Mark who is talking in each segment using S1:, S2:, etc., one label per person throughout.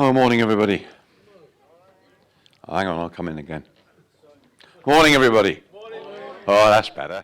S1: Oh, morning, everybody. Hang on, I'll come in again. Morning, everybody. Morning. Oh, that's better.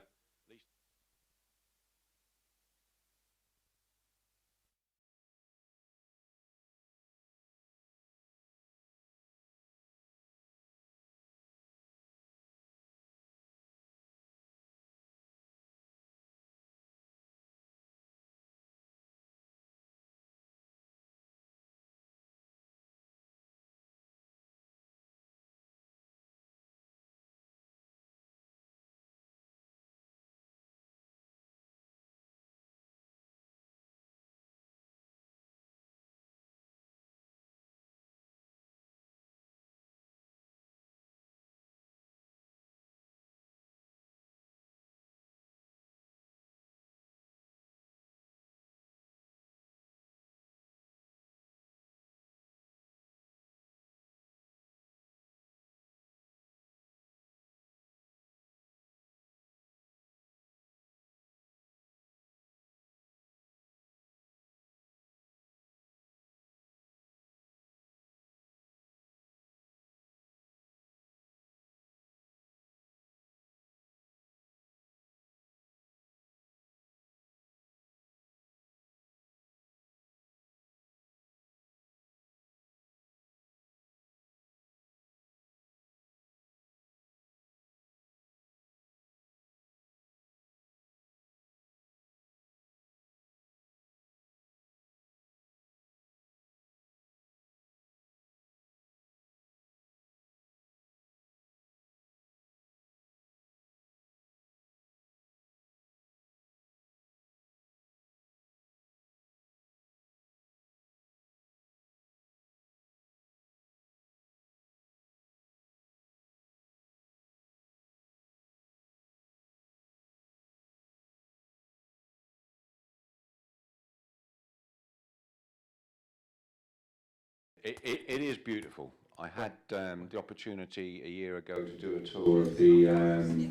S1: It is beautiful. I had the opportunity a year ago to do a tour of the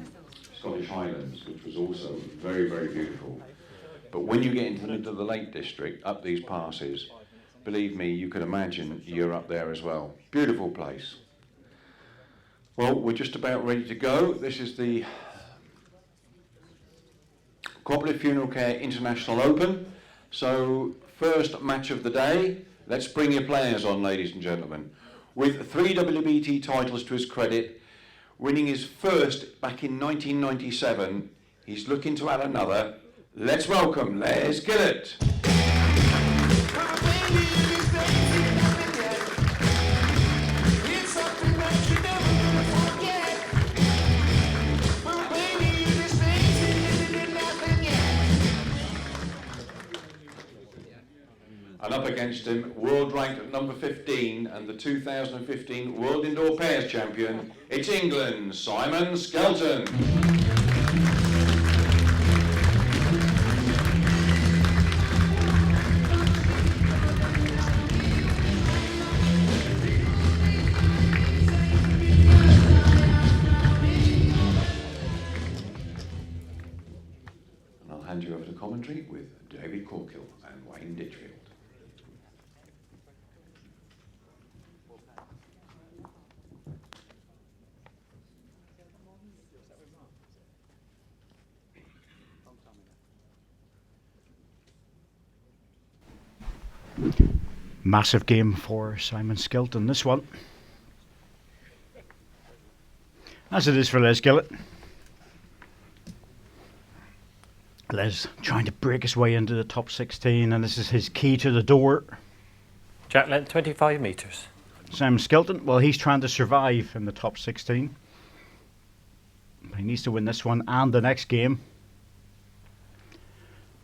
S1: Scottish Highlands, which was also very, very beautiful. But when you get into the Lake District, up these passes, believe me, you can imagine you're up there as well. Beautiful place. Well, we're just about ready to go. This is the Co-operative Funeralcare International Open. So, first match of the day. Let's bring your players on, ladies and gentlemen. With 3 WBT titles to his credit, winning his first back in 1997, he's looking to add another. Let's welcome Les Gillett. And up against him, world ranked at number 15 and the 2015 World Indoor Pairs Champion, it's England, Simon Skelton. And I'll hand you over to commentary with David Corkill and Wayne Ditchfield.
S2: Massive game for Simon Skelton, this one. As it is for Les Gillett. Les trying to break his way into the top 16, and this is his key to the door.
S3: Jack length 25 metres.
S2: Simon Skelton, well, he's trying to survive in the top 16. But he needs to win this one and the next game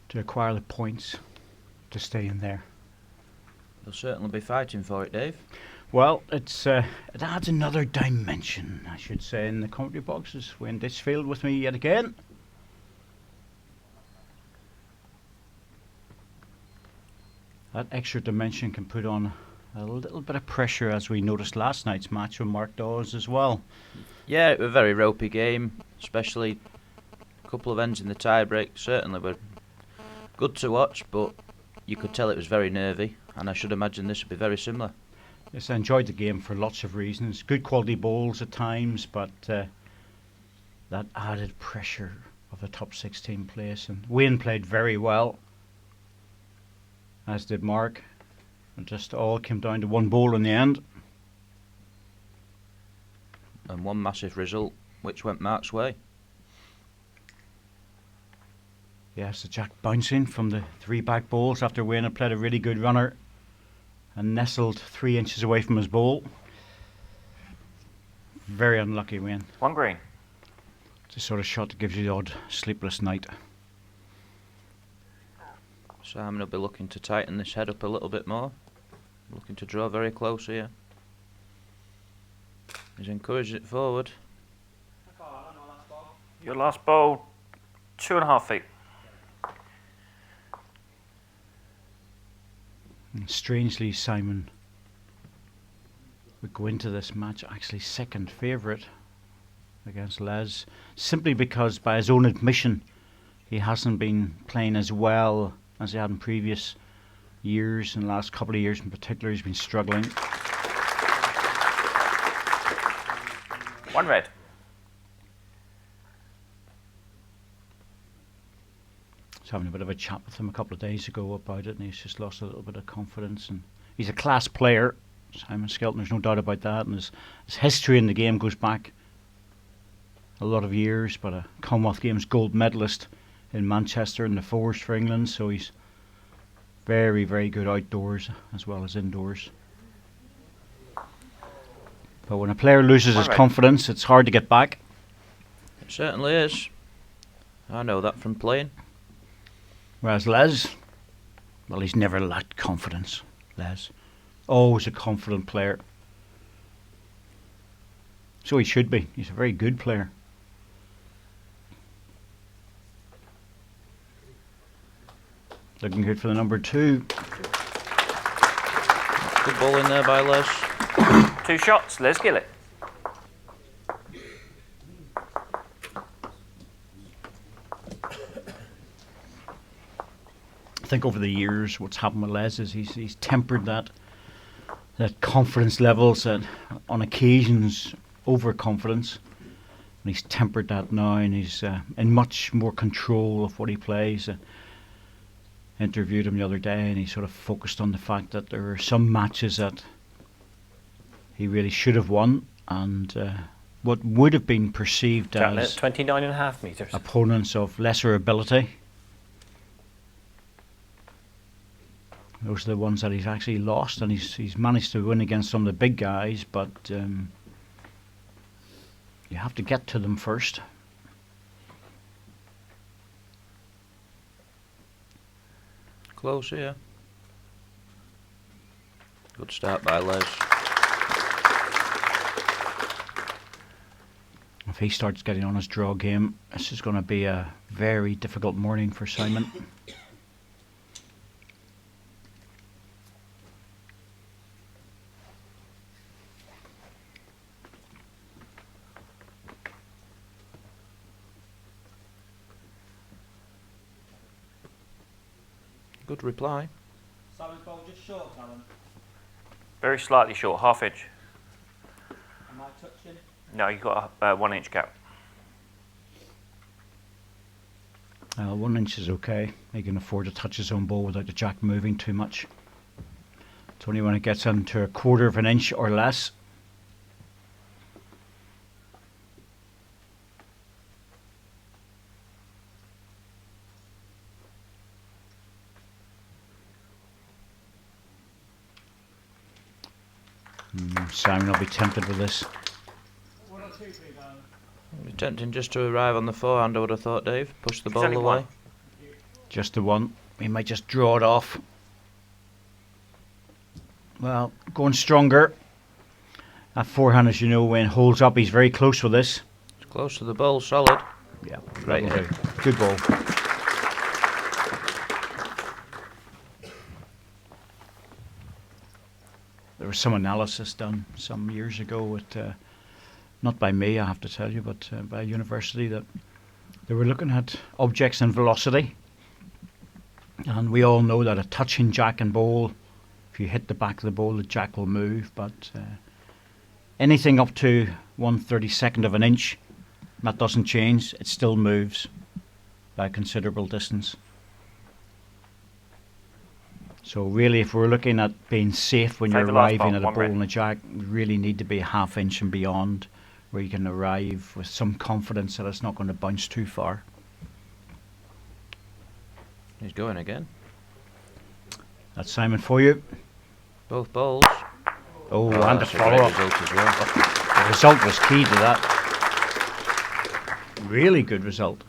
S2: to acquire the points to stay in there.
S4: They'll certainly be fighting for it, Dave.
S2: Well, it adds another dimension, I should say, in the commentary boxes. Wayne Ditchfield with me yet again. That extra dimension can put on a little bit of pressure, as we noticed last night's match with Mark Dawes as well.
S4: Yeah, it was a very ropey game, especially a couple of ends in the tie-break. Certainly were good to watch, but you could tell it was very nervy, and I should imagine this would be very similar.
S2: Yes, I enjoyed the game for lots of reasons. Good quality bowls at times, but that added pressure of the top 16 place. And Wayne played very well, as did Mark. It just all came down to one bowl in the end.
S4: And one massive result, which went Mark's way.
S2: Yes, the Jack bouncing from the 3 back bowls after Wayne had played a really good runner and nestled 3 inches away from his bowl. Very unlucky, Wayne.
S3: 1 green.
S2: It's the sort of shot that gives you the odd sleepless night.
S4: Simon will be looking to tighten this head up a little bit more. Looking to draw very close here. He's encouraged it forward.
S3: Your last bowl, 2.5 feet.
S2: And strangely, Simon would go into this match actually second favourite against Les, simply because, by his own admission, he hasn't been playing as well as he had in previous years. In the last couple of years in particular, he's been struggling.
S3: 1 red.
S2: I was having a bit of a chat with him a couple of days ago about it, and he's just lost a little bit of confidence. And he's a class player, Simon Skelton, there's no doubt about that, and his history in the game goes back a lot of years, but a Commonwealth Games gold medalist in Manchester in the fours for England, so he's very, very good outdoors as well as indoors. But when a player loses his confidence, it's hard to get back.
S4: It certainly is. I know that from playing.
S2: Whereas Les, well, he's never lacked confidence. Les, always a confident player. So he should be. He's a very good player. Looking good for the number 2.
S4: Good ball in there by Les.
S3: 2 shots, Les Gillett.
S2: I think over the years what's happened with Les is he's tempered that confidence levels, and on occasions overconfidence, and he's tempered that now, and he's in much more control of what he plays. Interviewed him the other day, and he sort of focused on the fact that there are some matches that he really should have won, and what would have been perceived as
S3: 29.5 metres.
S2: opponents of lesser ability, those are the ones that he's actually lost, and he's managed to win against some of the big guys, but you have to get to them first.
S4: Close here. Good start by Les.
S2: If he starts getting on his draw game, this is going to be a very difficult morning for Simon.
S4: Good reply.
S5: Simon's ball just short, Alan.
S3: Very slightly short, half inch.
S5: Am I touching?
S3: No, you've got a 1 inch gap.
S2: 1 inch is okay. He can afford to touch his own ball without the jack moving too much. It's only when it gets into a 1/4 of an inch or less. Simon will be tempted with this.
S5: 1 or 2, please, Alan.
S4: It'd be tempting just to arrive on the forehand, I would have thought, Dave. Push the
S3: It's
S4: ball
S3: only
S4: away.
S3: one.
S2: Just the one. He might just draw it off. Well, going stronger. That forehand, as you know, when holds up, he's very close with this.
S4: It's close to the ball, solid.
S2: Yeah,
S4: Great
S2: that'll
S4: hit.
S2: do. Good ball. There was some analysis done some years ago at, not by me, I have to tell you, but by a university, that they were looking at objects and velocity. And we all know that a touching jack and ball If you hit the back of the ball, the jack will move, but anything up to 1/32 of an inch, that doesn't change, it still moves by a considerable distance. So really, if we're looking at being safe when you're
S3: Take the last
S2: arriving
S3: ball,
S2: at a
S3: one
S2: ball
S3: red.
S2: and a jack, you really need to be a half inch and beyond, where you can arrive with some confidence that it's not going to bounce too far.
S4: He's going again.
S2: That's Simon for you.
S4: Both balls.
S2: Oh, and the
S4: that's a great
S2: follow-up.
S4: result as well.
S2: The result was key to that. Really good result.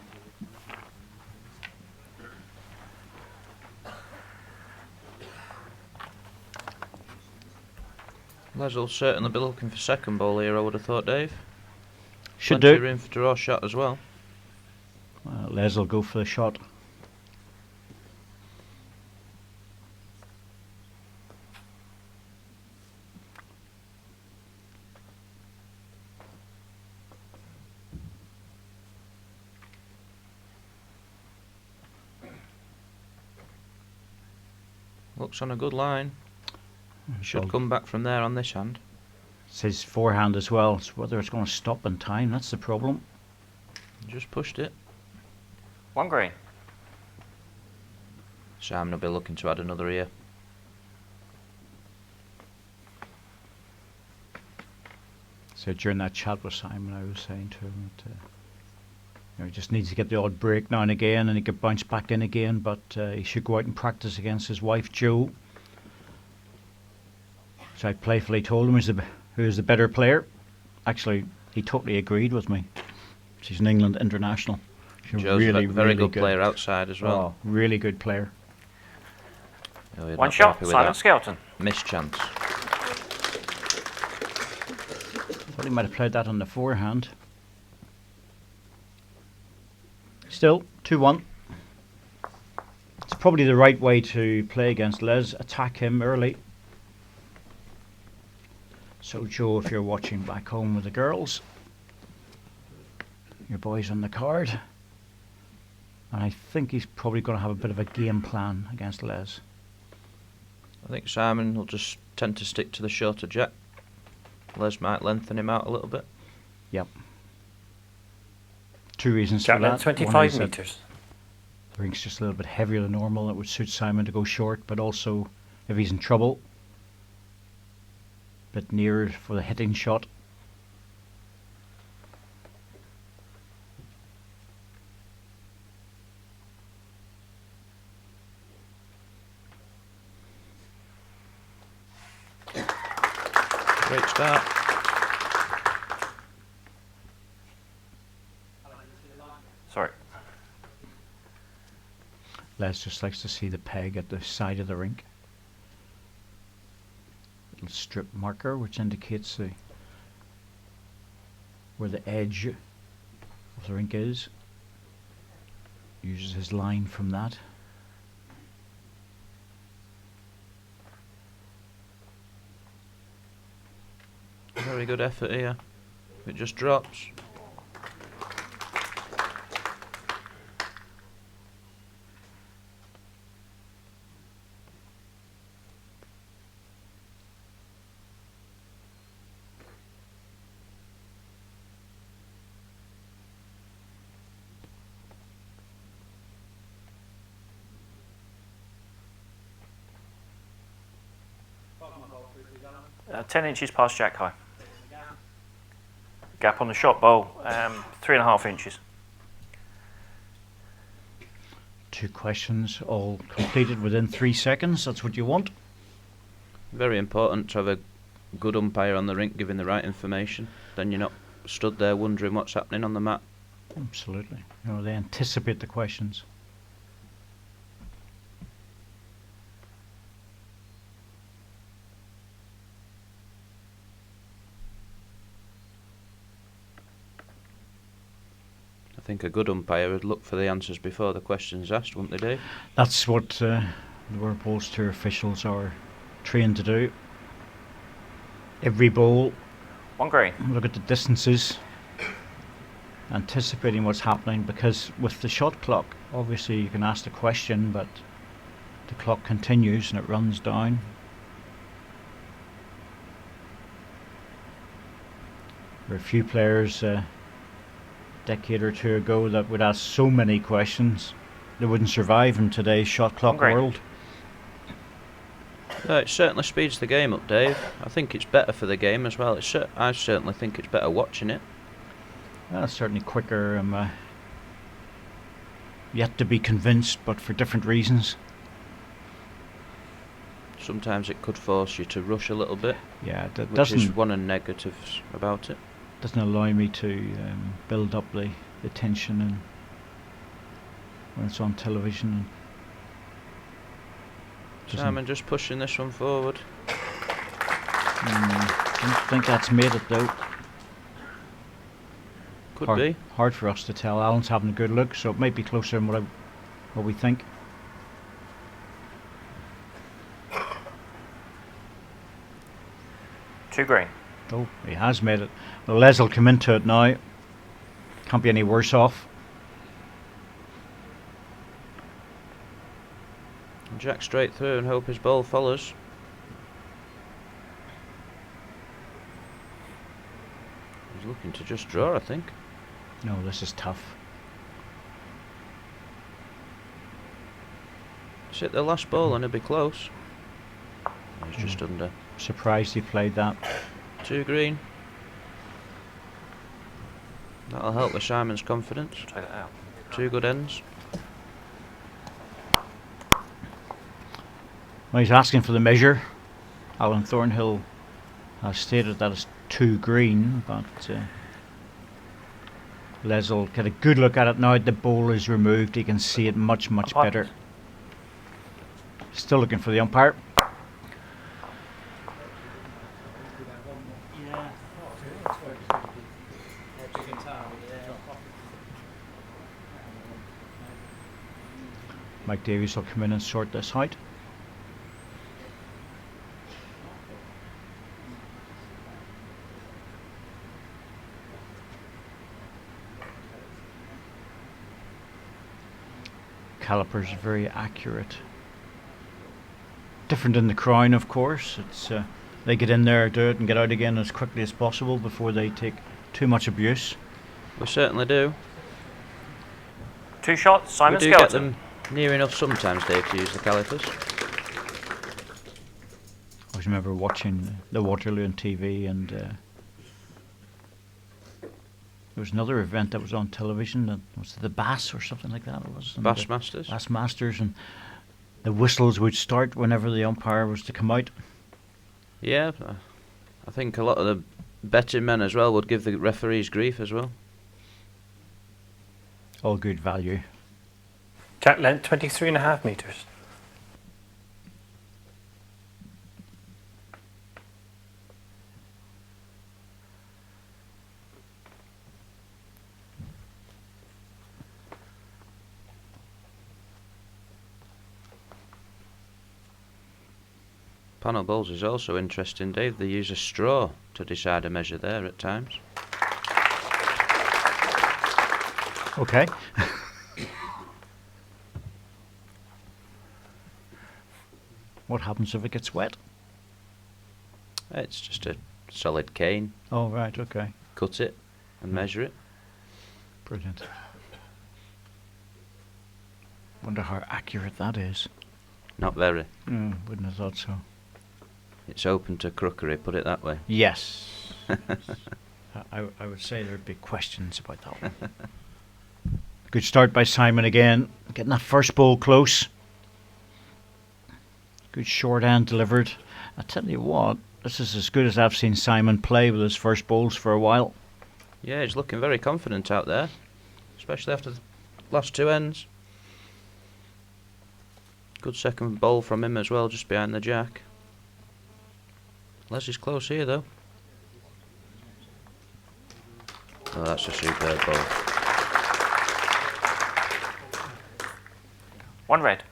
S4: Les will certainly be looking for second ball here, I would have thought, Dave.
S2: Should
S4: Plenty
S2: do.
S4: room for draw shot as well.
S2: Les will go for the shot.
S4: Looks on a good line. Should come back from there on this hand.
S2: It's his forehand as well. It's whether it's going to stop in time, that's the problem.
S4: Just pushed it.
S3: 1 green.
S4: Simon will be looking to add another here.
S2: So during that chat with Simon, I was saying to him that he just needs to get the odd break now and again, and he could bounce back in again, but he should go out and practice against his wife Jo. So I playfully told him who's the better player. Actually, he totally agreed with me. She's an England international. She's
S4: Joe's
S2: really,
S4: a very
S2: really
S4: good player outside as well.
S2: Oh, really good player.
S4: Oh, you're
S3: 1
S4: not
S3: shot,
S4: happy with
S3: Simon
S4: that.
S3: Skelton.
S4: Missed chance.
S2: Thought he might have played that on the forehand. Still, 2-1. It's probably the right way to play against Les. Attack him early. So Joe, if you're watching back home with the girls, your boy's on the card. And I think he's probably going to have a bit of a game plan against Les.
S4: I think Simon will just tend to stick to the shorter jack. Les might lengthen him out a little bit.
S2: Yep. 2 reasons
S3: Jack
S2: for that.
S3: length
S2: One
S3: 25
S2: is that
S3: metres.
S2: the rink's just a little bit heavier than normal. It would suit Simon to go short, but also if he's in trouble, a bit nearer for the hitting shot.
S4: Great start.
S3: Sorry.
S2: Les just likes to see the peg at the side of the rink. Little strip marker which indicates where the edge of the rink is. Uses his line from that.
S4: Very good effort here. It just drops.
S5: Bottom of ball through, please, Alan.
S3: 10 inches past jack high. Gap on the shot bowl, 3.5 inches.
S2: 2 questions all completed within 3 seconds. That's what you want.
S4: Very important to have a good umpire on the rink giving the right information. Then you're not stood there wondering what's happening on the mat.
S2: Absolutely. You know, they anticipate the questions.
S4: I think a good umpire would look for the answers before the question's asked, wouldn't they, Dave?
S2: That's what the World Bowls Tour officials are trained to do. Every bowl,
S3: 1 green.
S2: look at the distances, anticipating what's happening, because with the shot clock, obviously you can ask the question, but the clock continues and it runs down. There are a few players a decade or two ago that would ask so many questions they wouldn't survive in today's shot clock
S3: Great.
S2: world.
S4: It certainly speeds the game up, Dave. I think it's better for the game as well. I certainly think it's better watching it.
S2: It's certainly quicker. I'm yet to be convinced, but for different reasons.
S4: Sometimes it could force you to rush a little bit,
S2: Yeah, that
S4: which is
S2: doesn't
S4: one of the negatives about it.
S2: allow me to build up the tension and when it's on television.
S4: Simon just pushing this one forward.
S2: Don't think that's made it though.
S4: Could be.
S2: Hard for us to tell. Alan's having a good look, so it might be closer than what we think.
S3: Two green.
S2: Oh, he has made it. Well, Les will come into it now. Can't be any worse off.
S4: Jack straight through and hope his ball follows. He's looking to just draw, I think.
S2: No, this is tough.
S4: It's hit the last ball and he'll be close. He's just under.
S2: Surprised he played that.
S4: Two green. That'll help with Simon's confidence.
S3: Take that out.
S4: Two good ends.
S2: Well, he's asking for the measure. Alan Thornhill has stated that it's 2 green, but Les will get a good look at it now. The ball is removed. He can see it much better. Still looking for the umpire. Mike Davies will come in and sort this out. Calipers are very accurate. Different in the crown, of course. It's they get in there, do it, and get out again as quickly as possible before they take too much abuse.
S4: We certainly do.
S3: Two shots. Simon
S4: We do get
S3: Skelton.
S4: them near enough sometimes, Dave, to use the calipers.
S2: I always remember watching the Waterloo on TV, and there was another event that was on television. That was the Bass or something like that. It was
S4: Bass Masters.
S2: Bass Masters, and the whistles would start whenever the umpire was to come out.
S4: Yeah, I think a lot of the betting men as well would give the referees grief as well.
S2: All good value.
S3: Jack length 23.5 metres.
S4: Panel bowls is also interesting, Dave. They use a straw to decide a measure there at times.
S2: Okay. What happens if it gets wet?
S4: It's just a solid cane.
S2: Oh, right, okay.
S4: Cut it and measure it.
S2: Brilliant. Wonder how accurate that is.
S4: Not very.
S2: Wouldn't have thought so.
S4: It's open to crookery, put it that way.
S2: Yes. I would say there'd be questions about that one. Good start by Simon again. Getting that first ball close. Good short end delivered. I tell you what, this is as good as I've seen Simon play with his first balls for a while.
S4: Yeah, he's looking very confident out there, especially after the last two ends. Good second ball from him as well, just behind the jack. Les is close here though. Oh, that's a superb ball.
S3: One red.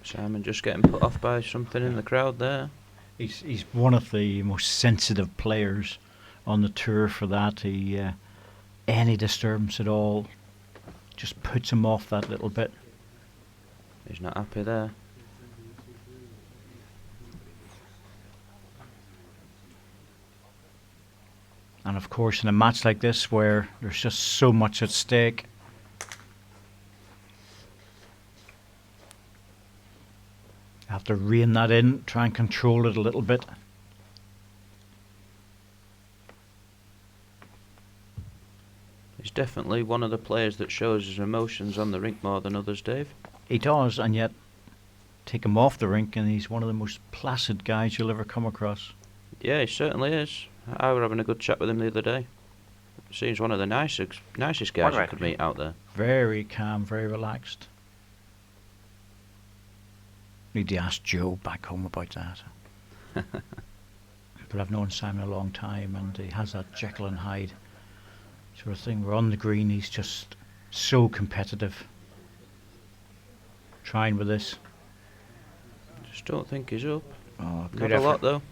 S4: Simon just getting put off by something in the crowd there.
S2: He's one of the most sensitive players on the tour for that. He any disturbance at all just puts him off that little bit.
S4: He's not happy there.
S2: And of course, in a match like this where there's just so much at stake, you have to rein that in, try and control it a little bit.
S4: He's definitely one of the players that shows his emotions on the rink more than others, Dave.
S2: He does, and yet take him off the rink and he's one of the most placid guys you'll ever come across.
S4: Yeah, he certainly is. I were having a good chat with him the other day. Seems one of the nicest guys you could meet out there.
S2: Very calm, very relaxed. Need to ask Joe back home about that. But I've known Simon a long time, and he has that Jekyll and Hyde sort of thing. We're on the green, he's just so competitive. Trying with this.
S4: Just don't think he's up.
S2: Oh,
S4: Not
S2: good
S4: a
S2: effort.
S4: lot though.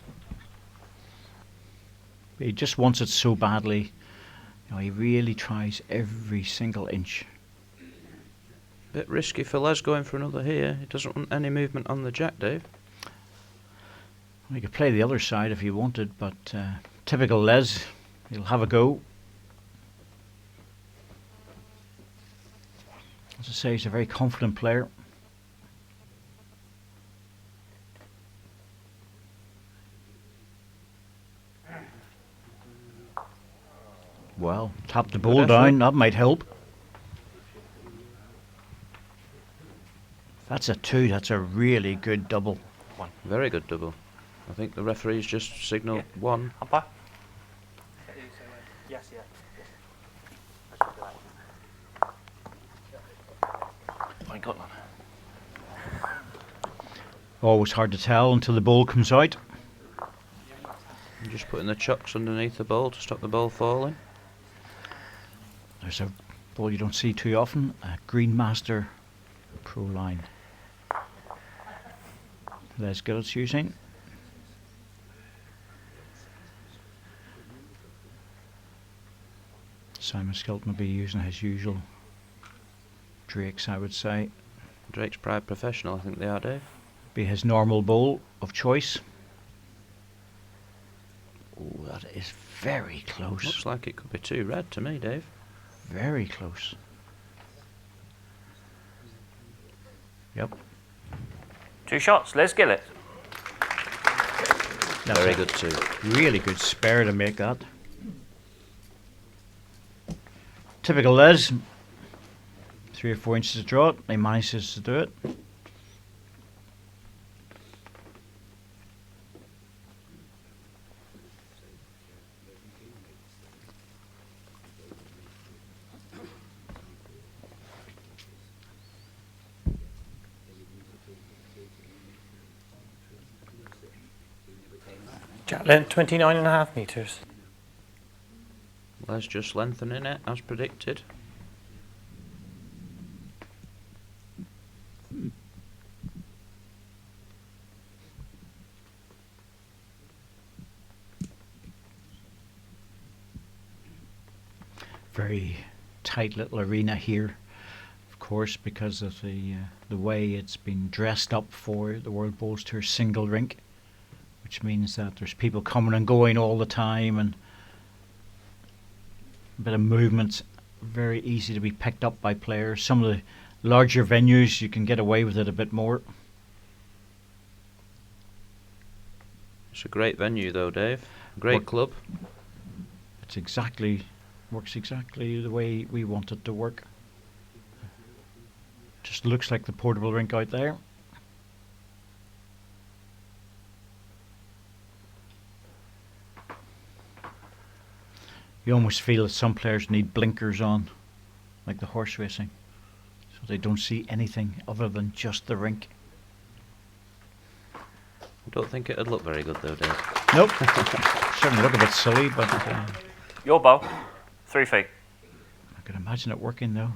S2: He just wants it so badly. You know, he really tries every single inch.
S4: Bit risky for Les going for another here. He doesn't want any movement on the jack, Dave.
S2: Well, he could play the other side if he wanted, but typical Les, he'll have a go. As I say, he's a very confident player. Well, tap the ball down, that might help. That's a 2, that's a really good double.
S4: Very good double. I think the referee's just signalled 1.
S3: Umpire?
S5: Yes, yeah.
S3: My God.
S2: Always hard to tell until the ball comes out.
S4: I'm just putting the chucks underneath the ball to stop the ball falling.
S2: There's a ball you don't see too often, a Greenmaster Pro Line. Les Gillett's using. Simon Skelton will be using his usual Drakes, I would say.
S4: Drake's Pride Professional, I think they are, Dave.
S2: Be his normal bowl of choice. Oh, that is very close.
S4: Looks like it could be 2 red to me, Dave.
S2: Very close. Yep.
S3: 2 shots, Les Gillett.
S2: That's
S4: Very
S2: a
S4: good too.
S2: really good spare to make that. Typical Les. 3 or 4 inches to draw it. He manages to do it.
S3: Jack length 29.5 metres.
S4: Les just lengthening it as predicted.
S2: Very tight little arena here, of course, because of the way it's been dressed up for the World Bowls Tour single rink, which means that there's people coming and going all the time, and a bit of movement's very easy to be picked up by players. Some of the larger venues you can get away with it a bit more.
S4: It's a great venue though, Dave. Great club.
S2: It's works exactly the way we want it to work. Just looks like the portable rink out there. You almost feel that some players need blinkers on, like the horse racing, so they don't see anything other than just the rink.
S4: I don't think it'd look very good though, Dave.
S2: Nope. Certainly look a bit silly, but
S3: Your bow, 3 feet.
S2: I can imagine it working though.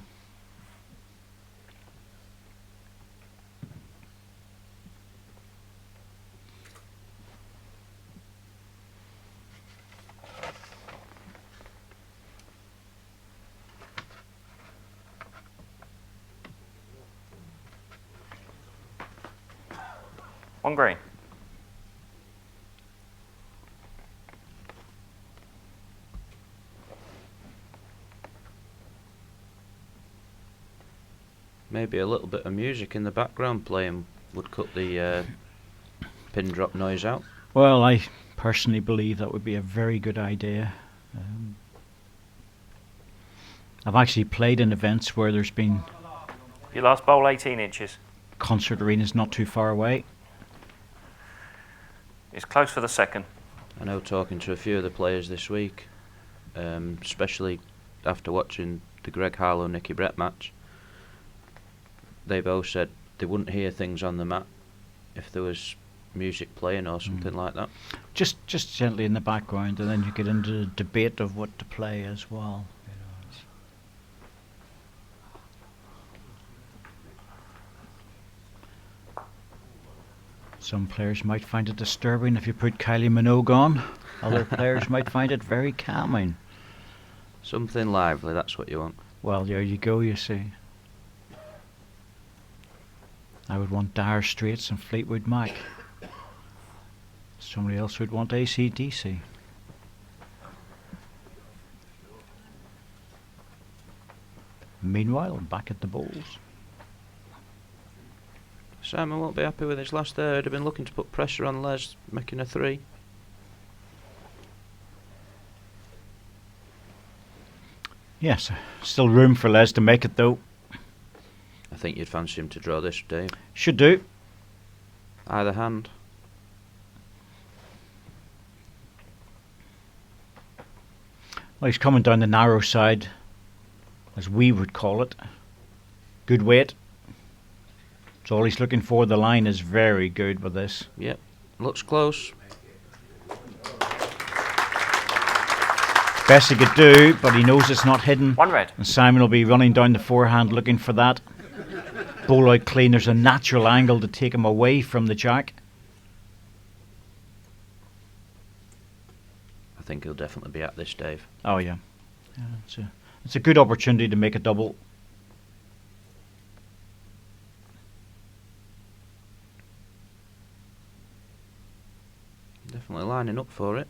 S3: 1 green.
S4: Maybe a little bit of music in the background playing would cut the pin drop noise out.
S2: Well, I personally believe that would be a very good idea. I've actually played in events where there's been
S3: Your last bowl 18 inches.
S2: concert arenas not too far away.
S3: It's close for the second.
S4: I know, talking to a few of the players this week, especially after watching the Greg Harlow-Nicky Brett match, they both said they wouldn't hear things on the mat if there was music playing or something like that.
S2: Just gently in the background, and then you get into the debate of what to play as well. Some players might find it disturbing if you put Kylie Minogue on. Other players might find it very calming.
S4: Something lively, that's what you want.
S2: Well, there you go, you see. I would want Dire Straits and Fleetwood Mac. Somebody else would want AC/DC. Meanwhile, back at the bowls.
S4: Simon won't be happy with his last there. He'd have been looking to put pressure on Les, making a 3.
S2: Yes, still room for Les to make it though.
S4: I think you'd fancy him to draw this, Dave.
S2: Should do.
S4: Either hand.
S2: Well, he's coming down the narrow side, as we would call it. Good weight. That's all he's looking for. The line is very good with this.
S4: Yep, looks close.
S2: Best he could do, but he knows it's not hidden.
S3: 1 red.
S2: And Simon will be running down the forehand looking for that. Bowl out clean. There's a natural angle to take him away from the jack.
S4: I think he'll definitely be at this, Dave.
S2: Oh yeah, it's a good opportunity to make a double.
S4: Definitely lining up for it.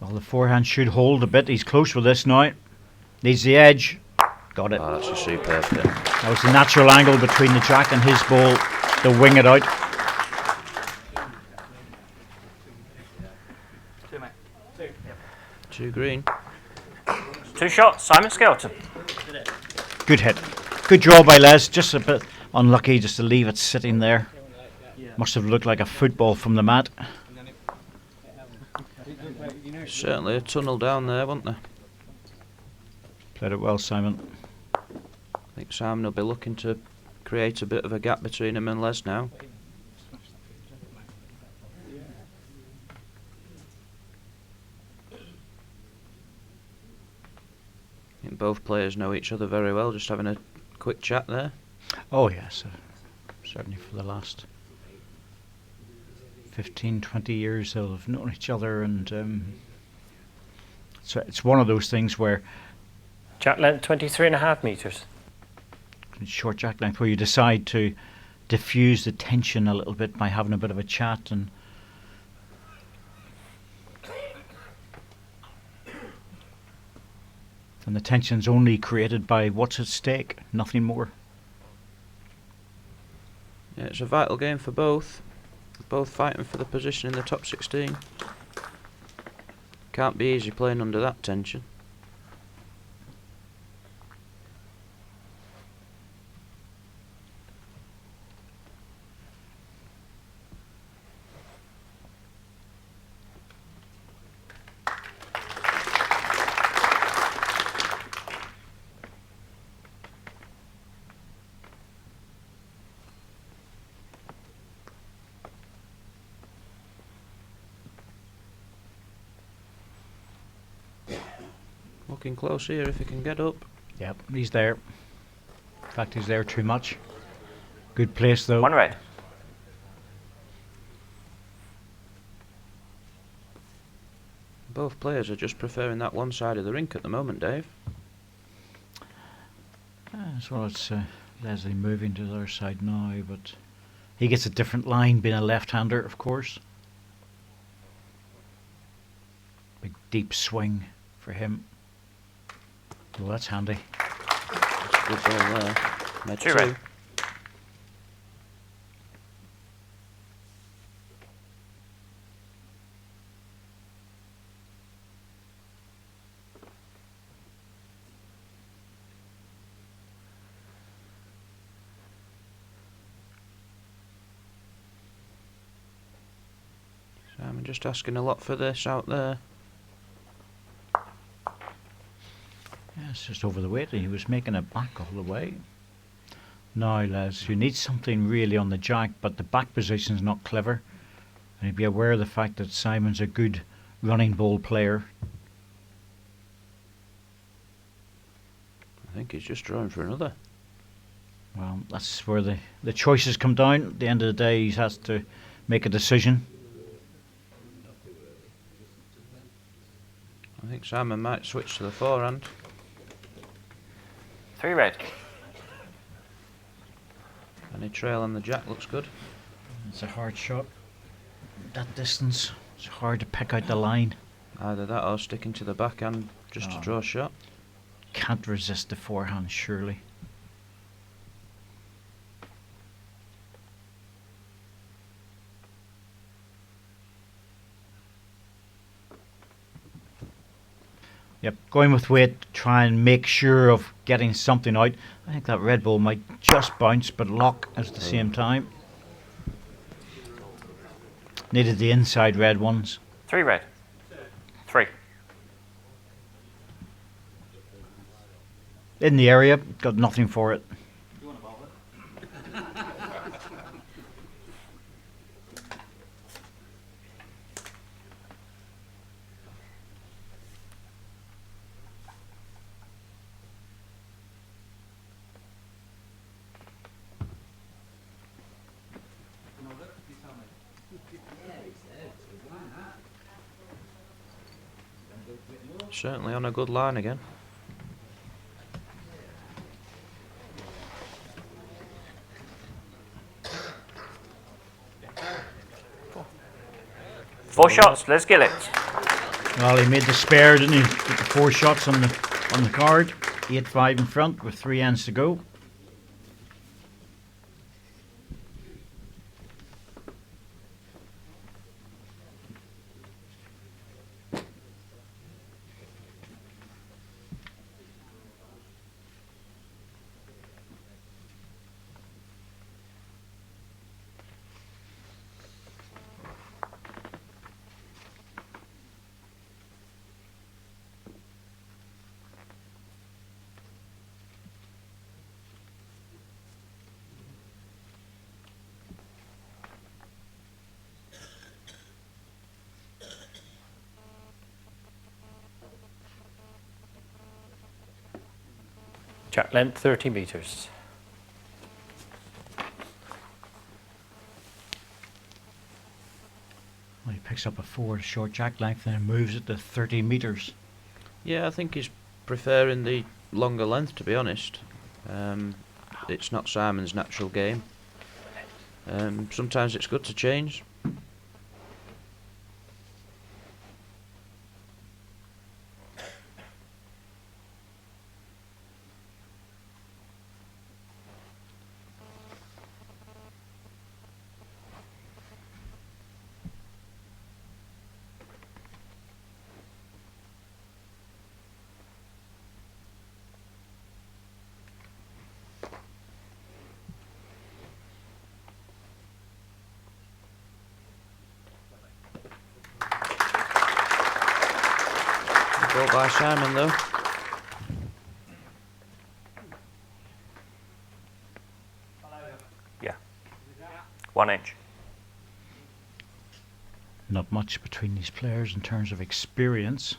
S2: Well, the forehand should hold a bit. He's close with this now. Needs the edge. Got it.
S4: Oh, that's a superb hit.
S2: That was the natural angle between the jack and his ball to wing it out.
S5: 2, mate. 2. Yep.
S4: 2 green.
S3: 2 shots, Simon Skelton.
S2: Good hit. Good draw by Les. Just a bit unlucky just to leave it sitting there. Must have looked like a football from the mat.
S4: Certainly a tunnel down there, wasn't there?
S2: Played it well, Simon.
S4: I think Simon will be looking to create a bit of a gap between him and Les now. I think both players know each other very well, just having a quick chat there.
S2: Oh yes, certainly for the last 15, 20 years they'll have known each other, and so it's one of those things where
S3: Jack length 23.5 metres.
S2: short jack length where you decide to diffuse the tension a little bit by having a bit of a chat, and the tension's only created by what's at stake, nothing more.
S4: Yeah, it's a vital game for both. Both fighting for the position in the top 16. Can't be easy playing under that tension. Looking close here if he can get up.
S2: Yep, he's there. In fact, he's there too much. Good place though.
S3: 1 red.
S4: Both players are just preferring that one side of the rink at the moment, Dave.
S2: So it's Leslie moving to the other side now, but He gets a different line being a left-hander, of course. Big deep swing for him. Well, that's handy.
S4: Good ball there. Made
S3: 2 red.
S4: I'm just asking a lot for this out there.
S2: Yeah, it's just over the weight, and he was making it back all the way. Now, Les, you need something really on the jack, but the back position's not clever. And you'd be aware of the fact that Simon's a good running ball player.
S4: I think he's just drawing for another.
S2: Well, that's where the choices come down. At the end of the day, he has to make a decision.
S4: I think Simon might switch to the forehand.
S3: 3 red.
S4: Any trail on the jack looks good.
S2: It's a hard shot. That distance, it's hard to pick out the line.
S4: Either that or sticking to the backhand just to draw a shot.
S2: Can't resist the forehand, surely. Yep, going with weight to try and make sure of getting something out. I think that red ball might just bounce but lock at the same time. Needed the inside red ones.
S3: 3 red. 3.
S2: In the area, got nothing for it.
S5: You want to bowl it? You know, look, you tell me.
S4: Certainly on a good line again.
S3: Four shots, Les Gillett.
S2: Well, he made the spare, didn't he? With the 4 shots on the card. 8-5 in front with 3 ends to go.
S3: Jack length 30 metres.
S2: Well, he picks up a 4 short jack length and moves it to 30 metres.
S4: Yeah, I think he's preferring the longer length, to be honest. It's not Simon's natural game. Sometimes it's good to change. Ball by Simon though.
S3: Yeah. 1 inch.
S2: Not much between these players in terms of experience.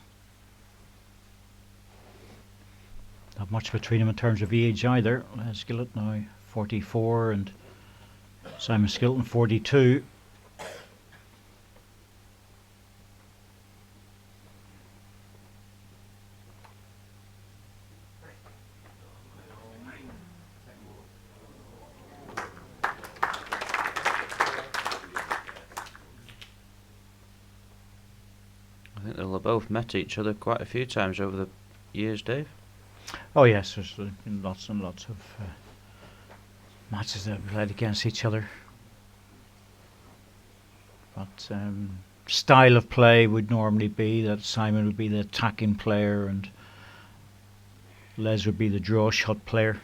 S2: Not much between them in terms of age either. Gillett now 44 and Simon Skelton 42.
S4: Well, they both met each other quite a few times over the years, Dave.
S2: Oh yes, there's been lots and lots of matches that have played against each other. But style of play would normally be that Simon would be the attacking player and Les would be the draw shot player.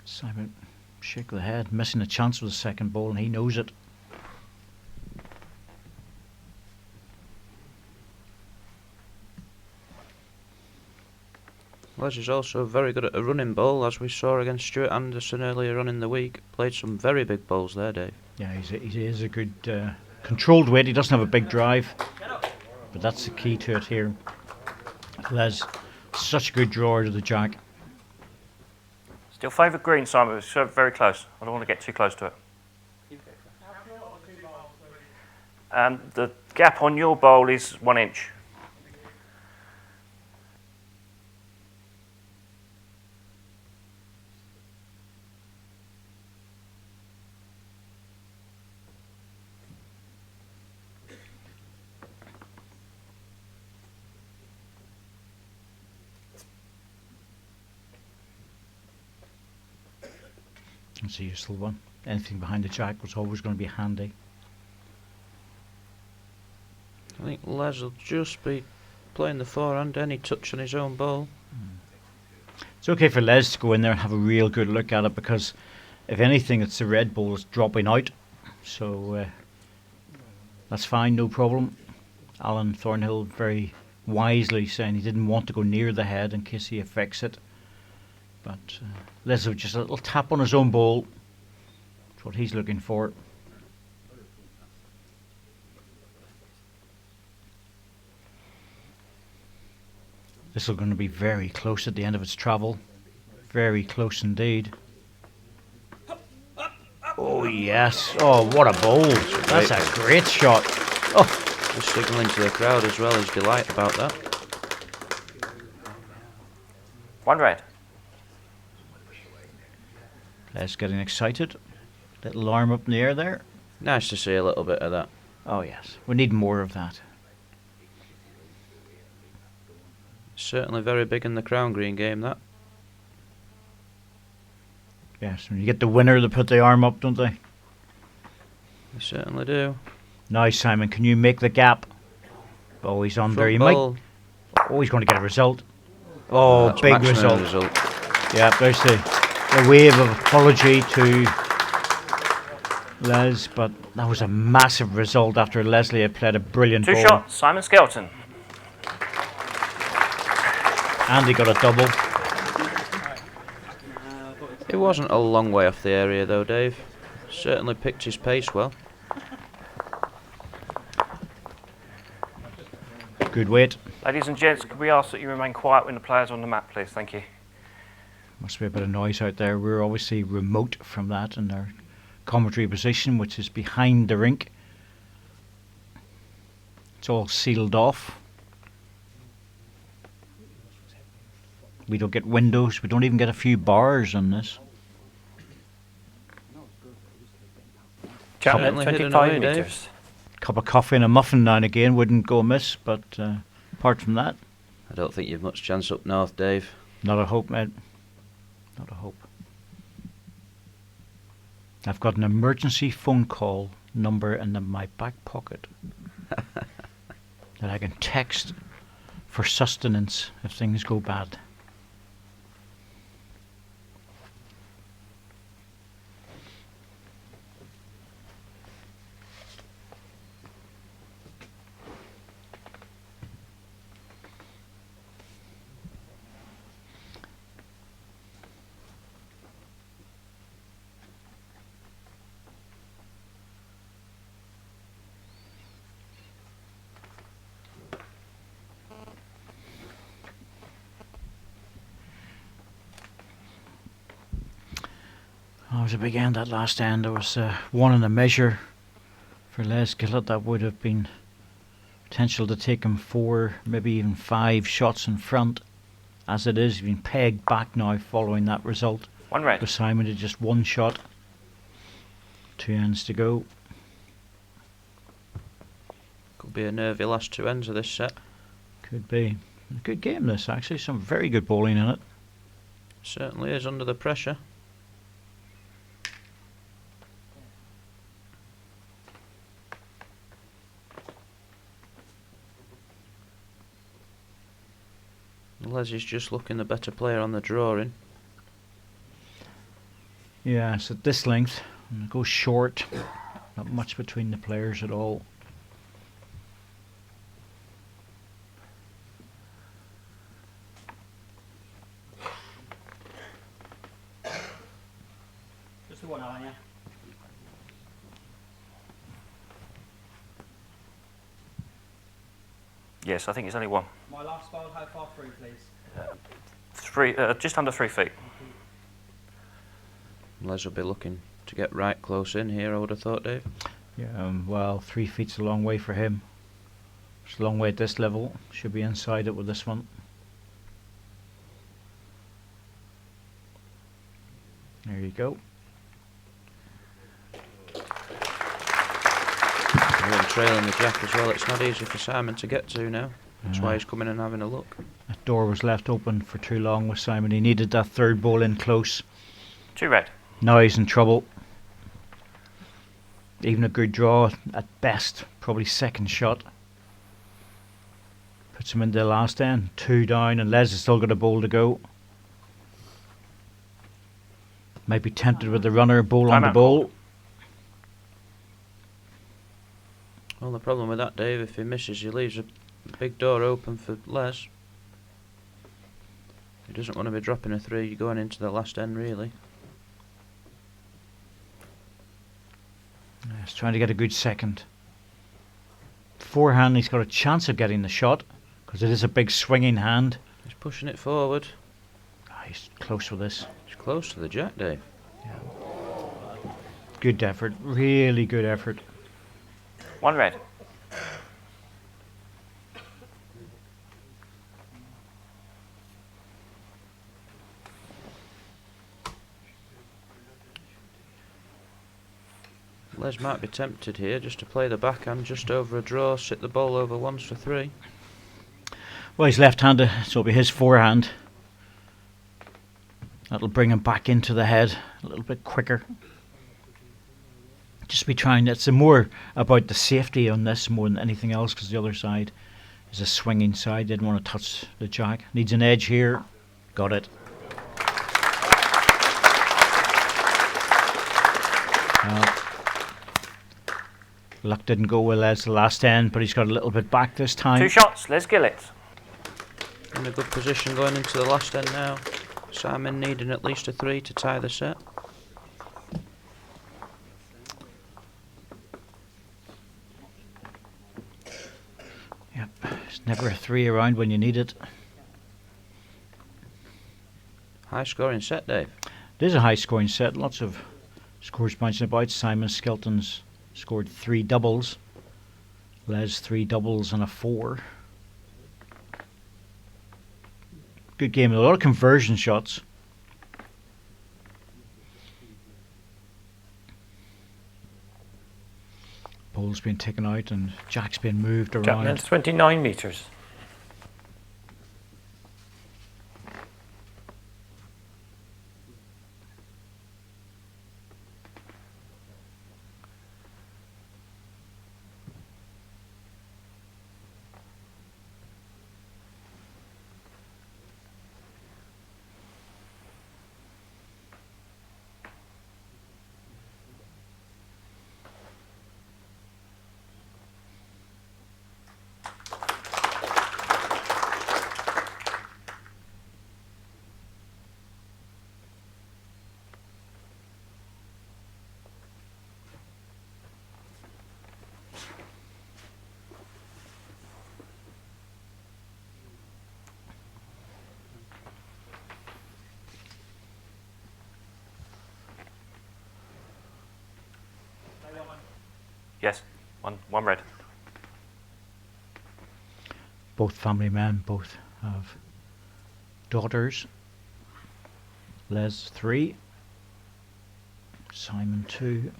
S2: Simon shake the head, missing a chance with the second ball, and he knows it.
S4: Les is also very good at a running ball, as we saw against Stuart Anderson earlier on in the week. Played some very big balls there, Dave.
S2: Yeah, he is a good controlled weight. He doesn't have a big drive, but that's the key to it here. Les, such a good drawer to the jack.
S3: Still favourite green, Simon. It's very close. I don't want to get too close to it. The gap on your bowl is 1 inch.
S2: It's a useful one. Anything behind the jack was always going to be handy.
S4: I think Les will just be playing the forehand, any touch on his own ball.
S2: It's okay for Les to go in there and have a real good look at it, because if anything, it's the red ball is dropping out. So that's fine, no problem. Alan Thornhill very wisely saying he didn't want to go near the head in case he affects it. But Les with just a little tap on his own ball. That's what he's looking for. This is going to be very close at the end of its travel. Very close indeed. Oh yes. Oh, what a bowl. That's a great shot. Oh,
S4: He's signalling to the crowd as well as delight about that.
S3: 1 red.
S2: Les getting excited. Little arm up in the air there.
S4: Nice to see a little bit of that.
S2: Oh yes, we need more of that.
S4: Certainly very big in the Crown Green game, that.
S2: Yes, when you get the winner, they put the arm up, don't they?
S4: They certainly do.
S2: Now, Simon, can you make the gap? Oh, he's on there.
S4: Front
S2: He
S4: ball.
S2: might. Oh, he's going to get a result. Oh,
S4: That's
S2: big
S4: maximum
S2: result. Yeah, there's the wave of apology to Les, but that was a massive result after Leslie had played a brilliant
S3: 2
S2: ball.
S3: shots, Simon Skelton.
S2: And he got a double.
S4: It wasn't a long way off the area though, Dave. Certainly picked his pace well.
S2: Good weight.
S3: Ladies and gents, could we ask that you remain quiet when the players are on the mat, please? Thank you.
S2: Must be a bit of noise out there. We're obviously remote from that in our commentary position, which is behind the rink. It's all sealed off. We don't get windows. We don't even get a few bars on this.
S3: Chapman,
S4: Certainly hidden
S3: 25
S4: away, Dave.
S3: metres.
S2: Cup of coffee and a muffin now and again wouldn't go amiss, but apart from that,
S4: I don't think you've much chance up north, Dave.
S2: not a hope, mate. Not a hope. I've got an emergency phone call number in my back pocket that I can text for sustenance if things go bad. As it began that last end, there was one in a measure for Les Gillett that would have been potential to take him 4, maybe even 5 shots in front. As it is, he's been pegged back now following that result.
S3: 1 red.
S2: For Simon did just 1 shot. 2 ends to go.
S4: Could be a nervy last two ends of this set.
S2: Could be. A good game this, actually. Some very good bowling in it.
S4: Certainly is under the pressure. Leslie's just looking the better player on the drawing.
S2: Yeah, it's at this length. And it goes short. Not much between the players at all.
S5: Just the one, aren't you?
S3: Yes, I think it's only one.
S5: My last ball, how far through, please?
S3: Just under 3 feet.
S4: Les will be looking to get right close in here, I would have thought, Dave.
S2: Yeah, well, 3 feet's a long way for him. It's a long way at this level. Should be inside it with this one. There you go.
S4: We're trailing the jack as well. It's not easy for Simon to get to now. That's why he's coming and having a look.
S2: That door was left open for too long with Simon. He needed that third ball in close.
S3: 2 red.
S2: Now he's in trouble. Even a good draw at best. Probably second shot. Puts him into the last end. 2 down and Les has still got a bowl to go. Might be tempted with the runner, bowl on the
S3: Timeout.
S2: bowl.
S4: Well, the problem with that, Dave, if he misses, he leaves a big door open for Les. He doesn't want to be dropping a 3 going into the last end, really.
S2: He's trying to get a good second. Forehand, he's got a chance of getting the shot because it is a big swinging hand.
S4: He's pushing it forward.
S2: He's close with this.
S4: He's close to the jack, Dave.
S2: Good effort, really good effort.
S3: 1 red.
S4: Les might be tempted here just to play the backhand just over a draw, sit the ball over once for 3.
S2: Well, he's left-handed, so it'll be his forehand. That'll bring him back into the head a little bit quicker. Just be trying, it's more about the safety on this more than anything else because the other side is a swinging side. Didn't want to touch the jack. Needs an edge here. Got it. Luck didn't go with Les the last end, but he's got a little bit back this time.
S3: 2 shots, Les Gillett.
S4: In a good position going into the last end now. Simon needing at least a 3 to tie the set.
S2: Yep, there's never a 3 around when you need it.
S4: High scoring set, Dave.
S2: It is a high scoring set, lots of scores bouncing about. Simon Skelton's scored 3 doubles. Les 3 doubles and a 4. Good game, a lot of conversion shots. Ball's been taken out and Jack's been moved around.
S3: Jack 29 metres. Yes, one red.
S2: Both family men, both have daughters. Les 3. Simon 2.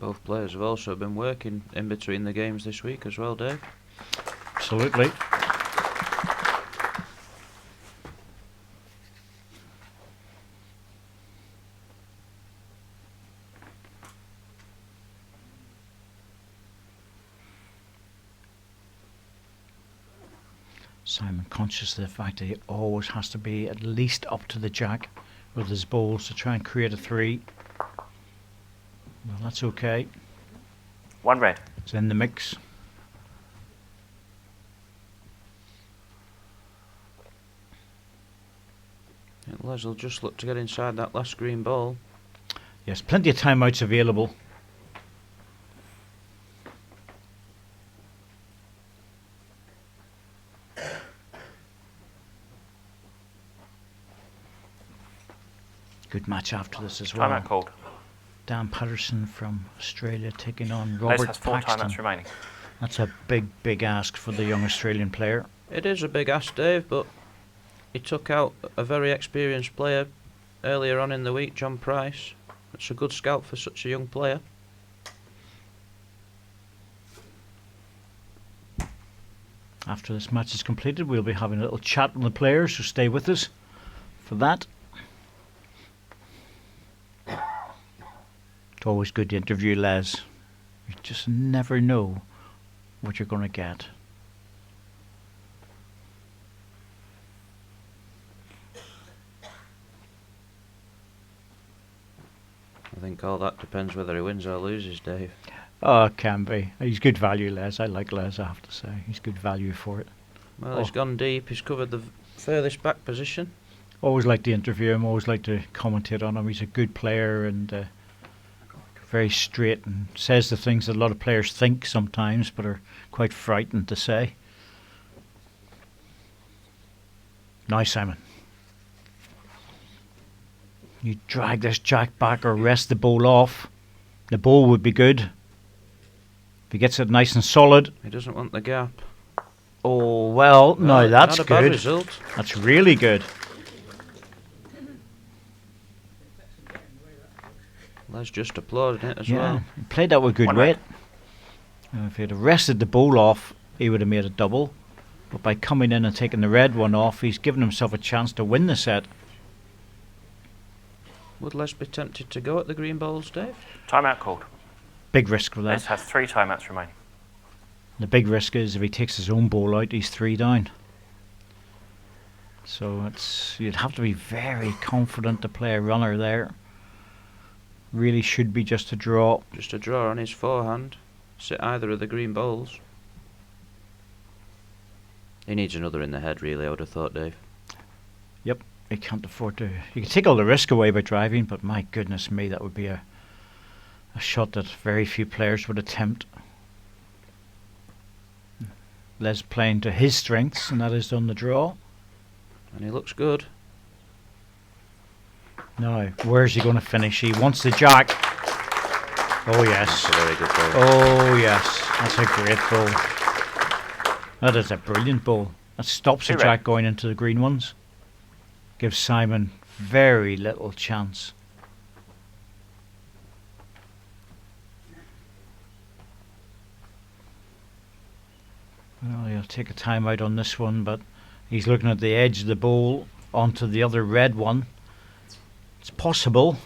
S4: Both players have also been working in between the games this week as well, Dave.
S2: Absolutely. Simon, conscious of the fact that he always has to be at least up to the jack with his bowls to try and create a 3. Well, that's okay.
S3: 1 red.
S2: It's in the mix.
S4: Les will just look to get inside that last green ball.
S2: Yes, plenty of timeouts available. Good match after this as well.
S3: Timeout called.
S2: Dan Patterson from Australia taking on
S3: Les
S2: Robert
S3: has 4
S2: Paxton.
S3: timeouts remaining.
S2: That's a big ask for the young Australian player.
S4: It is a big ask, Dave, but he took out a very experienced player earlier on in the week, John Price. It's a good scout for such a young player.
S2: After this match is completed, we'll be having a little chat with the players, so stay with us for that. It's always good to interview Les. You just never know what you're going to get.
S4: I think all that depends whether he wins or loses, Dave.
S2: Oh, it can be. He's good value, Les. I like Les, I have to say. He's good value for it.
S4: Well, he's gone deep. He's covered the furthest back position.
S2: Always like to interview him, always like to commentate on him. He's a good player and very straight and says the things that a lot of players think sometimes but are quite frightened to say. Now, Simon. You drag this jack back or rest the bowl off. The bowl would be good. If he gets it nice and solid.
S4: He doesn't want the gap.
S2: Oh, well, no, that's
S4: not a bad
S2: good.
S4: result.
S2: That's really good.
S4: Les just applauded it as
S2: Yeah,
S4: well.
S2: he played that with good
S3: 1
S2: weight.
S3: red.
S2: If he'd have rested the bowl off, he would have made a double. But by coming in and taking the red one off, he's given himself a chance to win the set.
S4: Would Les be tempted to go at the green balls, Dave?
S3: Timeout called.
S2: Big risk for
S3: Les
S2: that.
S3: has 3 timeouts remaining.
S2: The big risk is if he takes his own bowl out, he's 3 down. So you'd have to be very confident to play a runner there. Really should be just a draw.
S4: Just a draw on his forehand. Sit either of the green balls. He needs another in the head, really, I would have thought, Dave.
S2: Yep, he can't afford to. You can take all the risk away by driving, but my goodness me, that would be a shot that very few players would attempt. Les playing to his strengths, and that is done the draw.
S4: And he looks good.
S2: Now, where's he going to finish? He wants the jack. Oh, yes.
S4: That's a very good ball.
S2: Oh, yes. That's a great ball. That is a brilliant ball. That stops the
S3: Hey, Red.
S2: jack going into the green ones. Gives Simon very little chance. Well, he'll take a timeout on this one, but he's looking at the edge of the bowl onto the other red one. It's possible.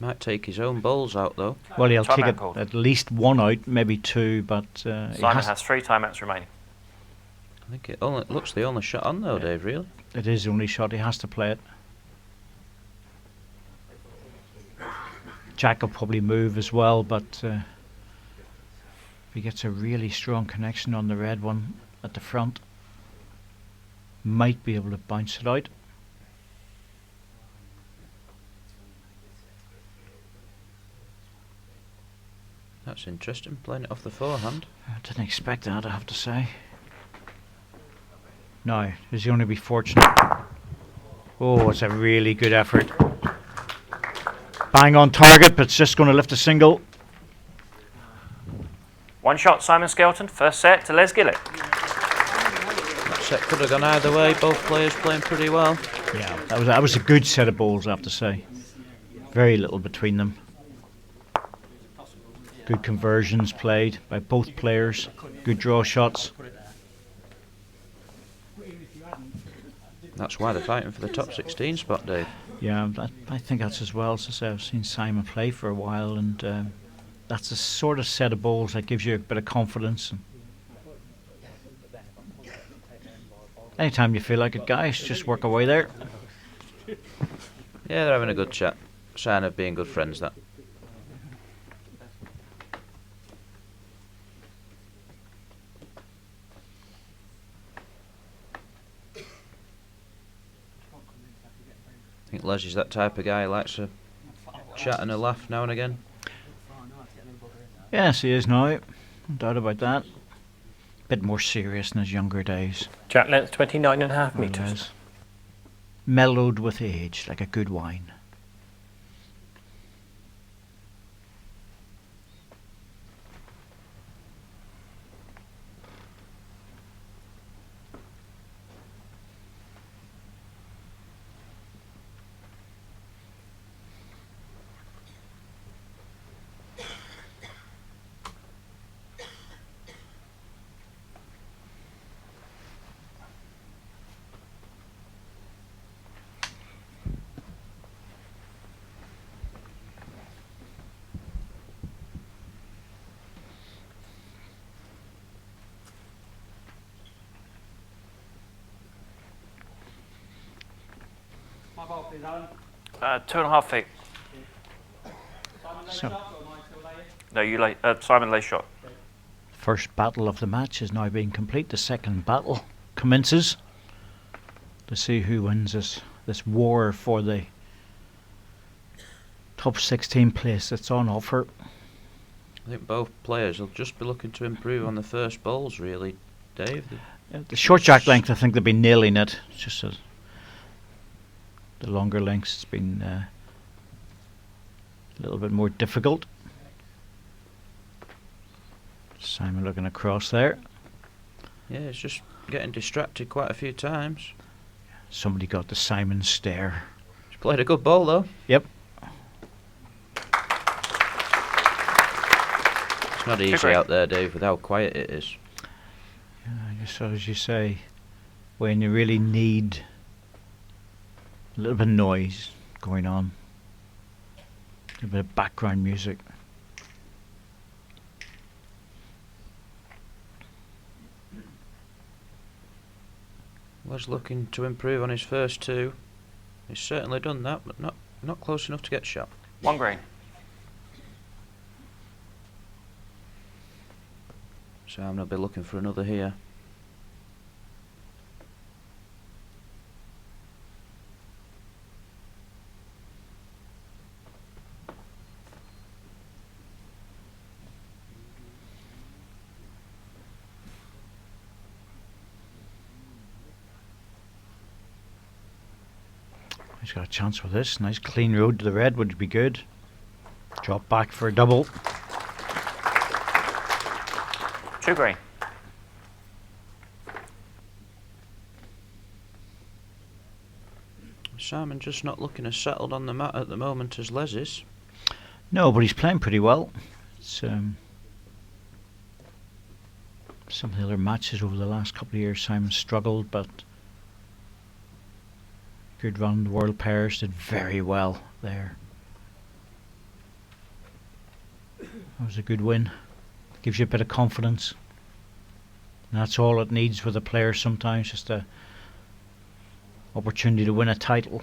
S4: Might take his own balls out, though.
S2: Well, he'll take
S3: Timeout
S2: it
S3: called.
S2: at least 1 out, maybe 2, but he
S3: Simon has 3 timeouts remaining.
S4: I think it looks the only shot on, though, Dave, really.
S2: it is the only shot. He has to play it. Jack will probably move as well, but if he gets a really strong connection on the red one at the front, might be able to bounce it out.
S4: That's interesting, playing it off the forehand.
S2: I didn't expect that, I have to say. No, does he only be fortunate? Oh, it's a really good effort. Bang on target, but it's just going to lift a single.
S3: 1 shot, Simon Skelton. First set to Les Gillett.
S4: That set could have gone either way. Both players playing pretty well.
S2: Yeah, that was a good set of balls, I have to say. Very little between them. Good conversions played by both players. Good draw shots.
S4: That's why they're fighting for the top 16 spot, Dave.
S2: Yeah, I think that's as well. As I say, I've seen Simon play for a while, and that's the sort of set of bowls that gives you a bit of confidence. And anytime you feel like it, guys, just work away there.
S4: Yeah, they're having a good chat. Sign of being good friends, that. I think Les is that type of guy who likes to chat and a laugh now and again.
S2: Yes, he is now. No doubt about that. Bit more serious in his younger days.
S3: Jack length 29.5 metres.
S2: Yes. Mellowed with age, like a good wine.
S5: My ball, please, Alan.
S3: 2.5 feet.
S5: Simon lay
S2: So-
S5: shot, or am I still laying?
S3: No, you lay. Simon lay shot.
S2: First battle of the match is now being complete. The second battle commences to see who wins this war for the top 16 place that's on offer.
S4: I think both players will just be looking to improve on the first bowls, really, Dave.
S2: The short jack length, I think they've been nailing it. It's just the longer lengths, it's been a little bit more difficult. Simon looking across there.
S4: Yeah, it's just getting distracted quite a few times.
S2: Somebody got the Simon stare.
S4: He's played a good bowl, though.
S2: Yep.
S4: It's not easy
S3: great.
S4: out there, Dave, with how quiet it is.
S2: So as you say, when you really need a little bit of noise going on, a bit of background music.
S4: Was looking to improve on his first two. He's certainly done that, but not close enough to get shot.
S3: 1 green.
S4: So I'm going to be looking for another here.
S2: He's got a chance with this. Nice clean road to the red would be good. Drop back for a double.
S3: 2 green.
S4: Simon just not looking as settled on the mat at the moment as Les is.
S2: No, but he's playing pretty well. It's some of the other matches over the last couple of years, Simon struggled, but good run. The World Pairs did very well there. That was a good win. Gives you a bit of confidence. And that's all it needs with a player sometimes, just a opportunity to win a title.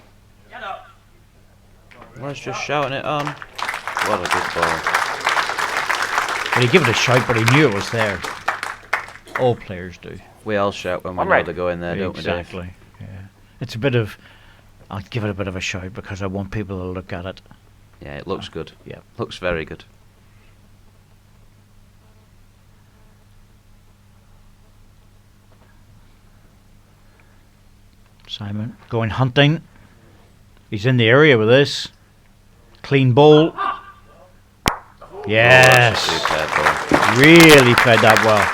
S4: Les just shouting it on. What a good ball.
S2: But he gave it a shout, but he knew it was there. All players do.
S4: We all shout when we
S3: I'm
S4: know
S3: ready.
S4: they're going there, don't we, Dave?
S2: Exactly. Yeah. It's a bit of. I'll give it a bit of a shout because I want people to look at it.
S4: Yeah, it looks good.
S2: Yeah.
S4: Looks very good.
S2: Simon going hunting. He's in the area with this. Clean bowl. Yes.
S4: Superb ball.
S2: Really played that well.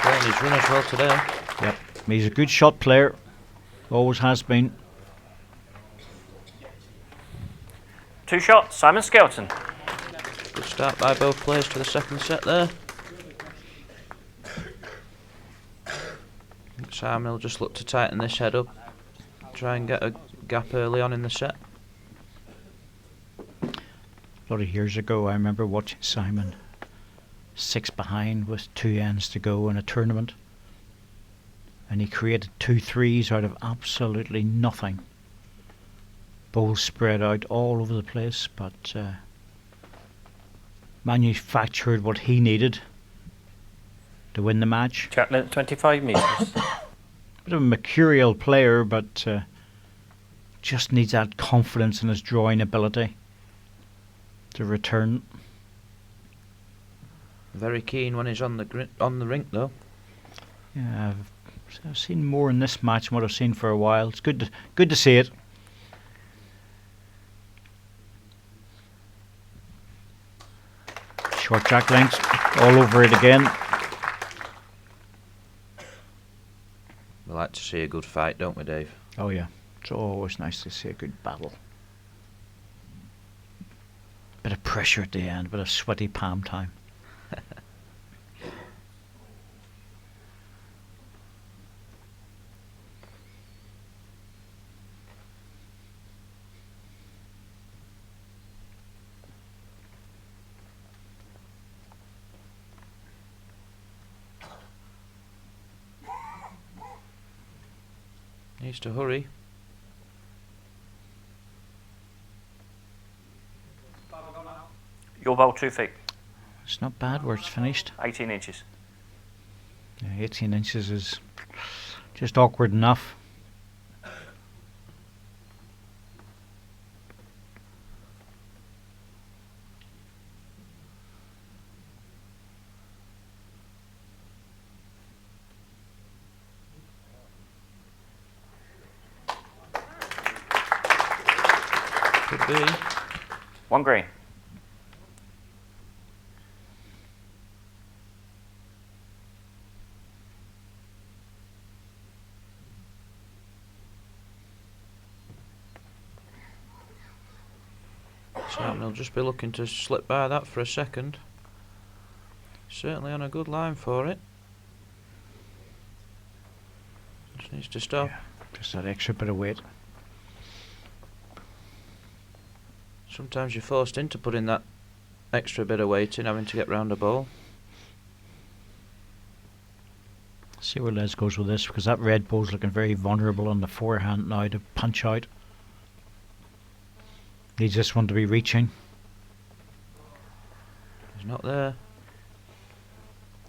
S4: Playing his run as well today.
S2: Yep. He's a good shot player. Always has been.
S3: 2 shots. Simon Skelton.
S4: Good start by both players to the second set there. Simon will just look to tighten this head up, try and get a gap early on in the set.
S2: A lot of years ago, I remember watching Simon 6 behind with 2 ends to go in a tournament, and he created 2 threes out of absolutely nothing. Bowls spread out all over the place, but manufactured what he needed to win the match.
S3: Chatelain at 25 metres.
S2: Bit of a mercurial player, but just needs that confidence in his drawing ability to return.
S4: Very keen when he's on the rink though.
S2: Yeah, I've seen more in this match than what I've seen for a while. It's good to see it. Short track lengths, all over it again.
S4: We like to see a good fight, don't we, Dave?
S2: Oh yeah, it's always nice to see a good battle. Bit of pressure at the end, bit of sweaty palm time.
S4: Needs to hurry.
S3: Your bowl 2 feet,
S2: It's not bad where it's finished.
S3: 18 inches.
S2: Yeah, 18 inches is just awkward enough.
S4: Could be.
S3: 1 green.
S4: Simon will just be looking to slip by that for a second. Certainly on a good line for it. Just needs to stop.
S2: Yeah, just that extra bit of weight.
S4: Sometimes you're forced into putting that extra bit of weight in, having to get round a ball.
S2: See where Les goes with this, because that red bowl's looking very vulnerable on the forehand now to punch out. Needs this one to be reaching.
S4: He's not there.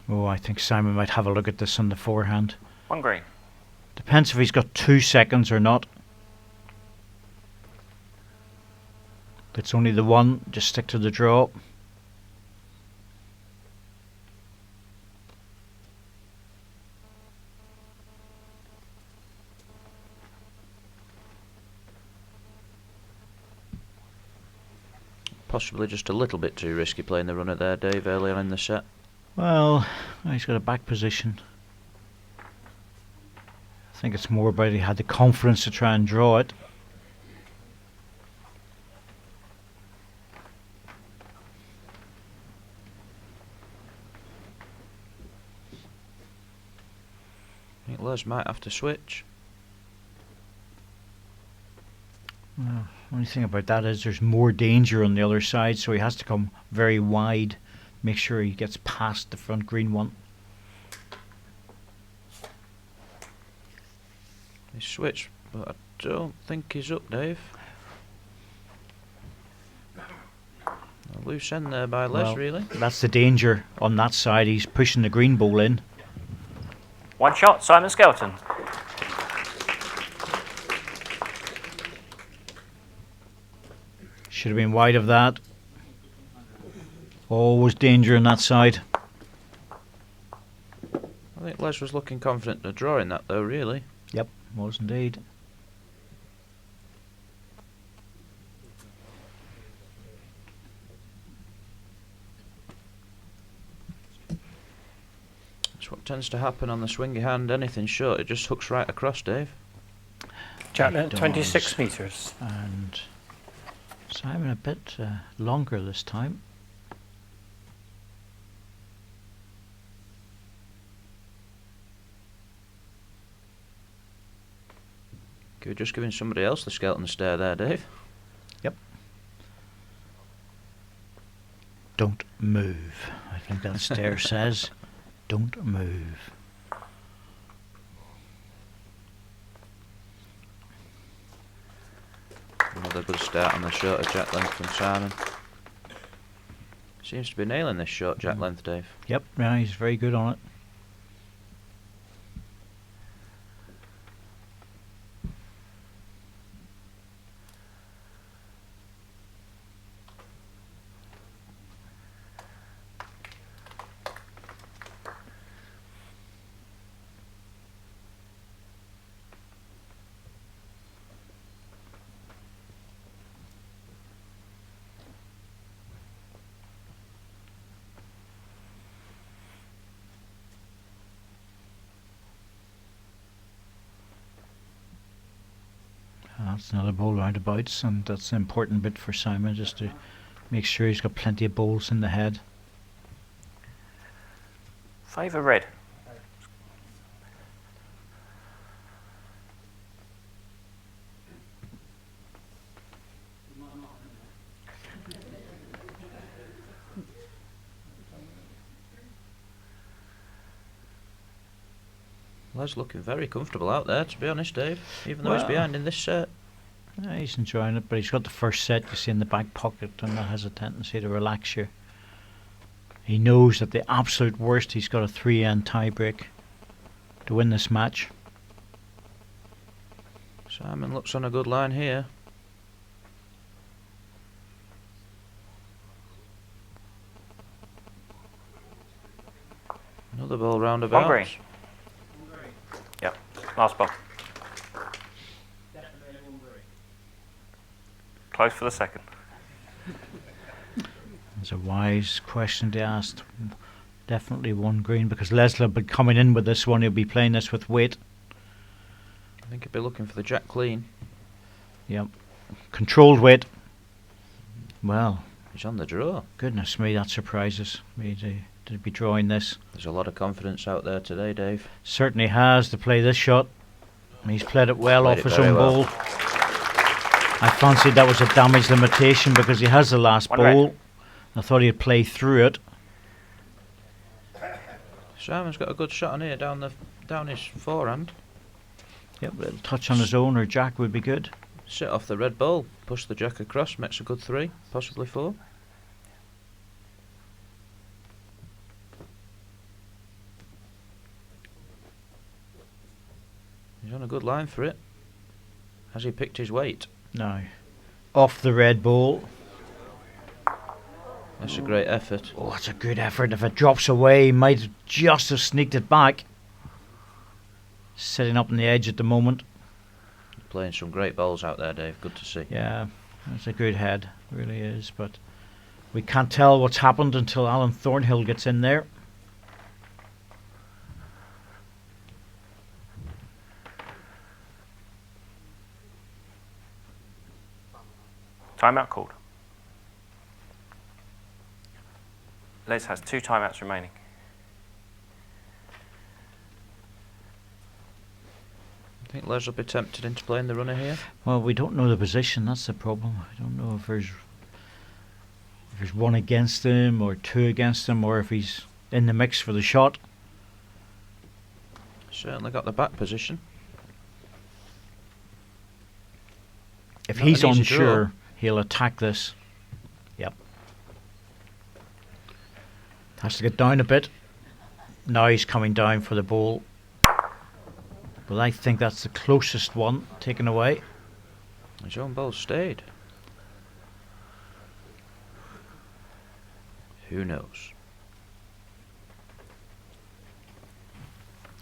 S2: Oh, I think Simon might have a look at this on the forehand.
S3: 1 green.
S2: Depends if he's got 2 seconds or not. If it's only the one, just stick to the draw.
S4: Possibly just a little bit too risky playing the runner there, Dave, early on in the set.
S2: Well, he's got a back position. I think it's more about he had the confidence to try and draw it.
S4: I think Les might have to switch.
S2: Well, only thing about that is there's more danger on the other side, so he has to come very wide. Make sure he gets past the front green one.
S4: He switched, but I don't think he's up, Dave. A loose end there by Les,
S2: Well,
S4: really.
S2: That's the danger on that side. He's pushing the green ball in.
S3: 1 shot, Simon Skelton.
S2: Should have been wide of that. Always danger on that side.
S4: I think Les was looking confident of drawing that, though, really.
S2: Yep, was indeed.
S4: That's what tends to happen on the swingy hand. Anything short, it just hooks right across, Dave.
S3: Chatelain
S2: It
S3: at 26
S2: does.
S3: metres.
S2: And Simon a bit longer this time.
S4: Could we just giving somebody else the Skelton stare there, Dave?
S2: Yep. Don't move. I think that stare says, don't move.
S4: Another good start on the shorter jack length from Simon. Seems to be nailing this short jack length, Dave.
S2: Yep, yeah, he's very good on it. That's another bowl roundabouts, and that's an important bit for Simon, just to make sure he's got plenty of bowls in the head.
S3: Favour red.
S4: Les looking very comfortable out there, to be honest, Dave. Even though he's behind in this set.
S2: Yeah, he's enjoying it, but he's got the first set, you see, in the back pocket, and that has a tendency to relax you. He knows that the absolute worst, he's got a 3-end tie break to win this match.
S4: Simon looks on a good line here. Another ball roundabout.
S3: One green. Yep, last ball. Close for the second.
S2: It's a wise question to ask. Definitely one green, because Leslie will be coming in with this one. He'll be playing this with weight.
S4: I think he'll be looking for the jack clean.
S2: Yep. Controlled weight. Well,
S4: He's on the draw.
S2: goodness me, that surprises me to be drawing this.
S4: There's a lot of confidence out there today, Dave.
S2: Certainly has to play this shot. He's played it well
S4: Played
S2: off
S4: it
S2: his
S4: very
S2: own
S4: well.
S2: bowl. I fancied that was a damage limitation because he has the last
S3: One red.
S2: bowl. I thought he'd play through it.
S4: Simon's got a good shot on here down his forehand.
S2: Yep, a little touch on his own or jack would be good.
S4: Sit off the red ball, push the jack across, makes a good 3, possibly 4. He's on a good line for it. Has he picked his weight?
S2: No. Off the red bowl.
S4: That's a great effort.
S2: Oh, that's a good effort. If it drops away, he might just have sneaked it back. Sitting up on the edge at the moment.
S4: Playing some great balls out there, Dave. Good to see.
S2: Yeah, that's a good head. Really is. But we can't tell what's happened until Alan Thornhill gets in there.
S3: Timeout called. Les has 2 timeouts remaining.
S4: I think Les will be tempted into playing the runner here.
S2: Well, we don't know the position. That's the problem. I don't know if there's 1 against him or 2 against him, or if he's in the mix for the shot.
S4: Certainly got the back position.
S2: If
S4: Not
S2: he's
S4: an easy
S2: unsure,
S4: draw.
S2: he'll attack this. Yep. Has to get down a bit. Now he's coming down for the ball. Well, I think that's the closest one taken away.
S4: His own ball stayed. Who knows?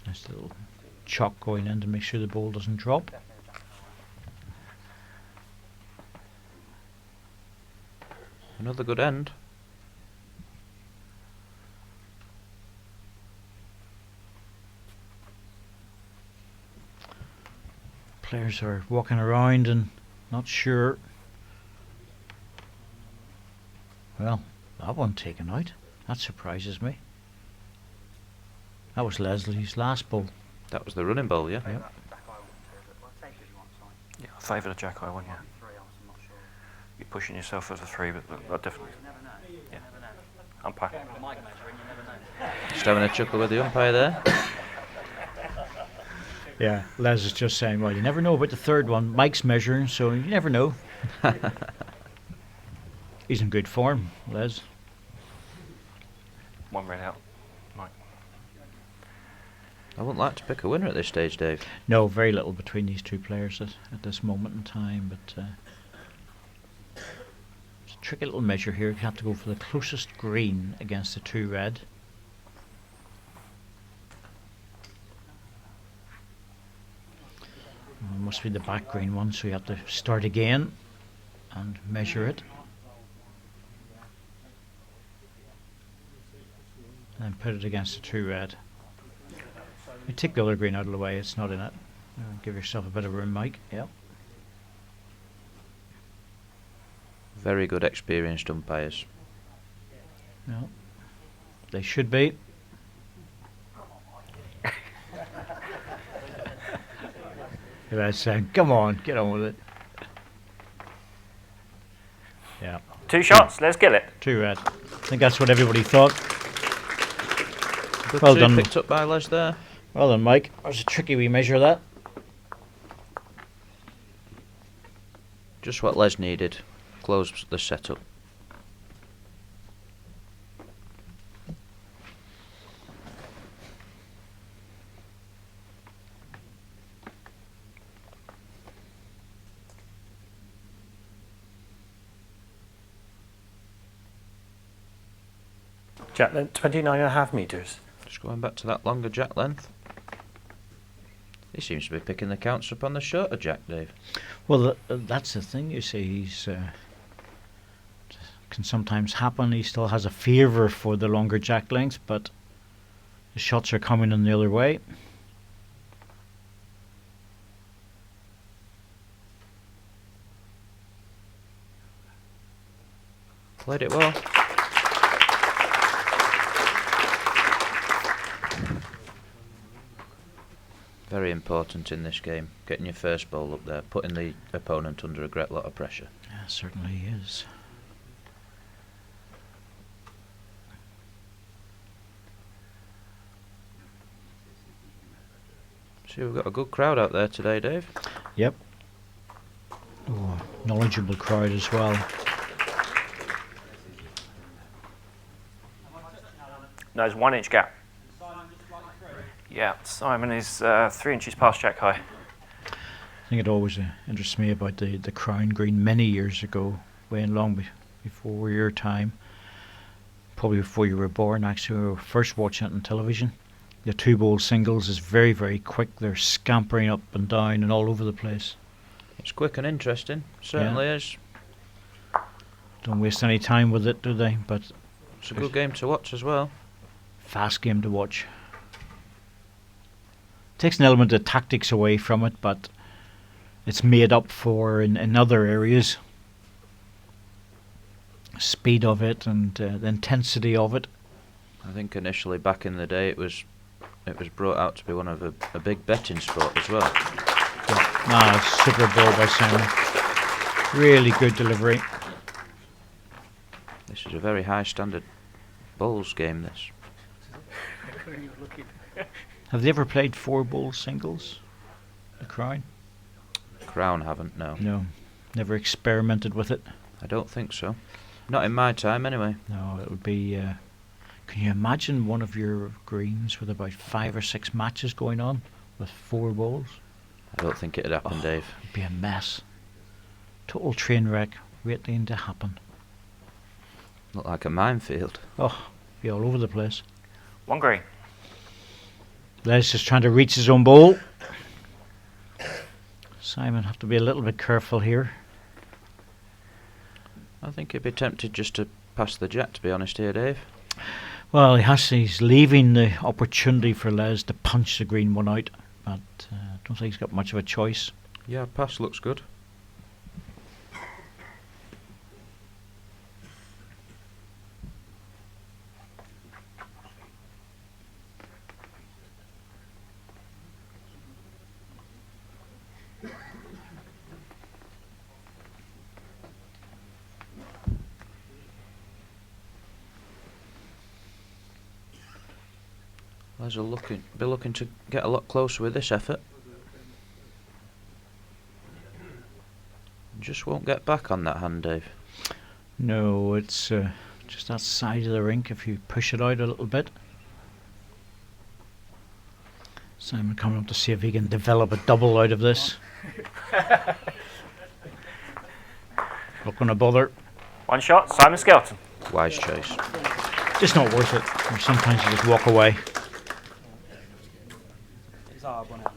S2: Nice little chalk going in to make sure the ball doesn't drop.
S4: Another good end.
S2: Players are walking around and not sure. Well, that one taken out. That surprises me. That was Leslie's last ball.
S4: That was the running ball, yeah?
S2: Yep.
S3: favour the jack high one, yeah. You're pushing yourself as a 3, but I definitely. Yeah. Umpire.
S4: Just having a chuckle with the umpire there.
S2: Yeah, Les is just saying, well, you never know about the third one. Mike's measuring, so you never know. He's in good form, Les.
S3: 1 red out. Mike.
S4: I wouldn't like to pick a winner at this stage, Dave.
S2: No, very little between these two players at this moment in time, but it's a tricky little measure here. You have to go for the closest green against the 2 red. Must be the back green one, so you have to start again and measure it. And then put it against the 2 red. You take the other green out of the way, it's not in it. Give yourself a bit of room, Mike. Yep.
S4: Very good experienced umpires.
S2: No. They should be. That's saying, come on, get on with it. Yeah.
S3: 2 shots, let's get it.
S2: 2 red. I think that's what everybody thought.
S4: Good
S2: Well
S4: 2
S2: done.
S4: picked up by Les there.
S2: Well done, Mike. That was a tricky wee measure, that.
S4: Just what Les needed. Close the setup.
S5: Jack length 29.5 metres.
S4: Just going back to that longer jack length. He seems to be picking the counts up on the shorter jack, Dave.
S2: Well, that's the thing, you see. He's can sometimes happen. He still has a favour for the longer jack length, but the shots are coming in the other way.
S4: Played it well. Very important in this game, getting your first ball up there, putting the opponent under a great lot of pressure.
S2: Yeah, certainly is.
S4: See, we've got a good crowd out there today, Dave.
S2: Yep. Oh, knowledgeable crowd as well.
S3: No, there's 1 inch gap. Yeah, Simon is 3 inches past jack high.
S2: I think it always interests me about the crown green many years ago, way and long before your time, probably before you were born. Actually, we were first watching it on television. The 2-ball singles is very, very quick. They're scampering up and down and all over the place.
S4: It's quick and interesting, certainly is.
S2: Don't waste any time with it, do they? But
S4: It's a good game to watch as well.
S2: fast game to watch. Takes an element of tactics away from it, but it's made up for in other areas. Speed of it and the intensity of it.
S4: I think initially back in the day it was brought out to be one of a big betting sport as well.
S2: Super ball by Simon. Really good delivery.
S4: This is a very high standard bowls game, this.
S2: Have they ever played 4-ball singles? The Crown?
S4: Crown haven't, no.
S2: No. Never experimented with it?
S4: I don't think so. Not in my time, anyway.
S2: No, it would be... can you imagine one of your greens with about 5 or 6 matches going on with 4 balls?
S4: I don't think it'd happen, Dave.
S2: It would be a mess. Total train wreck waiting to happen.
S4: Look like a minefield.
S2: Oh, be all over the place.
S3: 1 green.
S2: Les just trying to reach his own ball. Simon have to be a little bit careful here.
S4: I think he'd be tempted just to pass the jack, to be honest here, Dave.
S2: Well, he's leaving the opportunity for Les to punch the green one out, but I don't think he's got much of a choice.
S4: Yeah, pass looks good. Les will be looking to get a lot closer with this effort. Just won't get back on that hand, Dave.
S2: No, it's just that side of the rink if you push it out a little bit. Simon coming up to see if he can develop a double out of this. Not going to bother.
S3: One shot, Simon Skelton.
S4: Wise choice.
S2: Just not worth it. Or sometimes you just walk away.
S5: It's hard, wasn't it?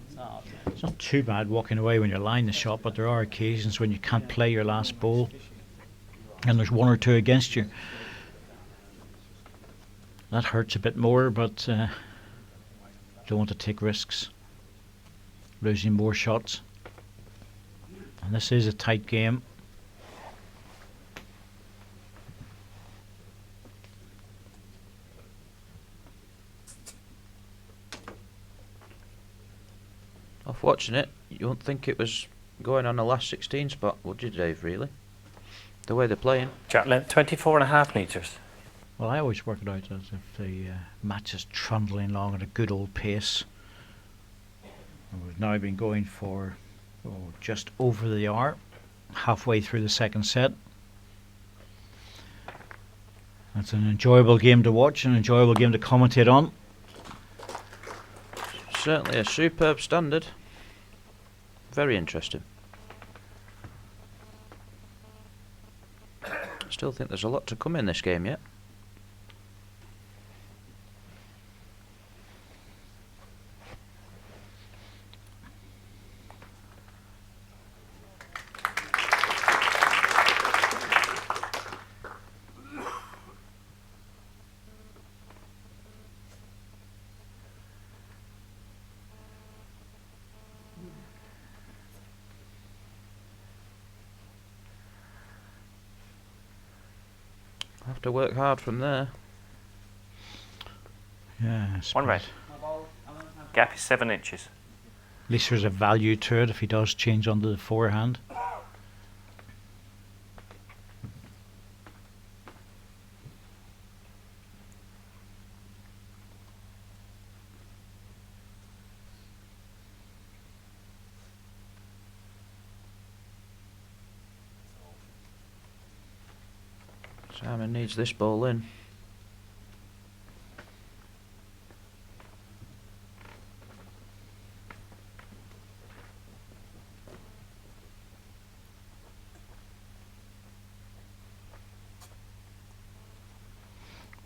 S5: It's hard.
S2: It's not too bad walking away when you're lying the shot, but there are occasions when you can't play your last ball and there's one or two against you. That hurts a bit more, but don't want to take risks. Losing more shots. And this is a tight game.
S4: Off watching it, you wouldn't think it was going on the last 16 spot, would you, Dave, really? The way they're playing.
S3: Jack length 24.5 metres.
S2: Well, I always work it out as if the match is trundling along at a good old pace. And we've now been going for just over the hour, halfway through the second set. It's an enjoyable game to watch, an enjoyable game to commentate on.
S4: Certainly a superb standard. Very interesting. Still think there's a lot to come in this game yet. Have to work hard from there.
S2: Yes.
S3: One red. Gap is 7 inches.
S2: At least there's a value to it if he does change onto the forehand.
S4: Simon needs this ball in.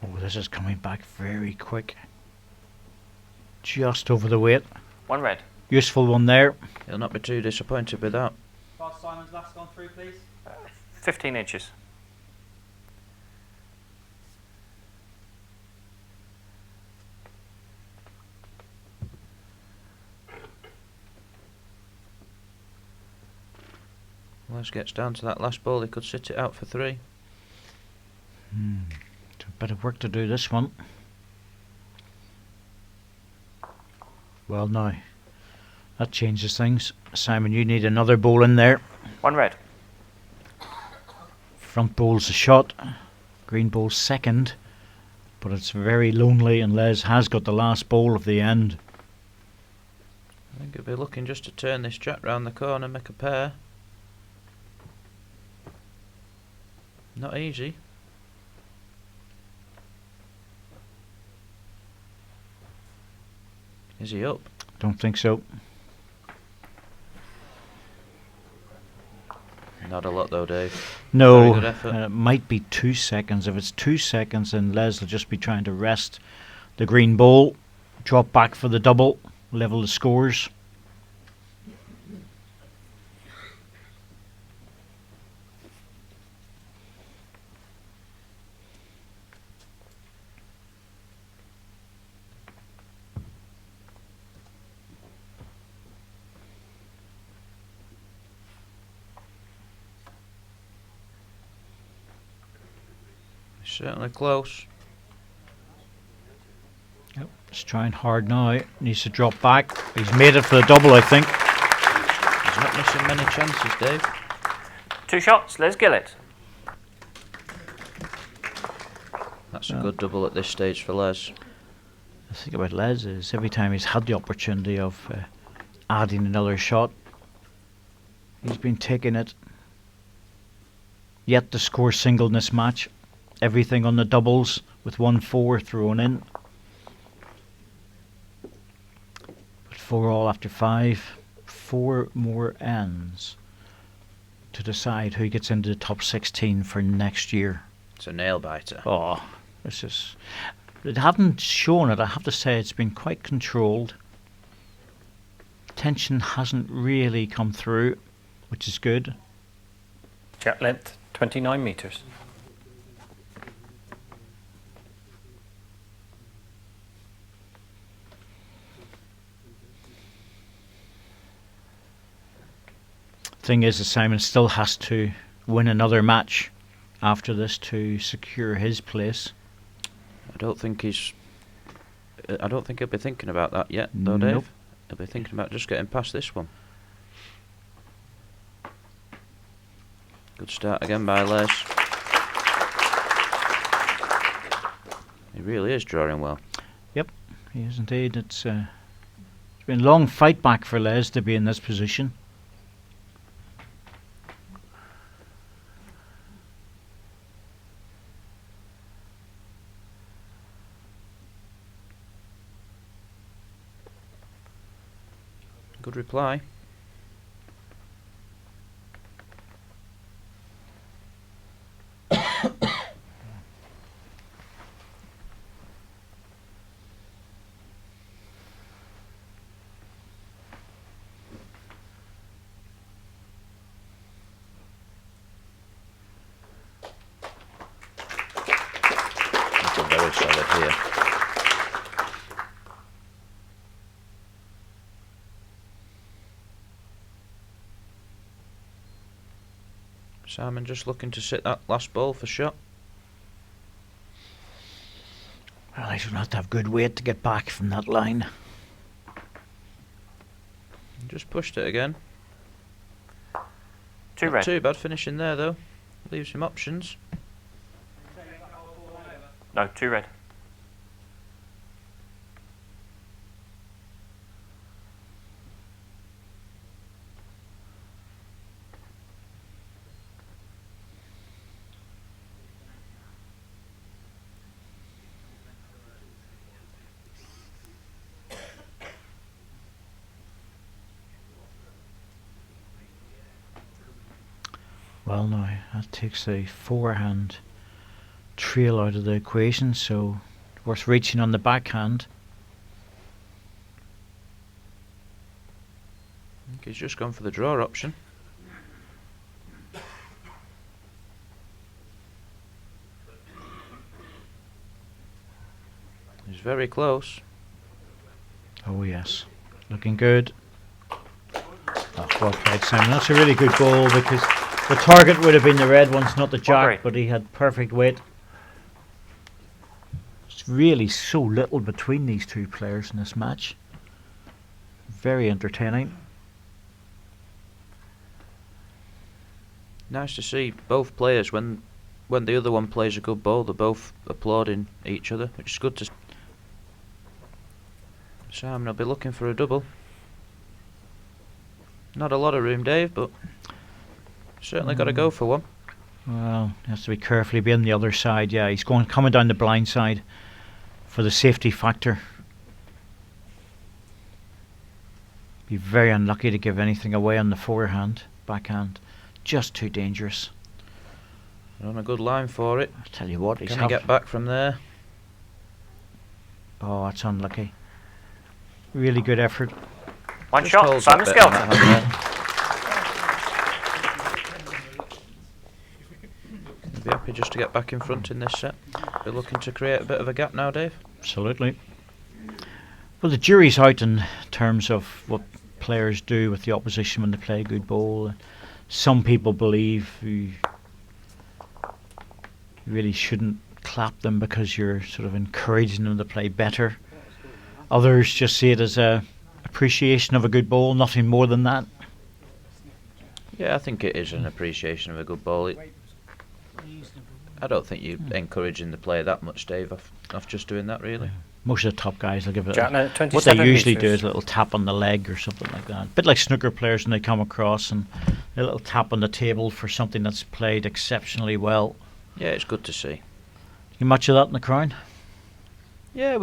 S2: Oh, this is coming back very quick. Just over the weight.
S3: One red.
S2: Useful one there.
S4: He'll not be too disappointed with that.
S5: Pass Simon's last gone through, please.
S3: 15 inches.
S4: Les gets down to that last ball, he could sit it out for 3.
S2: A bit of work to do this one. Well, now that changes things. Simon, you need another ball in there.
S3: One red.
S2: Front bowl's a shot. Green bowl's second. But it's very lonely and Les has got the last bowl of the end.
S4: I think he'll be looking just to turn this jack round the corner, make a pair. Not easy. Is he up?
S2: Don't think so.
S4: Not a lot though, Dave.
S2: No,
S4: Very good effort.
S2: it might be 2 seconds. If it's 2 seconds, then Les will just be trying to rest the green ball, drop back for the double, level the scores.
S4: Certainly close.
S2: Yep, he's trying hard now. Needs to drop back. He's made it for the double, I think.
S4: He's not missing many chances, Dave.
S3: 2 shots, Les Gillett.
S4: That's a good double at this stage for Les.
S2: The thing about Les is every time he's had the opportunity of adding another shot, he's been taking it. Yet to score single in this match. Everything on the doubles with 1-4 thrown in. But 4 all after 5. 4 more ends to decide who gets into the top 16 for next year.
S4: It's a nail biter.
S2: Oh, this is... It hadn't shown it, I have to say. It's been quite controlled. Tension hasn't really come through, which is good.
S3: Jet length 29 metres.
S2: Thing is that Simon still has to win another match after this to secure his place.
S4: I don't think he'll be thinking about that yet, though, Dave.
S2: Nope.
S4: He'll be thinking about just getting past this one. Good start again by Les. He really is drawing well.
S2: Yep, he is indeed. It's been a long fight back for Les to be in this position.
S4: Good reply. Very solid here. Simon just looking to sit that last ball for shot.
S2: Well, he's going to have good weight to get back from that line.
S4: Just pushed it again.
S3: Too
S4: Not
S3: red.
S4: too bad finishing there though. Leaves him options.
S3: No, too red.
S2: Well, now that takes the forehand trail out of the equation, so worth reaching on the backhand.
S4: I think he's just gone for the draw option. He's very close.
S2: Oh yes, looking good. Oh, well played, Simon. That's a really good goal because the target would have been the red ones, not the jack, but he had perfect weight. It's really so little between these two players in this match. Very entertaining.
S4: Nice to see both players when the other one plays a good ball, they're both applauding each other, which is good to see. Simon will be looking for a double. Not a lot of room, Dave, but certainly got to go for one.
S2: Well, he has to be carefully be on the other side. Yeah, he's coming down the blind side for the safety factor. Be very unlucky to give anything away on the forehand, backhand. Just too dangerous.
S4: On a good line for it.
S2: I tell you what, he's
S4: Can he get back from there?
S2: Oh, that's unlucky. Really good effort.
S3: One
S4: Just
S3: shot,
S4: holds
S3: Simon
S4: that bit on
S3: Skelton.
S4: that hand there. Be happy just to get back in front in this set. Be looking to create a bit of a gap now, Dave.
S2: Absolutely. Well, the jury's out in terms of what players do with the opposition when they play a good ball. Some people believe you really shouldn't clap them because you're sort of encouraging them to play better. Others just see it as a appreciation of a good ball, nothing more than that.
S4: Yeah, I think it is an appreciation of a good ball. I don't think you're encouraging the player that much, Dave, off just doing that, really.
S2: Most of the top guys will give it.
S3: Jack, no,
S2: What
S3: 27
S2: they usually do
S3: metres.
S2: is a little tap on the leg or something like that. A bit like snooker players when they come across, and a little tap on the table for something that's played exceptionally well.
S4: Yeah, it's good to see.
S2: You much of that in the Crown?
S4: Yeah,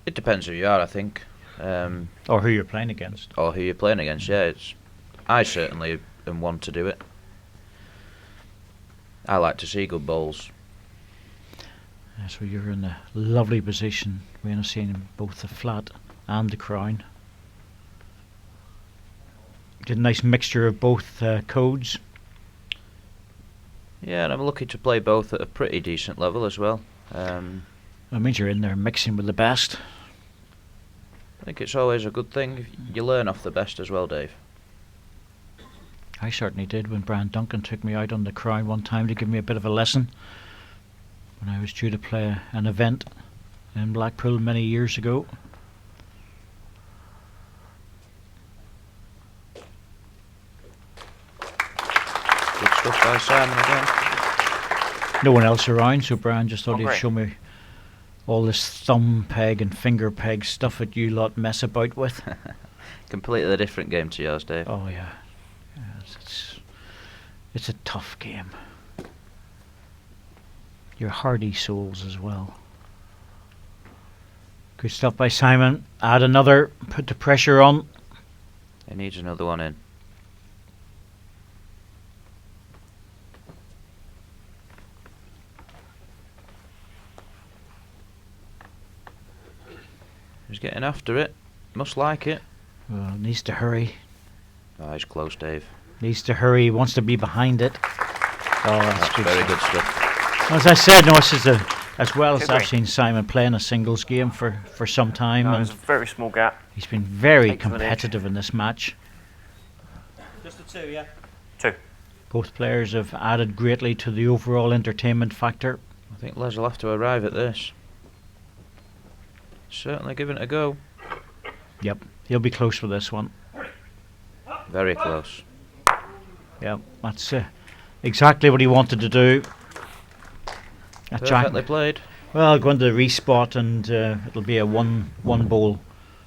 S4: it depends who you are, I think.
S2: Or who you're playing against?
S4: Or who you're playing against, yeah. I certainly am one to do it. I like to see good bowls.
S2: So you're in a lovely position. We're going to see both the flat and the Crown. Get a nice mixture of both codes.
S4: Yeah, and I'm lucky to play both at a pretty decent level as well.
S2: That means you're in there mixing with the best.
S4: I think it's always a good thing. You learn off the best as well, Dave.
S2: I certainly did when Brian Duncan took me out on the Crown one time to give me a bit of a lesson when I was due to play an event in Blackpool many years ago.
S4: Good stuff by Simon again.
S2: No one else around, so Brian just thought he'd
S3: great.
S2: show me all this thumb peg and finger peg stuff that you lot mess about with.
S4: Completely different game to yours, Dave.
S2: Oh yeah, it's a tough game. You're hardy souls as well. Good stuff by Simon. Add another, put the pressure on.
S4: He needs another one in. He's getting after it. Must like it.
S2: Well, needs to hurry.
S4: Oh, he's close, Dave.
S2: Needs to hurry. He wants to be behind it. Oh, that's good
S4: very
S2: stuff.
S4: good stuff.
S2: As I said, no, this is as well as
S3: Good
S2: I've
S3: game.
S2: seen Simon playing a singles game for some time,
S3: No,
S2: and
S3: there's a very small gap.
S2: he's been very
S3: Takes an edge.
S2: competitive in this match.
S5: Just the two, yeah.
S3: 2.
S2: Both players have added greatly to the overall entertainment factor.
S4: I think Les will have to arrive at this. Certainly giving it a go.
S2: Yep, he'll be close for this one.
S4: Very close.
S2: Yep, that's exactly what he wanted to do. That
S4: Perfectly
S2: Jack,
S4: played.
S2: well, going to the respot, and it'll be a one bowl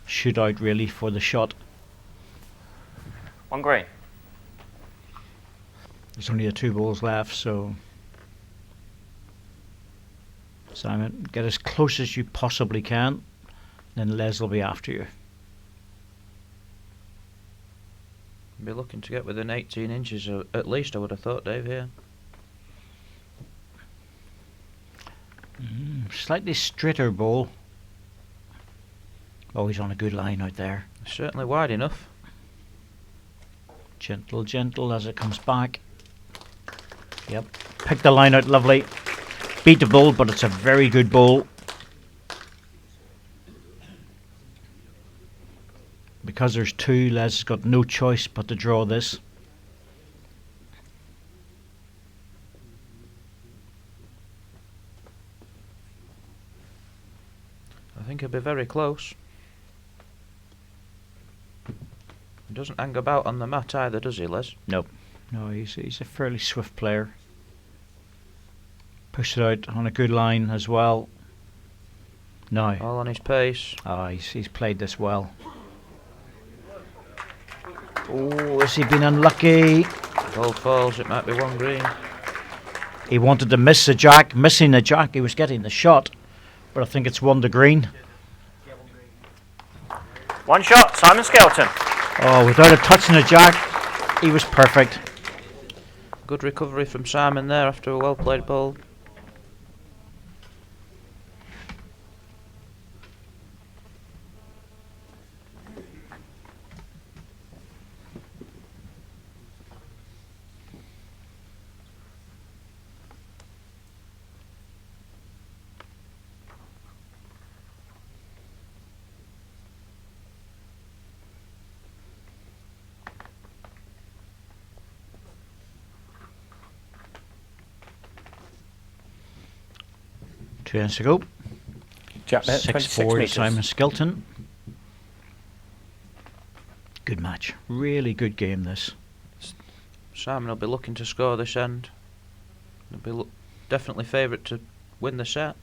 S2: shootout really for the shot.
S3: 1 green.
S2: There's only the 2 bowls left, so Simon, get as close as you possibly can, then Les will be after you.
S4: Be looking to get within 18 inches at least, I would have thought, Dave, here.
S2: Slightly straighter bowl. Oh, he's on a good line out there.
S4: Certainly wide enough.
S2: Gentle, gentle as it comes back. Yep, pick the line out lovely. Beat the bowl, but it's a very good bowl. Because there's 2, Les has got no choice but to draw this.
S4: I think he'll be very close. He doesn't hang about on the mat either, does he, Les?
S2: No, he's a fairly swift player. Pushed it out on a good line as well. No.
S4: All on his pace.
S2: Oh, he's played this well. Oh, has he been unlucky?
S4: Ball falls, it might be 1 green.
S2: He wanted to miss the jack. Missing the jack, he was getting the shot. But I think it's 1 to green.
S3: 1 shot, Simon Skelton.
S2: Oh, without a touching the jack, he was perfect.
S4: Good recovery from Simon there after a well played ball.
S2: Two ends to go.
S3: Jack net,
S2: 6
S3: 26
S2: forward
S3: metres.
S2: Simon Skelton. Good match. Really good game this.
S4: Simon will be looking to score this end. He'll be definitely favourite to win the set.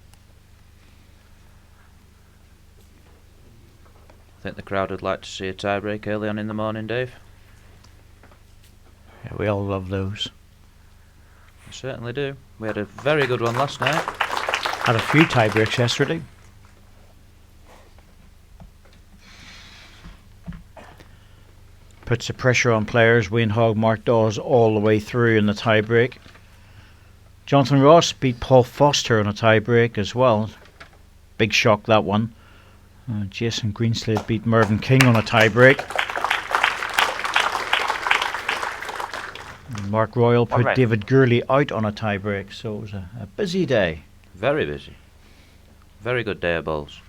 S4: think the crowd would like to see a tie-break early on in the morning, Dave.
S2: Yeah, we all love those.
S4: We certainly do. We had a very good one last night.
S2: Had a few tie breaks yesterday. Puts the pressure on players. Wayne Hogg, Mark Dawes all the way through in the tie break. Jonathan Ross beat Paul Foster on a tie break as well. Big shock, that one. Jason Greenslade beat Mervyn King on a tie break. Mark Royal put David Gurley out on a tie break, so it was a busy day.
S4: Very busy. Very good day of bowls.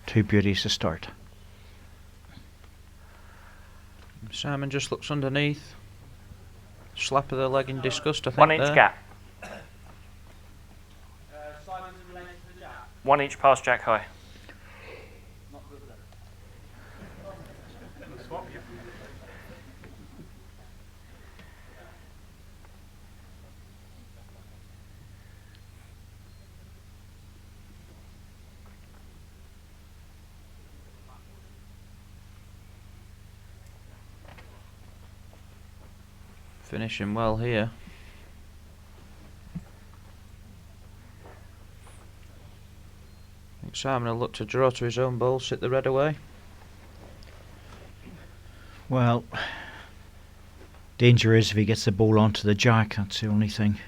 S2: Two beauties to start.
S4: Simon just looks underneath. Slap of the leg in disgust, I think.
S3: 1 inch
S4: there.
S3: gap.
S5: Simon's in relation to the jack.
S3: 1 inch past jack high.
S5: Not good then.
S4: Finishing well here. I think Simon will look to draw to his own bowl, sit the red away.
S2: Well, danger is if he gets the ball onto the jack, that's the only thing.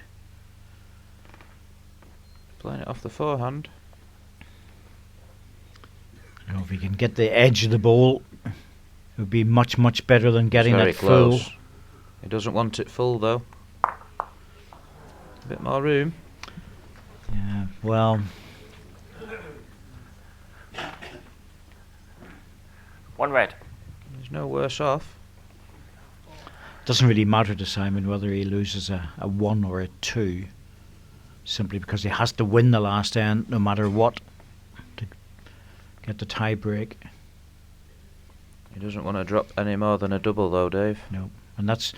S4: Playing it off the forehand.
S2: You know, if he can get the edge of the ball, it would be much, much better than getting
S4: Very
S2: that
S4: close.
S2: full.
S4: He doesn't want it full though. A bit more room.
S2: Yeah, well,
S3: One red.
S4: He's no worse off.
S2: doesn't really matter to Simon whether he loses a 1 or a 2, simply because he has to win the last end no matter what to get the tie break.
S4: He doesn't want to drop any more than a double though, Dave.
S2: No, and that's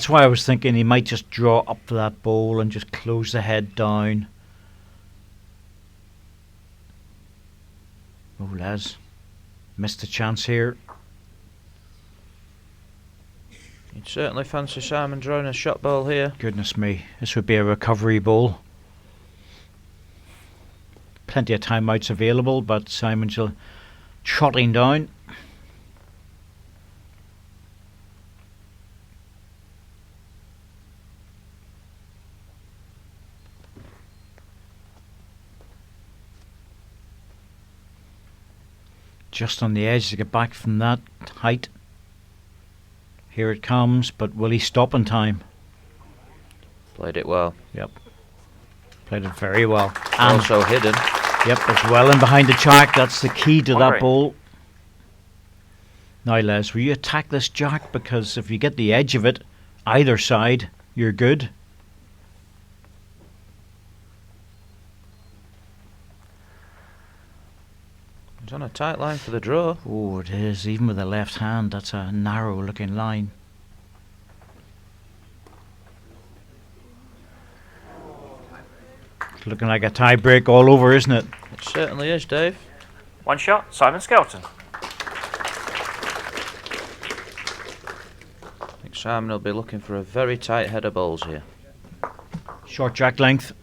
S2: why I was thinking he might just draw up for that bowl and just close the head down. Oh, Les, missed a chance here.
S4: You'd certainly fancy Simon drawing a shot ball here.
S2: Goodness me, this would be a recovery bowl. Plenty of timeouts available, but Simon's trotting down. Just on the edge to get back from that height. Here it comes, but will he stop in time?
S4: Played it well.
S2: Yep. Played it very well. And
S4: Also hidden.
S2: yep, it's well in behind the jack. That's the key to that
S3: Alright.
S2: ball. Now, Les, will you attack this jack? Because if you get the edge of it, either side, you're good.
S4: He's on a tight line for the draw.
S2: Oh, it is. Even with the left hand, that's a narrow looking line. It's looking like a tie break all over, isn't it?
S4: It certainly is, Dave.
S3: 1 shot, Simon Skelton.
S4: I think Simon will be looking for a very tight head of bowls here.
S2: Short jack length.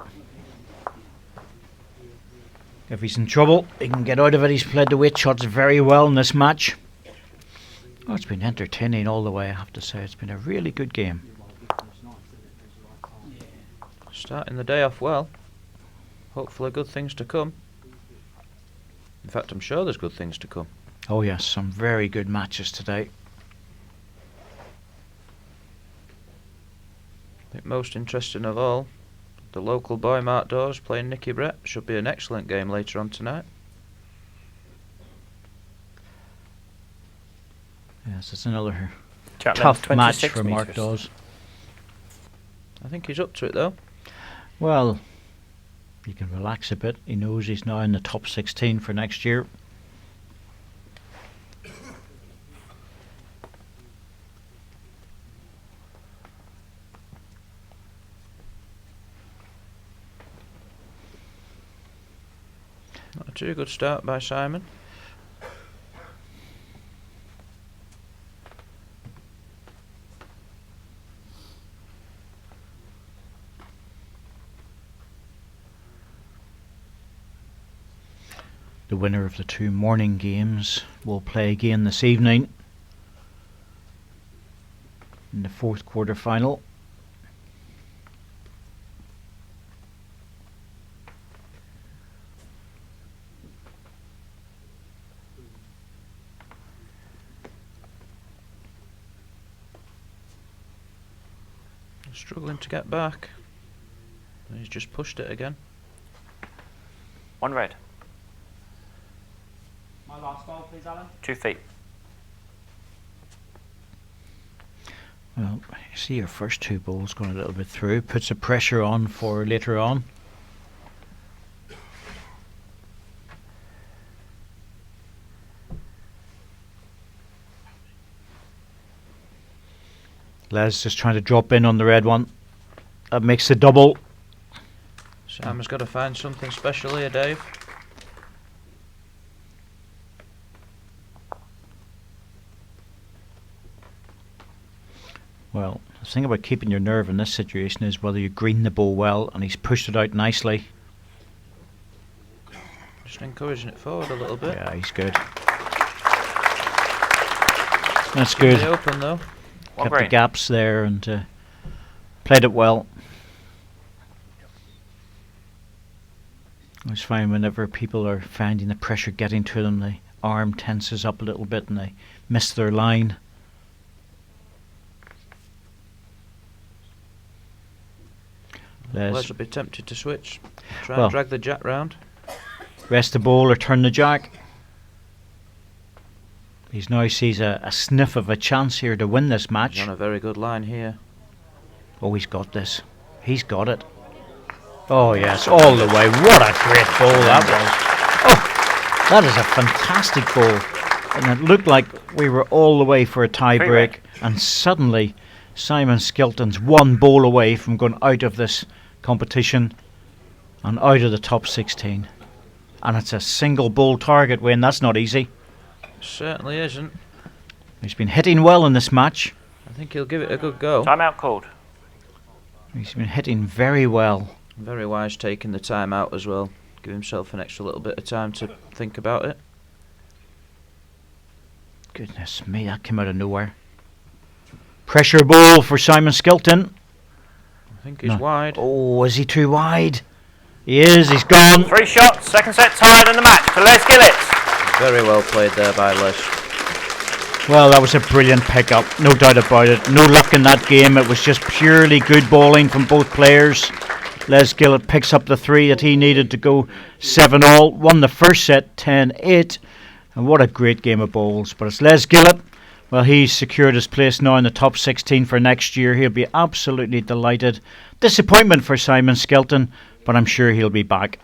S2: If he's in trouble, he can get out of it. He's played the weight shots very well in this match. Oh, it's been entertaining all the way, I have to say. It's been a really good game.
S4: Starting the day off well. Hopefully good things to come. In fact, I'm sure there's good things to come.
S2: Oh yes, some very good matches today.
S4: I think most interesting of all, the local boy Mark Dawes playing Nicky Brett. Should be an excellent game later on tonight.
S2: Yes, it's another
S3: Jack
S2: tough
S3: length,
S2: match
S3: 26
S2: for Mark
S3: metres.
S2: Dawes.
S4: I think he's up to it though.
S2: Well, he can relax a bit. He knows he's now in the top 16 for next year.
S4: 2. Good start by Simon.
S2: The winner of the 2 morning games will play again this evening in the 4th quarter final.
S4: Struggling to get back. He's just pushed it again.
S3: 1 red.
S5: My last ball, please, Alan.
S3: 2 feet.
S2: Well, you see your first 2 balls going a little bit through, puts the pressure on for later on. Les just trying to drop in on the red one. That makes the double.
S4: Simon's got to find something special here, Dave.
S2: Well, the thing about keeping your nerve in this situation is whether you green the ball well, and he's pushed it out nicely.
S4: Just encouraging it forward a little bit.
S2: Yeah, he's good. That's good.
S4: Pretty open though.
S2: Kept the gaps there and played it well. I always find whenever people are finding the pressure getting to them, the arm tenses up a little bit and they miss their line.
S4: Les will be tempted to switch. Try
S2: Well,
S4: and drag the jack round.
S2: rest the ball or turn the jack. He now sees a sniff of a chance here to win this match.
S4: He's on a very good line here.
S2: Oh, he's got this. He's got it. Oh, yes, all the way. What a great ball that was. Oh, that is a fantastic ball. And it looked like we were all the way for a tie break. And suddenly, Simon Skelton's 1 ball away from going out of this competition and out of the top 16. And it's a single ball target win. That's not easy.
S4: Certainly isn't.
S2: He's been hitting well in this match.
S4: I think he'll give it a good go.
S3: Timeout called.
S2: He's been hitting very well.
S4: Very wise taking the time out as well. Give himself an extra little bit of time to think about it.
S2: Goodness me, that came out of nowhere. Pressure ball for Simon Skelton.
S4: I think he's wide.
S2: Oh, is he too wide? He is, he's gone.
S3: 3 shots, 2nd set tied in the match to Les Gillett.
S4: Very well played there by Les.
S2: Well, that was a brilliant pickup, no doubt about it. No luck in that game, it was just purely good bowling from both players. Les Gillett picks up the 3 that he needed to go 7-all. Won the first set 10-8. And what a great game of bowls. But it's Les Gillett. Well, he's secured his place now in the top 16 for next year. He'll be absolutely delighted. Disappointment for Simon Skelton, but I'm sure he'll be back.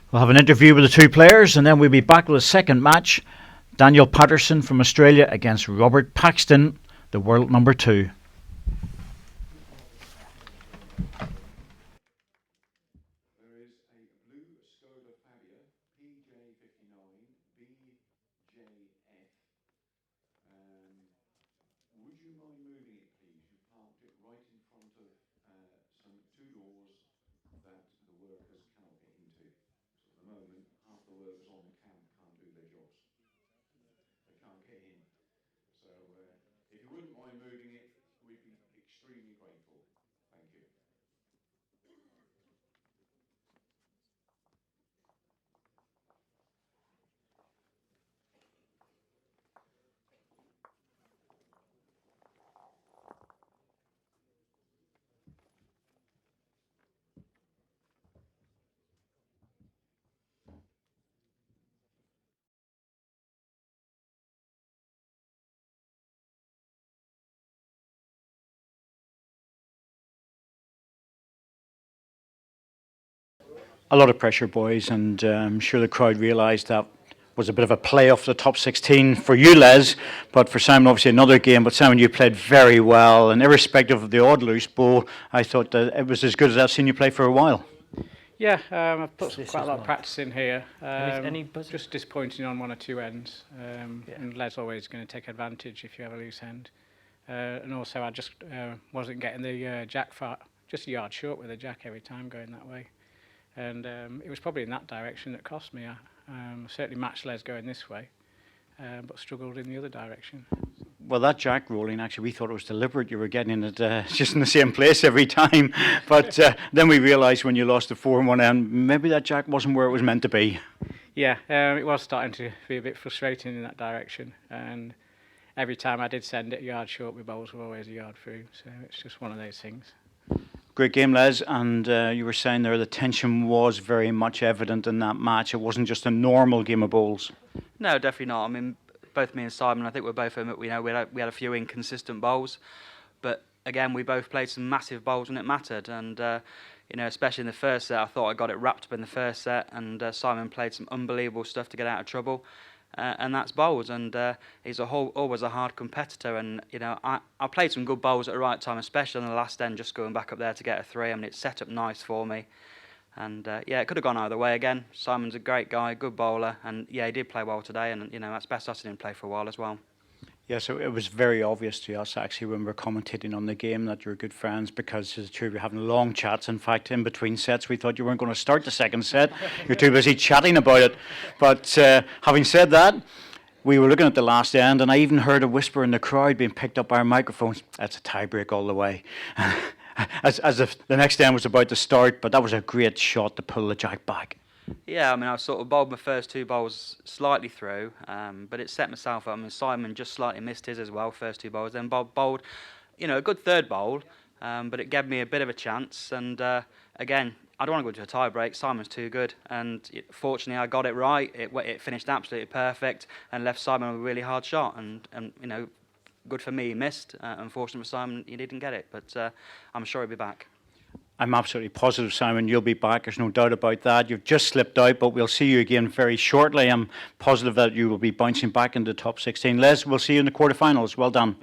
S2: We'll have an interview with the 2 players and then we'll be back with a second match. Daniel Patterson from Australia against Robert Paxton, the world number 2. A lot of pressure, boys, and I'm sure the crowd realised that was a bit of a play off the top 16 for you, Les, but for Simon, obviously another game. But Simon, you played very well, and irrespective of the odd loose ball, I thought that it was as good as I've seen you play for a while.
S6: Yeah, I've put
S3: This
S6: quite a
S3: is
S6: lot of
S3: one.
S6: practice in here.
S3: Any buzzing?
S6: Just disappointing on one or two ends.
S3: Yeah.
S6: And Les always going to take advantage if you have a loose end. And also I just wasn't getting the jack far, just a yard short with the jack every time going that way. And it was probably in that direction that cost me. I certainly matched Les going this way, but struggled in the other direction.
S2: Well, that jack rolling, actually, we thought it was deliberate. You were getting it just in the same place every time. But then we realised when you lost the 4 and 1 end, maybe that jack wasn't where it was meant to be.
S6: Yeah, it was starting to be a bit frustrating in that direction. And every time I did send it a yard short, my bowls were always a yard through. So it's just one of those things.
S2: Great game, Les. And you were saying there the tension was very much evident in that match. It wasn't just a normal game of bowls.
S5: No, definitely not. I mean, both me and Simon, I think we're both, we had a few inconsistent bowls, but again, we both played some massive bowls when it mattered, and especially in the first set, I thought I got it wrapped up in the first set, and Simon played some unbelievable stuff to get out of trouble, and that's bowls, and he's always a hard competitor, and I played some good bowls at the right time, especially on the last end, just going back up there to get a 3. I mean, it's set up nice for me. And it could have gone either way again. Simon's a great guy, good bowler, and he did play well today. And that's best us didn't play for a while as well.
S2: Yeah, so it was very obvious to us actually when we were commentating on the game that you were good friends, because the two of you having long chats. In fact, in between sets, we thought you weren't going to start the second set. You're too busy chatting about it. But having said that, we were looking at the last end, and I even heard a whisper in the crowd being picked up by our microphones. That's a tiebreak all the way. As if the next end was about to start, but that was a great shot to pull the jack back.
S5: Yeah, I mean, I sort of bowled my first 2 bowls slightly through, but it set myself up. I mean, Simon just slightly missed his as well, first 2 bowls. Then bowled, a good third bowl, but it gave me a bit of a chance. And again, I don't want to go into a tie break. Simon's too good, and fortunately, I got it right. It finished absolutely perfect and left Simon with a really hard shot. And good for me, he missed. Unfortunately for Simon, he didn't get it, but I'm sure he'll be back.
S2: I'm absolutely positive, Simon, you'll be back. There's no doubt about that. You've just slipped out, but we'll see you again very shortly. I'm positive that you will be bouncing back into the top 16. Les, we'll see you in the quarterfinals. Well done.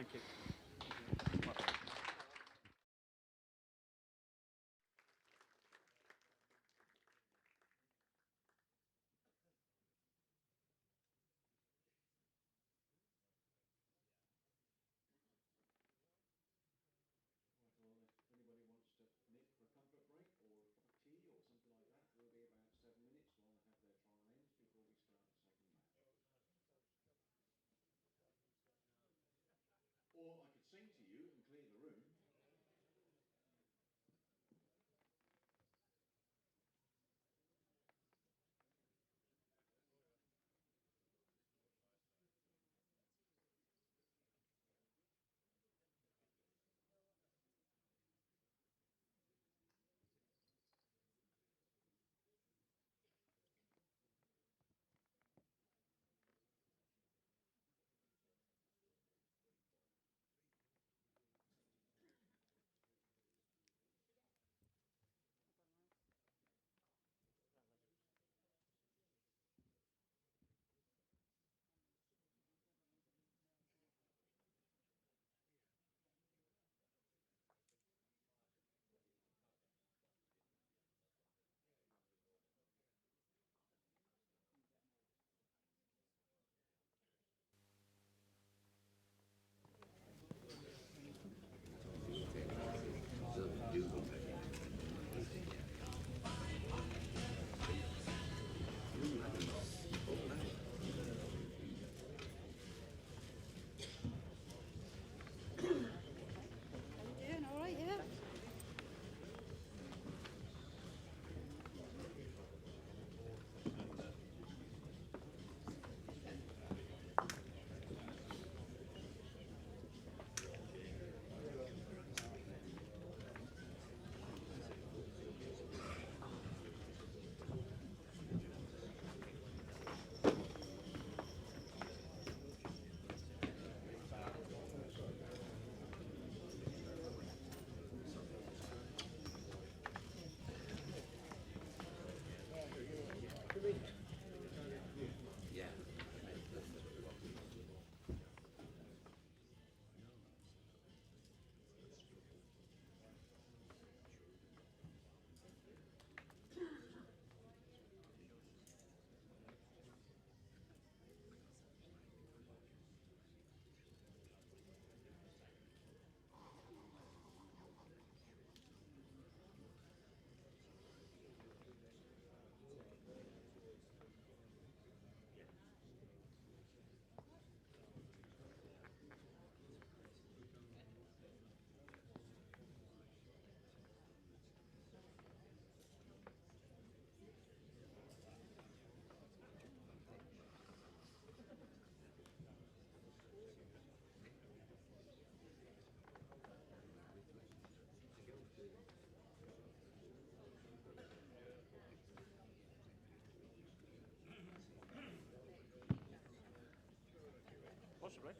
S3: Possibly.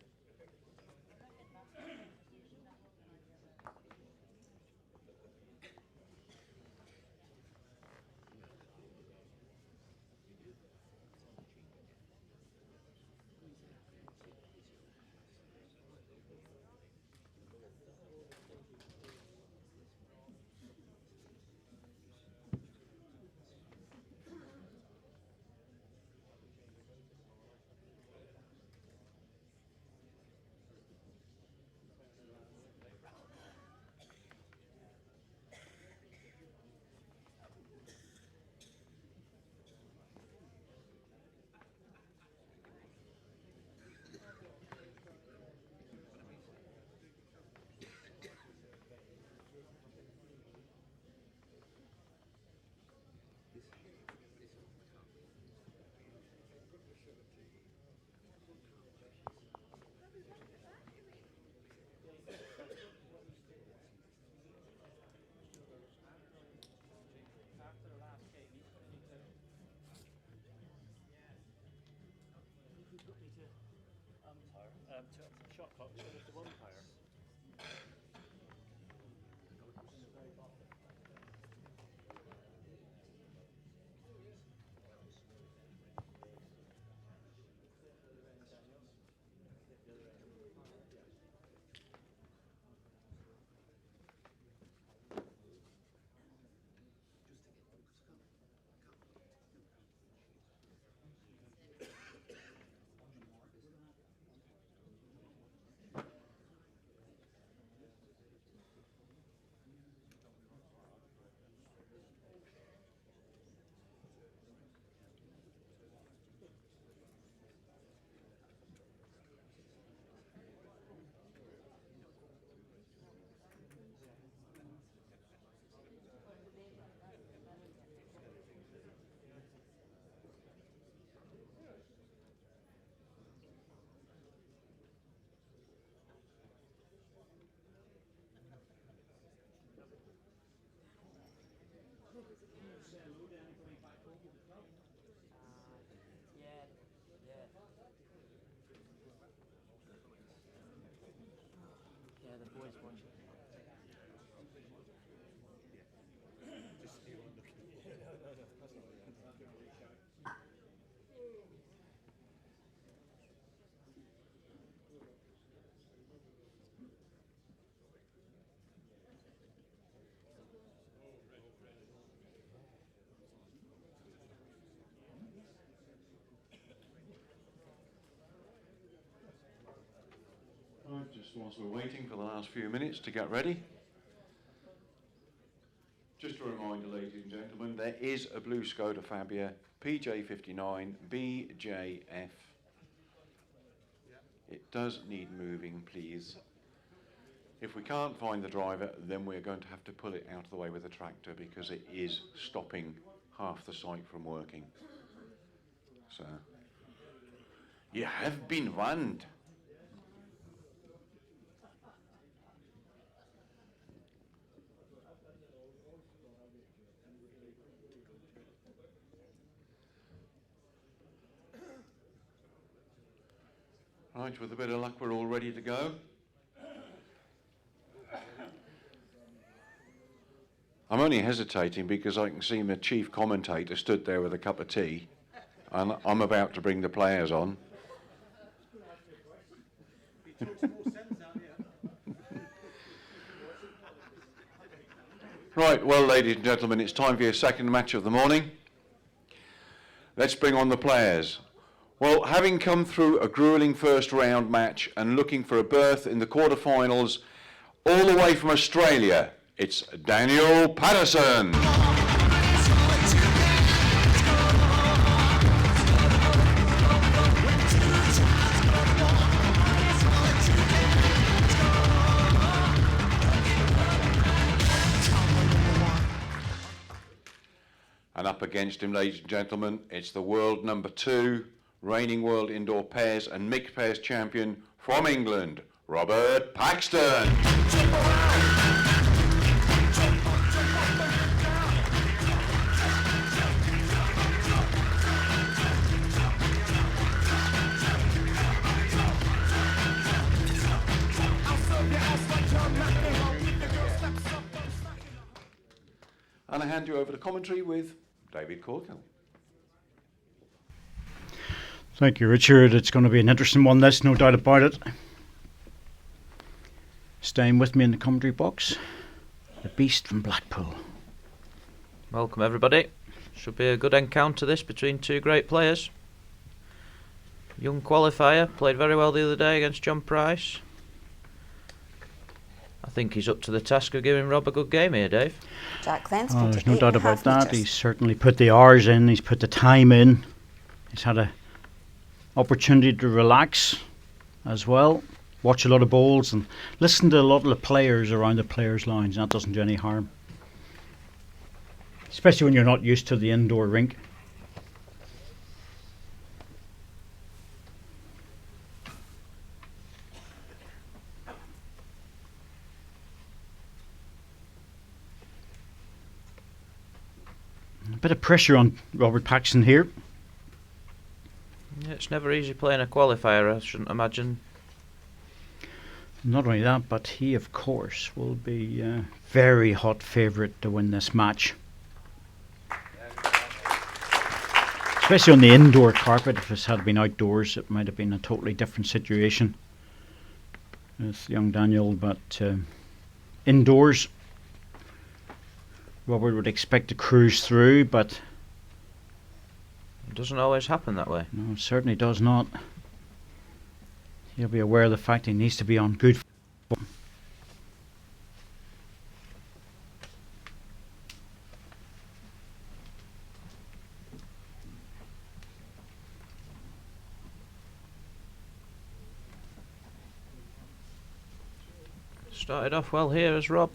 S3: Shot clock, so there's the umpire. Yeah, the boys watching.
S1: Right, just whilst we're waiting for the last few minutes to get ready. Just a reminder, ladies and gentlemen, there is a blue Skoda Fabia PJ59 BJF. It does need moving, please. If we can't find the driver, then we're going to have to pull it out of the way with a tractor because it is stopping half the site from working. So, you have been warned. Right, with a bit of luck, we're all ready to go. I'm only hesitating because I can see my chief commentator stood there with a cup of tea, and I'm about to bring the players on. Right, well, ladies and gentlemen, it's time for your second match of the morning. Let's bring on the players. Well, having come through a gruelling first round match and looking for a berth in the quarterfinals all the way from Australia, it's Daniel Patterson. And up against him, ladies and gentlemen, it's the world number 2, reigning world indoor pairs and mixed pairs champion from England, Robert Paxton. to hand you over to commentary with David Corkill.
S2: Thank you, Richard. It's going to be an interesting one, this, no doubt about it. Staying with me in the commentary box, the Beast from Blackpool.
S4: Welcome, everybody. Should be a good encounter, this, between two great players. Young qualifier, played very well the other day against John Price. I think he's up to the task of giving Rob a good game here, Dave.
S7: Jack Clance,
S2: There's no doubt about that. He's certainly put the hours in, he's put the time in. He's had an opportunity to relax as well, watch a lot of bowls and listen to a lot of the players around the players' lounge. That doesn't do any harm, especially when you're not used to the indoor rink. A bit of pressure on Robert Paxton here.
S4: Yeah, it's never easy playing a qualifier, I shouldn't imagine.
S2: Not only that, but he, of course, will be a very hot favourite to win this match. Especially on the indoor carpet. If this had been outdoors, it might have been a totally different situation with young Daniel, but indoors, Robert would expect to cruise through, but
S4: It doesn't always happen that way.
S2: no, it certainly does not. He'll be aware of the fact he needs to be on good form.
S4: Started off well here as Rob.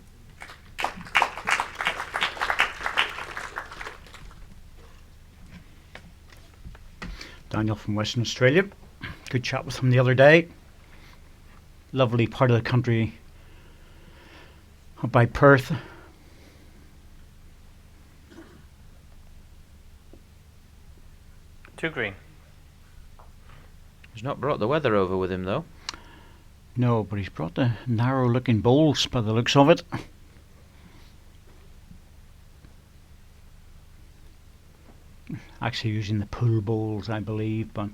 S2: Daniel from Western Australia. Good chat with him the other day. Lovely part of the country up by Perth.
S3: Two green.
S4: He's not brought the weather over with him though.
S2: No, but he's brought the narrow looking bowls by the looks of it. Actually using the pull bowls, I believe, but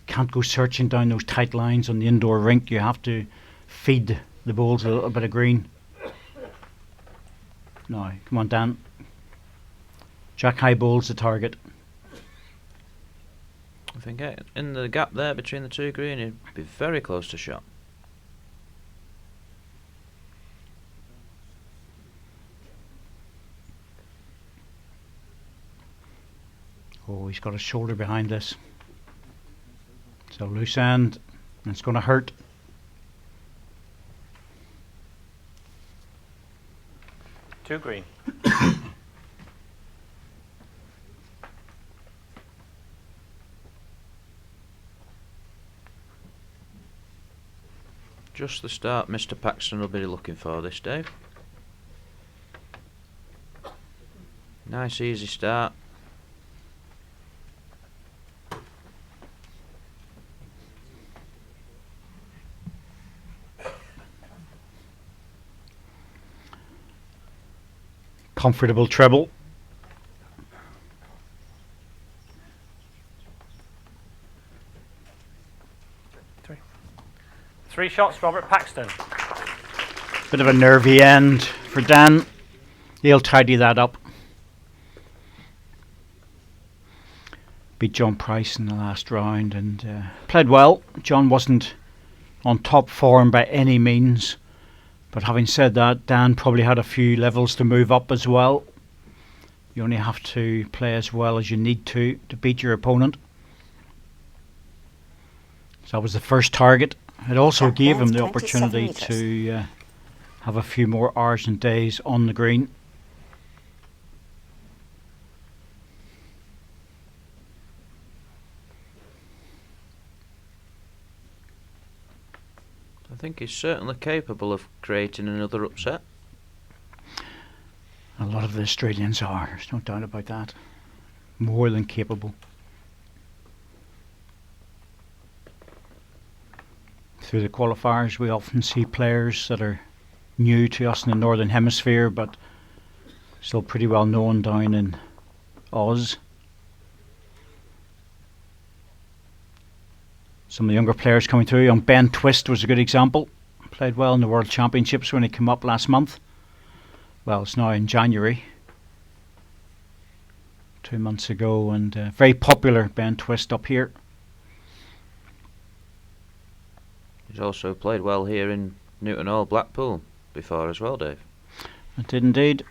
S2: can't go searching down those tight lines on the indoor rink. You have to feed the bowls a little bit of green. No, come on, Dan. Jack high bowls the target.
S4: I think in the gap there between the two green, he'd be very close to shot.
S2: Oh, he's got his shoulder behind this. It's a loose end, and it's going to hurt.
S3: Two green.
S4: Just the start Mr. Paxton will be looking for this, Dave. Nice easy start.
S2: Comfortable treble.
S3: Three shots, Robert Paxton.
S2: Bit of a nervy end for Dan. He'll tidy that up. Beat John Price in the last round and played well. John wasn't on top form by any means, but having said that, Dan probably had a few levels to move up as well. You only have to play as well as you need to beat your opponent. So that was the first target. It also gave him the opportunity to have a few more hours and days on the green.
S4: I think he's certainly capable of creating another upset.
S2: A lot of the Australians are, there's no doubt about that. More than capable. Through the qualifiers we often see players that are new to us in the Northern Hemisphere, but Still pretty well known down in Oz. Some of the younger players coming through. Young Ben Twist was a good example. Played well in the World Championships when he came up last month. Well, it's now in January. 2 months ago, and very popular, Ben Twist up here.
S4: He's also played well here in Newton Hall, Blackpool before as well, Dave.
S2: I did indeed.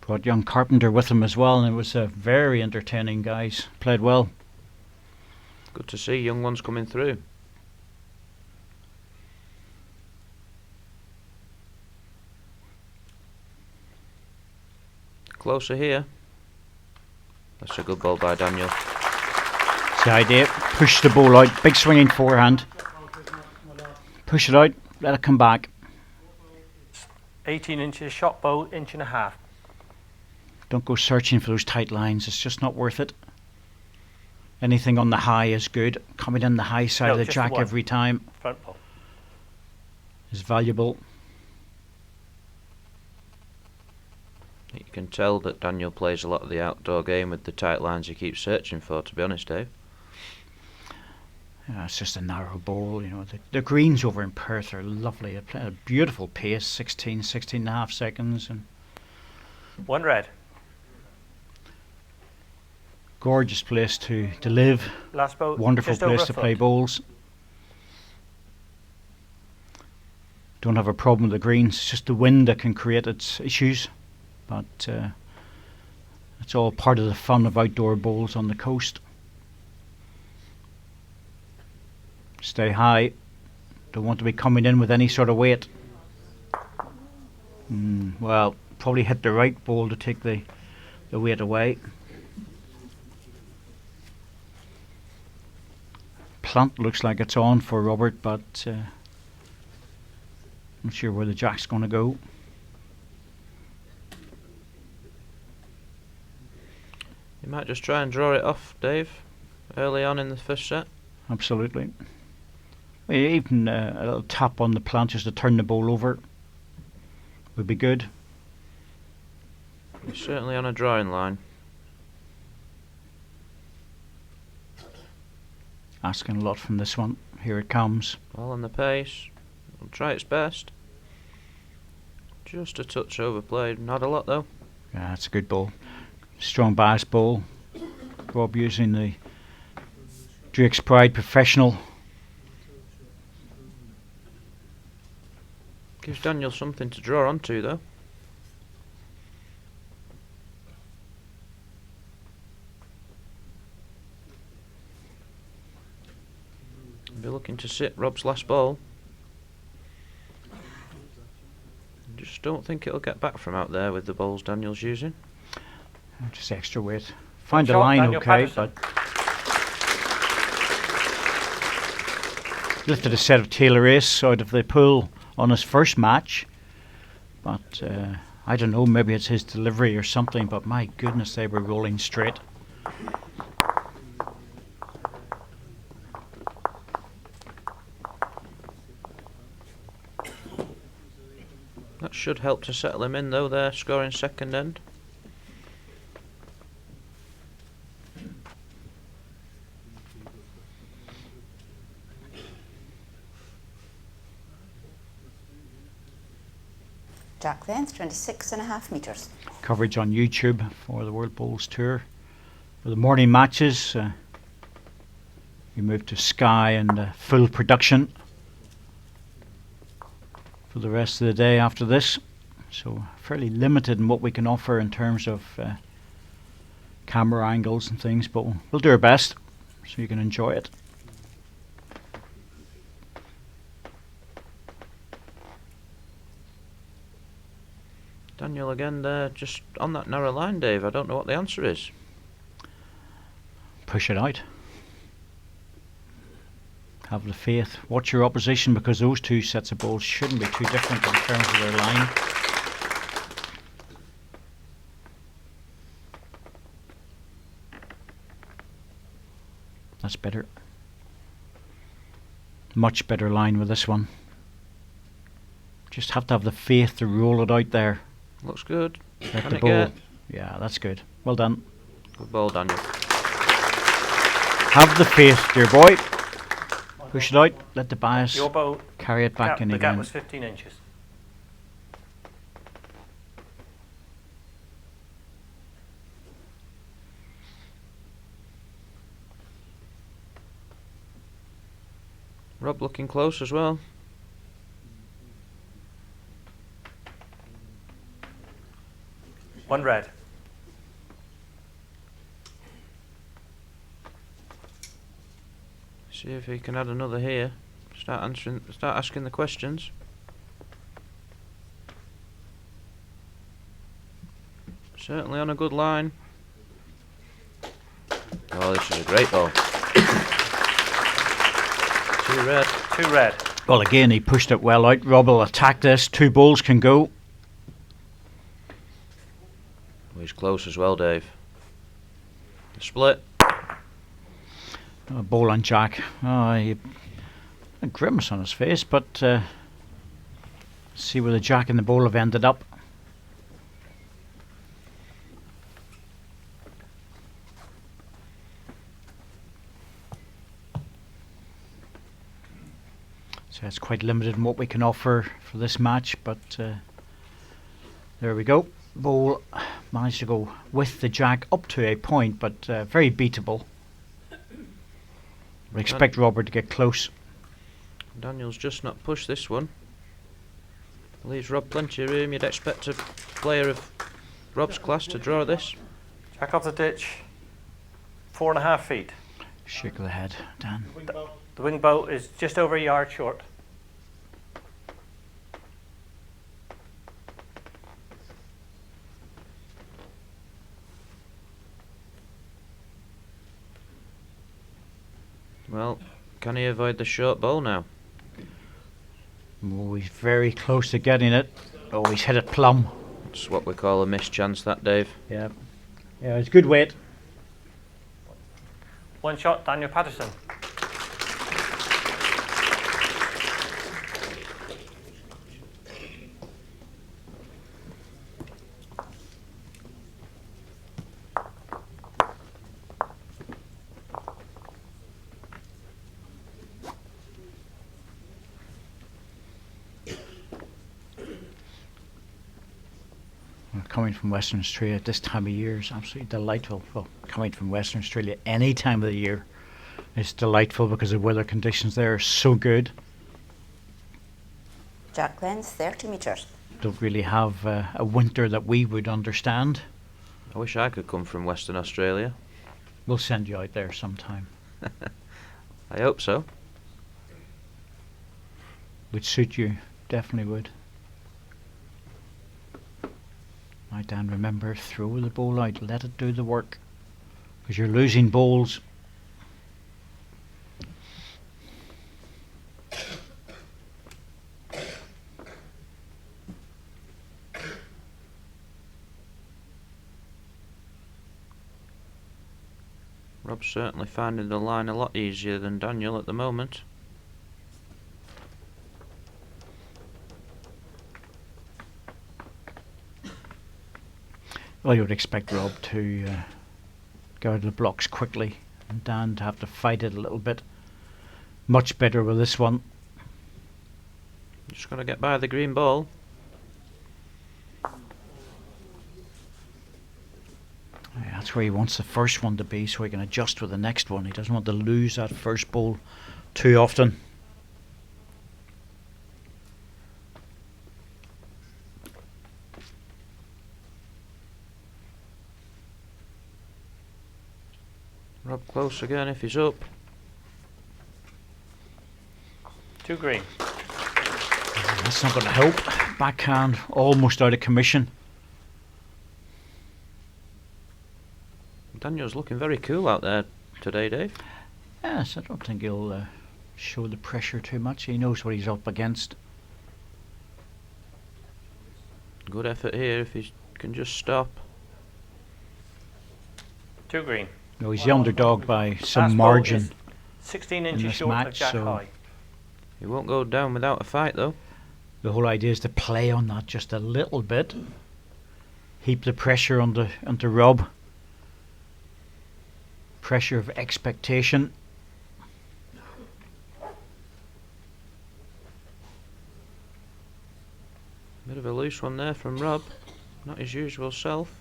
S2: Brought young Carpenter with him as well, and it was very entertaining, guys. Played well.
S4: Good to see young ones coming through. Closer here. That's a good ball by Daniel.
S2: It's the idea. Push the ball out. Big swinging forehand. Push it out. Let it come back.
S7: 18 inches, shot bow, 1.5 inches.
S2: Don't go searching for those tight lines. It's just not worth it. Anything on the high is good. Coming in the high side of the jack every time
S7: Front ball.
S2: is valuable.
S4: You can tell that Daniel plays a lot of the outdoor game with the tight lines he keeps searching for, to be honest, Dave.
S2: Yeah, it's just a narrow ball, you know. The greens over in Perth are lovely. They play at a beautiful pace, 16 and a half seconds. And
S7: One red.
S2: gorgeous place to live.
S7: Last bow.
S2: Wonderful
S7: just over
S2: place
S7: a
S2: to
S7: foot.
S2: play bowls. Don't have a problem with the greens. It's just the wind that can create its issues. But it's all part of the fun of outdoor bowls on the coast. Stay high. Don't want to be coming in with any sort of weight. Well, probably hit the right ball to take the weight away. Plant looks like it's on for Robert, but not sure where the jack's going to go.
S4: You might just try and draw it off, Dave, early on in the first set.
S2: Absolutely. Well, even a little tap on the plant just to turn the ball over would be good.
S4: He's certainly on a drawing line.
S2: Asking a lot from this one. Here it comes.
S4: Ball on the pace. Will try its best. Just a touch overplayed. Not a lot though.
S2: Yeah, it's a good ball. Strong bias ball. Rob using the Drake's Pride Professional.
S4: Gives Daniel something to draw onto though. Be looking to sit Rob's last ball. Just don't think it'll get back from out there with the balls Daniel's using.
S2: Just extra weight. Find the
S7: Shot,
S2: line
S7: Daniel
S2: okay,
S7: Patterson.
S2: but lifted a set of Taylor Ace out of the pool on his first match. But I don't know, maybe it's his delivery or something, but my goodness, they were rolling straight.
S4: That should help to settle him in though, there scoring second end.
S8: Jack length 26.5 metres.
S2: Coverage on YouTube for the World Bowls Tour. For the morning matches, we move to Sky and full production for the rest of the day after this. So fairly limited in what we can offer in terms of camera angles and things, but we'll do our best so you can enjoy it.
S4: Daniel again there, just on that narrow line, Dave. I don't know what the answer is.
S2: Push it out. Have the faith. Watch your opposition, because those two sets of balls shouldn't be too different in terms of their line. That's better. Much better line with this one. Just have to have the faith to roll it out there
S4: Looks good.
S2: Let
S4: Can
S2: the
S4: it
S2: ball.
S4: get?
S2: Yeah, that's good. Well done.
S4: Good ball, Daniel.
S2: Have the faith, dear boy. Push it out. Let the bias
S7: Your boat,
S2: carry it back in
S7: the gap
S2: again.
S7: was 15 inches.
S4: Rob looking close as well.
S7: One red.
S4: See if he can add another here. Start asking the questions. Certainly on a good line. Oh, this is a great ball. 2 red.
S7: 2 red.
S2: Well, again, he pushed it well out. Rob will attack this. 2 balls can go.
S4: Oh, he's close as well, Dave. The split.
S2: A ball on Jack. A grimace on his face, but see where the Jack and the ball have ended up. So it's quite limited in what we can offer for this match, but there we go. Ball managed to go with the Jack up to a point, but very beatable. We expect Robert to get close.
S4: Daniel's just not pushed this one. Leaves Rob plenty of room. You'd expect a player of Rob's class to draw this.
S7: Jack off the ditch. 4.5 feet.
S2: Shake of the head, Dan.
S7: The wing boat is just over a yard short.
S4: Well, can he avoid the short ball now?
S2: Oh, he's very close to getting it. Oh, he's hit it plumb.
S4: It's what we call a missed chance, that, Dave.
S2: Yeah, it's good weight.
S7: One shot, Daniel Patterson.
S2: Coming from Western Australia at this time of year is absolutely delightful. Well, coming from Western Australia any time of the year is delightful because the weather conditions there are so good.
S8: Jack length 30 metres.
S2: Don't really have a winter that we would understand.
S4: I wish I could come from Western Australia.
S2: We'll send you out there sometime.
S4: I hope so.
S2: Would suit you, definitely would. Right, Dan, remember, throw the ball out, let it do the work, because you're losing balls.
S4: Rob's certainly finding the line a lot easier than Daniel at the moment.
S2: Well, you would expect Rob to go out of the blocks quickly and Dan to have to fight it a little bit. Much better with this one.
S4: Just got to get by the green ball.
S2: Yeah, that's where he wants the first one to be so he can adjust with the next one. He doesn't want to lose that first ball too often.
S4: Rob close again if he's up.
S7: 2 green.
S2: That's not going to help. Backhand almost out of commission.
S4: Daniel's looking very cool out there today, Dave.
S2: Yes, I don't think he'll show the pressure too much. He knows what he's up against.
S4: Good effort here if he can just stop.
S7: 2 green.
S2: No, he's the underdog by some
S7: Last ball
S2: margin.
S7: is 16
S2: in
S7: inches
S2: this
S7: short of
S2: match,
S7: Jack
S2: so
S7: high.
S4: He won't go down without a fight though.
S2: the whole idea is to play on that just a little bit. heap the pressure onto Rob. Pressure of expectation.
S4: Bit of a loose one there from Rob. Not his usual self.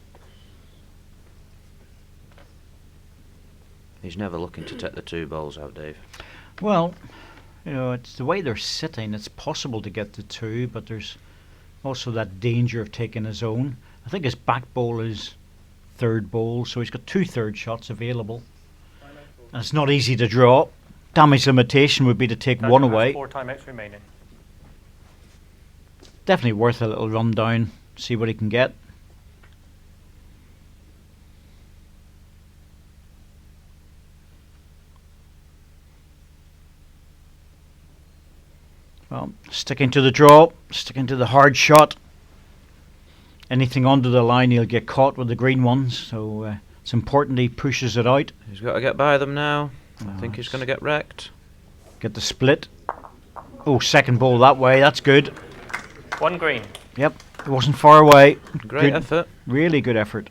S4: He's never looking to take the 2 balls out, Dave.
S2: Well, it's the way they're sitting. It's possible to get the 2, but there's also that danger of taking his own. I think his back bowl is 3rd bowl, so he's got 2 third shots available. And it's not easy to draw. Damage limitation would be to take
S7: Daniel
S2: one
S7: has
S2: away.
S7: 4 timeouts remaining.
S2: Definitely worth a little run down, see what he can get. Well, sticking to the draw, sticking to the hard shot. Anything under the line, he'll get caught with the green ones, so it's important he pushes it out.
S4: He's got to get by them now. I think he's going to get wrecked.
S2: Get the split. Oh, 2nd ball that way, that's good.
S7: 1 green.
S2: Yep, it wasn't far away.
S4: Great effort.
S2: Really good effort.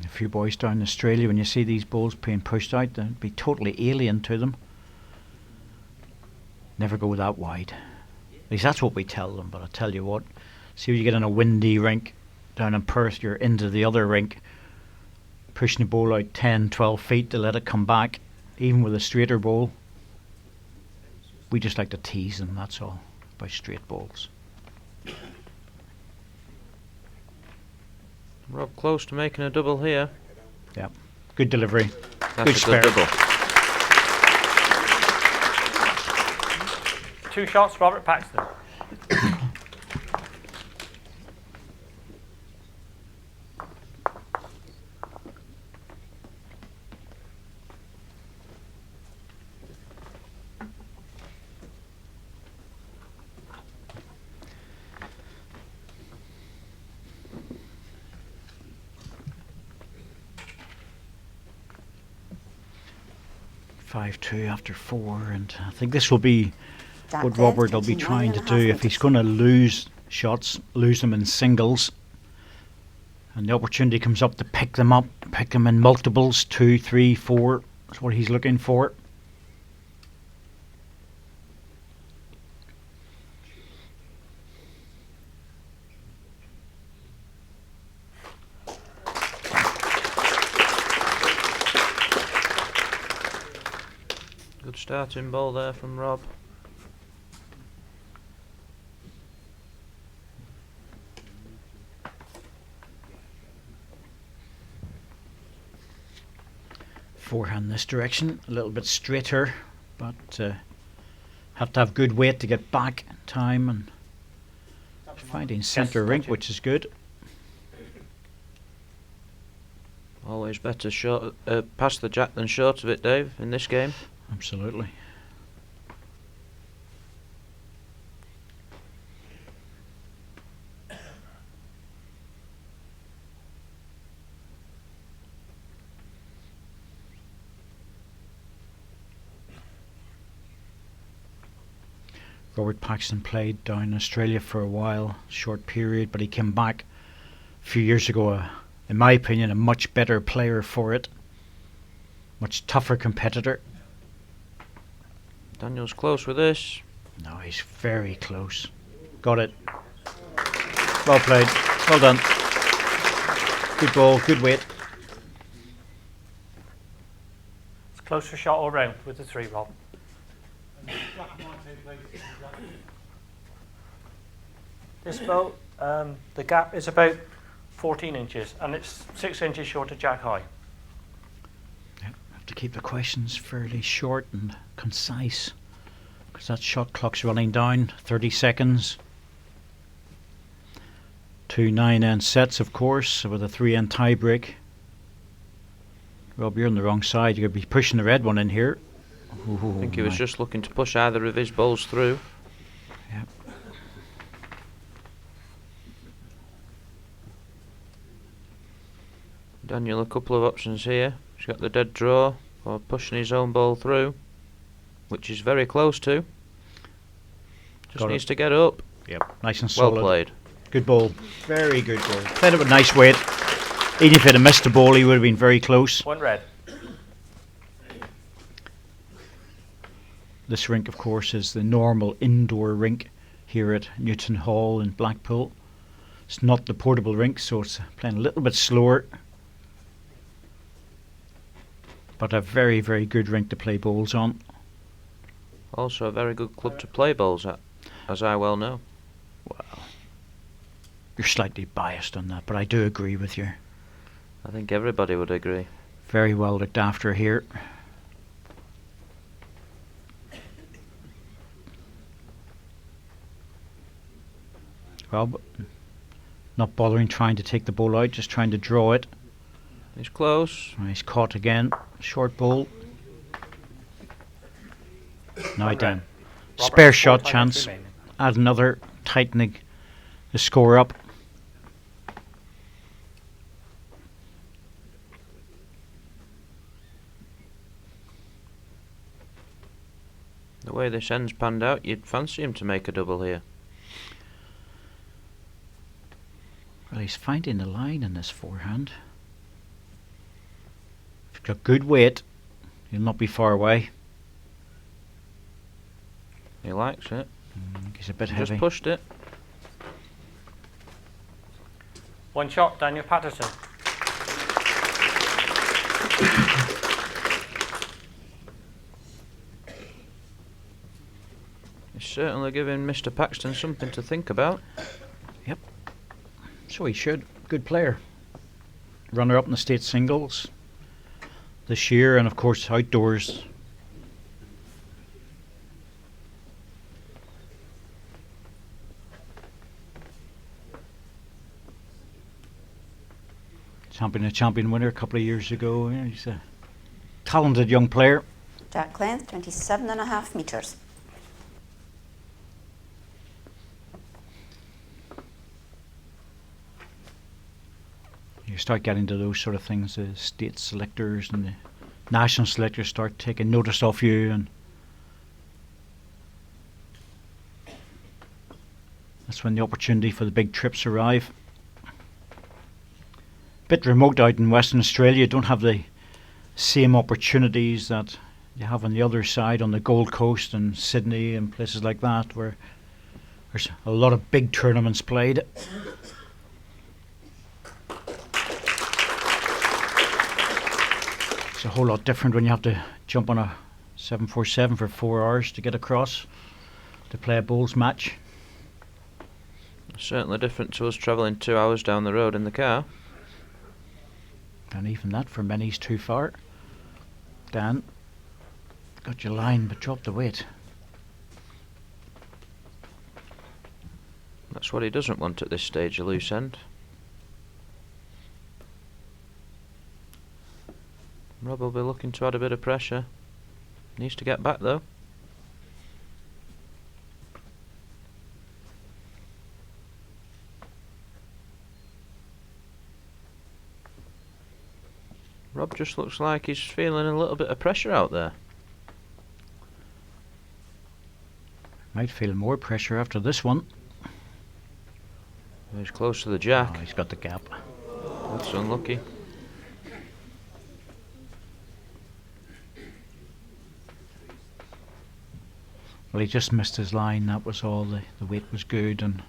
S2: A few boys down in Australia, when you see these balls being pushed out, they'd be totally alien to them. Never go that wide. At least that's what we tell them, but I tell you what, see when you get in a windy rink down in Perth, you're into the other rink, pushing the ball out 10, 12 feet to let it come back, even with a straighter ball. We just like to tease them, that's all, by straight balls.
S4: Rob close to making a double here.
S2: Yeah, good delivery.
S4: That's
S2: Good
S4: a
S2: spare.
S4: good double.
S7: 2 shots, Robert Paxton.
S2: Five-two after 4, and I think this will be
S8: That
S2: what
S8: then,
S2: Robert will be
S8: 29
S2: trying
S8: and
S2: to
S8: a
S2: do
S8: half
S2: if he's
S8: meters.
S2: going to lose shots, lose them in singles, and the opportunity comes up to pick them up, pick them in multiples, 2, 3, 4. That's what he's looking for.
S4: Good starting ball there from Rob.
S2: Forehand this direction, a little bit straighter, but have to have good weight to get back in time, and finding centre rink, which is good.
S4: Always better short, past the jack than short of it, Dave, in this game.
S2: Absolutely. Robert Paxton played down in Australia for a while, short period, but he came back a few years ago, in my opinion, a much better player for it. Much tougher competitor.
S4: Daniel's close with this.
S2: No, he's very close. Got it. Well played. Well done. Good ball, good weight.
S7: It's closer shot all round with the 3, Rob. This boat, the gap is about 14 inches and it's 6 inches short of jack high.
S2: Yep, have to keep the questions fairly short and concise, because that shot clock's running down. 30 seconds. 2 9-end sets, of course, with a 3-end tie break. Rob, you're on the wrong side. You're going to be pushing the red one in here. Ooh,
S4: I think he was
S2: my.
S4: just looking to push either of his balls through.
S2: Yep.
S4: Daniel, a couple of options here. He's got the dead draw or pushing his own ball through, which is very close to. Just
S2: Got
S4: needs
S2: it.
S4: to get up.
S2: Yep. Nice and
S4: Well
S2: solid.
S4: played.
S2: Good ball. Very good ball. Played it with nice weight. Even if it had missed the ball, he would have been very close.
S7: 1 red.
S2: This rink, of course, is the normal indoor rink here at Newton Hall in Blackpool. It's not the portable rink, so it's playing a little bit slower. But a very, very good rink to play bowls on.
S4: Also a very good club to play bowls at, as I well know.
S2: Well, you're slightly biased on that, but I do agree with you.
S4: I think everybody would agree.
S2: Very well looked after here. Well, but not bothering trying to take the ball out, just trying to draw it.
S4: He's close.
S2: He's caught again. Short ball. Now down. Spare shot chance. Add another, tightening the score up.
S4: The way this end's panned out, you'd fancy him to make a double here.
S2: Well, he's finding the line in this forehand. If he's got good weight, he'll not be far away.
S4: He likes it.
S2: He's a bit
S4: Just
S2: heavy.
S4: pushed it.
S7: 1 shot, Daniel Patterson.
S4: He's certainly giving Mr. Paxton something to think about.
S2: Yep. So he should. Good player. Runner up in the state singles this year, and of course outdoors. A champion winner a couple of years ago. Yeah, he's a talented young player.
S8: Jack length 27.5 metres.
S2: You start getting to those sort of things, the state selectors and the national selectors start taking notice of you, and that's when the opportunity for the big trips arrive. Bit remote out in Western Australia, don't have the same opportunities that you have on the other side, on the Gold Coast and Sydney and places like that, where there's a lot of big tournaments played. It's a whole lot different when you have to jump on a 747 for 4 hours to get across to play a bowls match.
S4: Certainly different to us travelling 2 hours down the road in the car.
S2: And even that for many is too far. Dan, got your line but dropped the weight.
S4: That's what he doesn't want at this stage, a loose end. Rob will be looking to add a bit of pressure. Needs to get back though. Rob just looks like he's feeling a little bit of pressure out there.
S2: Might feel more pressure after this one.
S4: He's close to the jack.
S2: Oh, he's got the gap.
S4: That's unlucky.
S2: Well, he just missed his line, that was all. The weight was good, and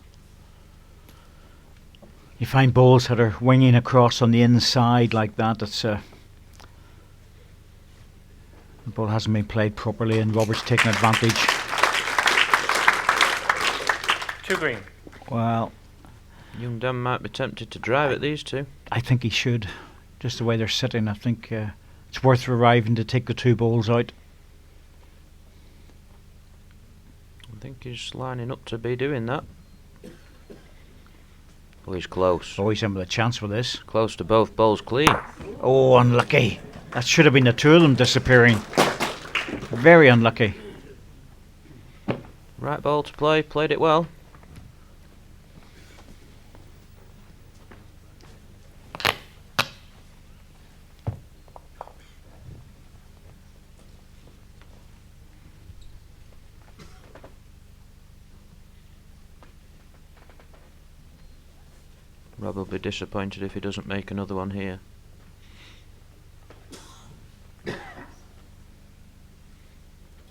S2: you find balls that are winging across on the inside like that. It's the ball hasn't been played properly, and Robert's taking advantage.
S7: 2 green.
S2: Well,
S4: Young Dan might be tempted to drive at these two.
S2: I think he should. Just the way they're sitting, I think it's worth arriving to take the 2 balls out.
S4: I think he's lining up to be doing that. Oh, he's close.
S2: Oh, he's in with a chance with this.
S4: Close to both balls clean.
S2: Oh, unlucky. That should have been the 2 of them disappearing. Very unlucky.
S4: Right ball to play, played it well. Rob will be disappointed if he doesn't make another one here.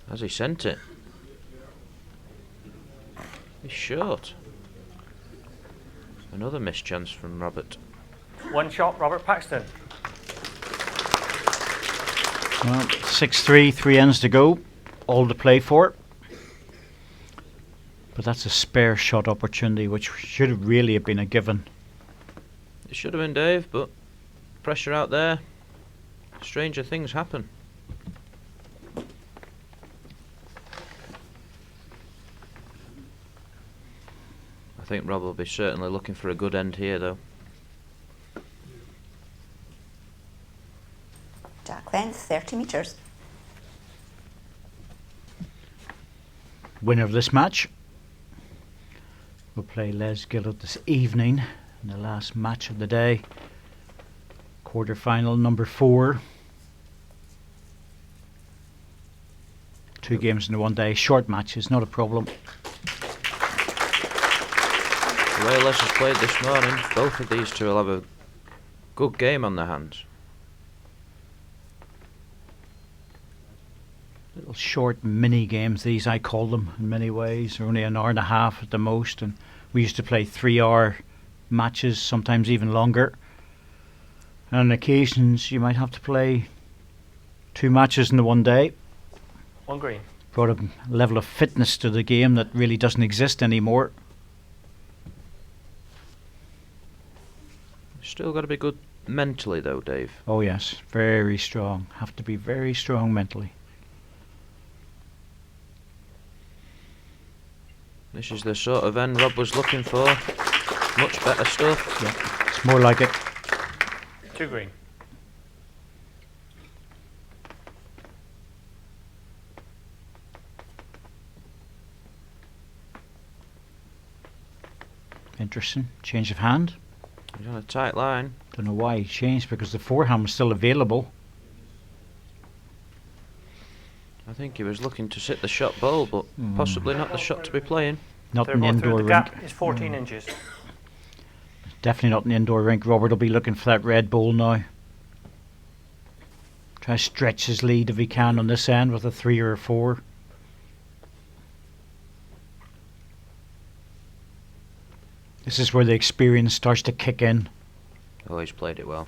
S4: Has he sent it? He's short. Another missed chance from Robert.
S7: One shot, Robert Paxton.
S2: Well, 6-3, 3 ends to go. All to play for. But that's a spare shot opportunity, which should have really have been a given.
S4: It should have been, Dave, but pressure out there. Stranger things happen. I think Rob will be certainly looking for a good end here, though.
S8: Jack length 30 metres.
S2: Winner of this match will play Les Gillett this evening in the last match of the day. Quarter-final number 4. 2 games in one day. Short matches, not a problem.
S4: The way Les has played this morning, both of these two will have a good game on their hands.
S2: Little short mini games, these I call them in many ways. They're only an hour and a half at the most, and we used to play 3-hour matches, sometimes even longer. And on occasions you might have to play 2 matches in the one day.
S7: One green.
S2: Brought a level of fitness to the game that really doesn't exist anymore.
S4: Still got to be good mentally, though, Dave.
S2: Oh yes, very strong. Have to be very strong mentally.
S4: This is the sort of end Rob was looking for. Much better stuff.
S2: Yeah, it's more like it.
S7: 2 green.
S2: Interesting. Change of hand.
S4: He's on a tight line.
S2: Don't know why he changed, because the forehand was still available.
S4: I think he was looking to sit the shot bowl, but possibly not the shot to be playing.
S2: Not
S7: They're
S2: in the
S7: both through.
S2: indoor
S7: The
S2: rink.
S7: gap is 14 inches.
S2: Definitely not in the indoor rink. Robert will be looking for that red ball now. Try to stretch his lead if he can on this end with a 3 or a 4. This is where the experience starts to kick in.
S4: Oh, he's played it well.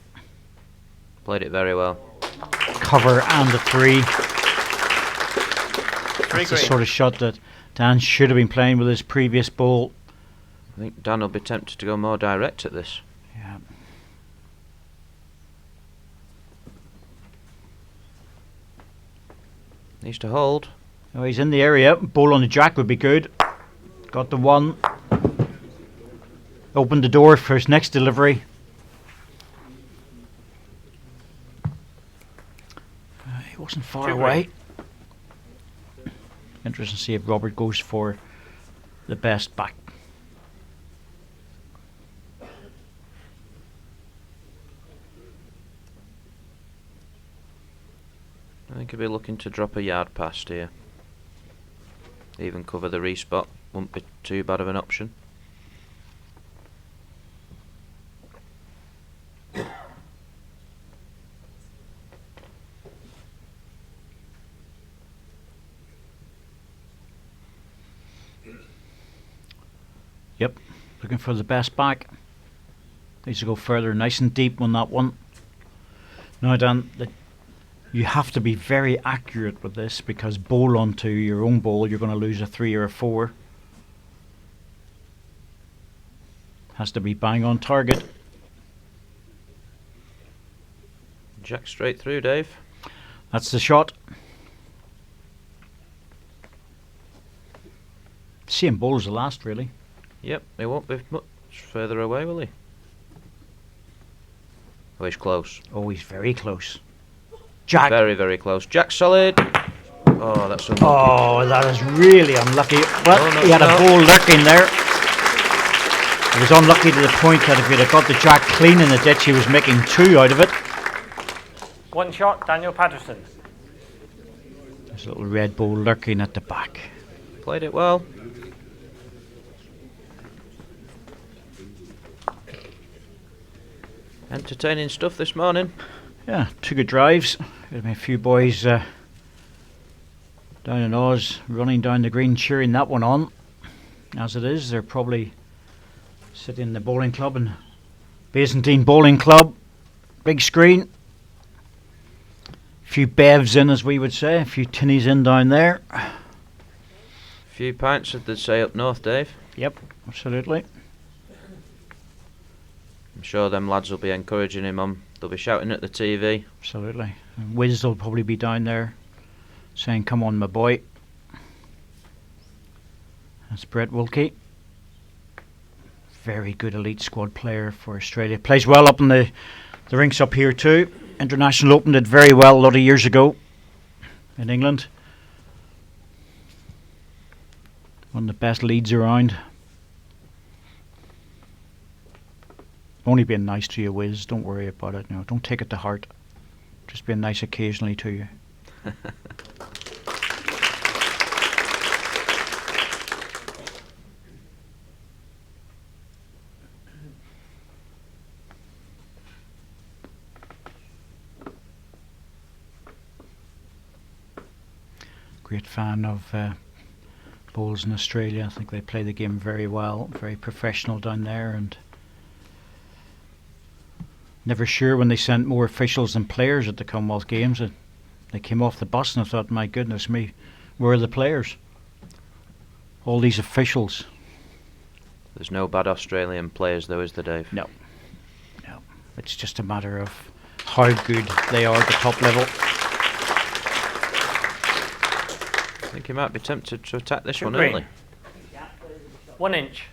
S4: Played it very well.
S2: Cover and a 3.
S7: 3
S2: That's the
S7: green.
S2: sort of shot that Dan should have been playing with his previous ball.
S4: I think Dan will be tempted to go more direct at this.
S2: Yeah.
S4: Needs to hold.
S2: Oh, he's in the area. Ball on the jack would be good. Got the 1. Opened the door for his next delivery. He wasn't far
S7: 2
S2: away. Interesting to see if Robert goes for the best back.
S4: I think he'll be looking to drop a yard past here. Even cover the respot. Wouldn't be too bad of an option.
S2: Yep, looking for the best back. Needs to go further, nice and deep on that one. Now Dan, you have to be very accurate with this, because bowl onto your own ball, you're going to lose a 3 or a 4. Has to be bang on target.
S4: Jack straight through, Dave.
S2: That's the shot. Same ball as the last, really.
S4: Yep, he won't be much further away, will he? Oh, he's close.
S2: Oh, he's very close. Jack.
S4: Very, very close. Jack solid. Oh, that's unlucky.
S2: Oh, that is really unlucky. Well,
S4: Oh, no,
S2: he had
S4: no.
S2: a ball lurking there. He was unlucky to the point that if he'd have got the jack clean in the ditch, he was making 2 out of it.
S7: 1 shot, Daniel Patterson.
S2: There's a little red ball lurking at the back.
S4: Played it well. Entertaining stuff this morning.
S2: Yeah, 2 good drives. There's been a few boys down in Oz running down the green cheering that one on. As it is, they're probably sitting in the bowling club and Byzantine Bowling Club. Big screen. A few bevs in, as we would say. A few tinnies in down there.
S4: Few pints, as they'd say up north, Dave.
S2: Yep, absolutely.
S4: I'm sure them lads will be encouraging him on. They'll be shouting at the TV.
S2: Absolutely. And Wiz will probably be down there saying, "Come on, my boy." That's Brett Wilkie. Very good elite squad player for Australia. Plays well up in the rinks up here too. International Open did very well a lot of years ago in England. One of the best leads around. Only being nice to you, Wiz. Don't worry about it. Don't take it to heart. Just being nice occasionally to you. Great fan of bowls in Australia. I think they play the game very well, very professional down there, and never sure when they sent more officials than players at the Commonwealth Games. They came off the bus and I thought, my goodness me, where are the players? All these officials.
S4: There's no bad Australian players though, is there, Dave?
S2: No. It's just a matter of how good they are at the top level.
S4: I think he might be tempted to attack this one
S7: Green.
S4: early.
S7: 1 inch.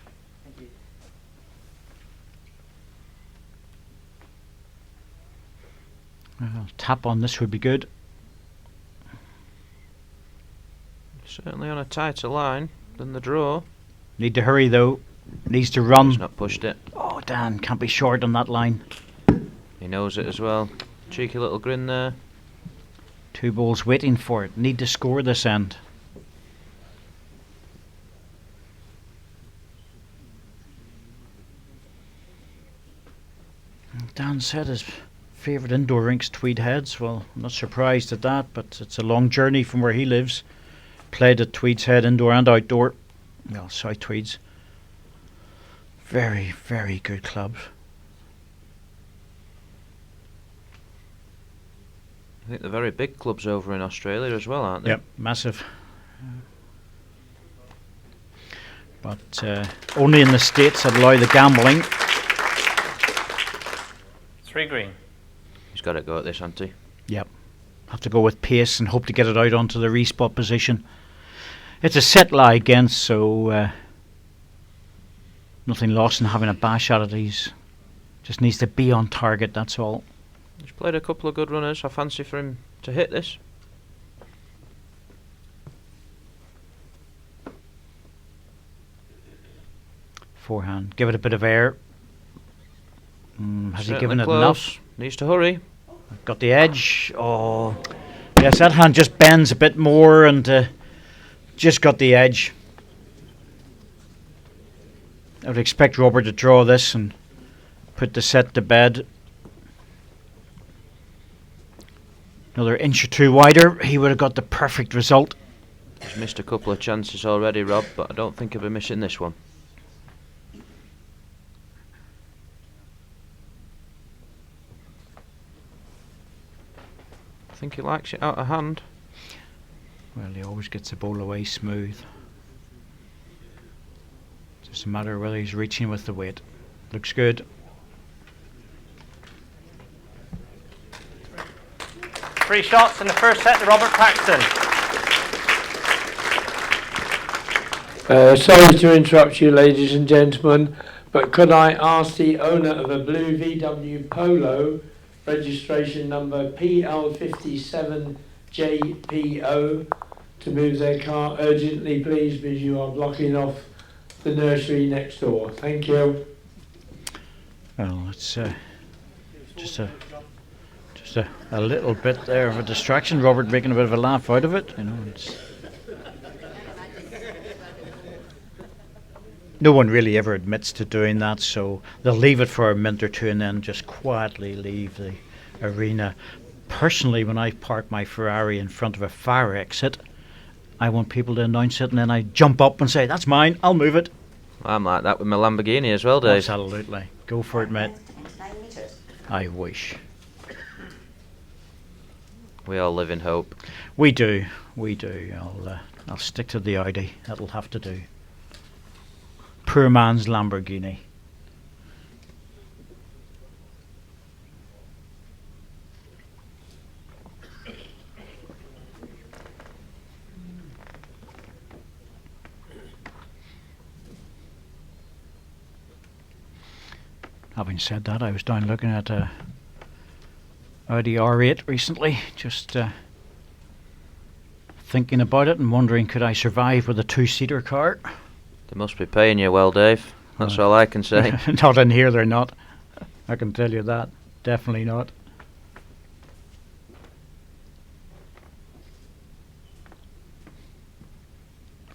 S2: Tap on this would be good.
S4: Certainly on a tighter line than the draw.
S2: Need to hurry though. Needs to run.
S4: He's not pushed it.
S2: Oh, Dan, can't be short on that line.
S4: He knows it as well. Cheeky little grin there.
S2: 2 balls waiting for it. Need to score this end. Dan said his favourite indoor rink's Tweed Heads. Well, I'm not surprised at that, but it's a long journey from where he lives. Played at Tweed's Head indoor and outdoor. Well, South Tweeds. Very, very good club.
S4: I think they're very big clubs over in Australia as well, aren't they?
S2: Yep, massive. But only in the States that allow the gambling.
S7: 3 green.
S4: He's got to go at this, hasn't he?
S2: Yep. Have to go with pace and hope to get it out onto the respot position. It's a set lie against, so nothing lost in having a bash at it. He's just needs to be on target, that's all.
S4: He's played a couple of good runners. I fancy for him to hit this.
S2: Forehand. Give it a bit of air. Has he
S4: Certainly
S2: given it
S4: close.
S2: enough?
S4: Needs to hurry.
S2: Got the edge. Oh, yes, that hand just bends a bit more and just got the edge. I would expect Robert to draw this and put the set to bed. Another inch or 2 wider, he would have got the perfect result.
S4: He's missed a couple of chances already, Rob, but I don't think he'll be missing this one. I think he likes it out of hand.
S2: Well, he always gets the ball away smooth. Just a matter of whether he's reaching with the weight. Looks good.
S7: 3 shots in the first set to Robert Paxton.
S9: Sorry to interrupt you, ladies and gentlemen, but could I ask the owner of a blue VW Polo, registration number PL57JPO, to move their car urgently, please, because you are blocking off the nursery next door. Thank you.
S2: Well, it's just a little bit there of a distraction. Robert making a bit of a laugh out of it. It's no one really ever admits to doing that, so they'll leave it for a minute or two and then just quietly leave the arena. Personally, when I park my Ferrari in front of a fire exit, I want people to announce it, and then I jump up and say, "That's mine, I'll move it."
S4: I'm like that with my Lamborghini as well, Dave.
S2: Absolutely. Go for it, mate.
S8: 29 metres.
S2: I wish.
S4: We all live in hope.
S2: We do. I'll stick to the Audi. That'll have to do. Poor man's Lamborghini. Having said that, I was down looking at a Audi R8 recently, just thinking about it and wondering, could I survive with a two-seater car?
S4: They must be paying you well, Dave. That's all I can say.
S2: Not in here, they're not. I can tell you that. Definitely not.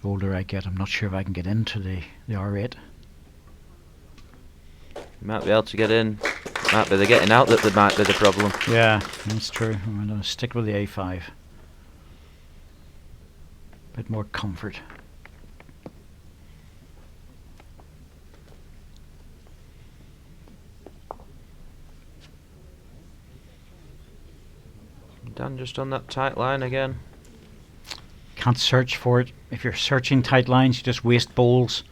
S2: The older I get, I'm not sure if I can get into the R8.
S4: You might be able to get in. Might be the getting out that might be the problem.
S2: Yeah, that's true. I'm going to stick with the A5. Bit more comfort.
S4: Dan just on that tight line again.
S2: Can't search for it. If you're searching tight lines, you just waste bowls.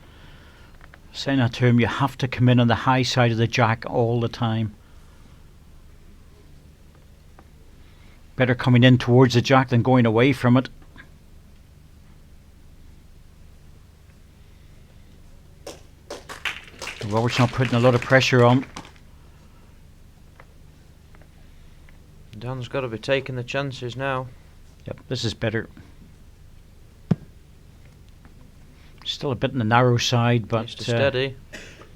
S2: Saying that to him, you have to come in on the high side of the jack all the time. Better coming in towards the jack than going away from it. Robert's not putting a lot of pressure on.
S4: Dan's got to be taking the chances now.
S2: Yep, this is better. Still a bit on the narrow side, but
S4: Needs to steady.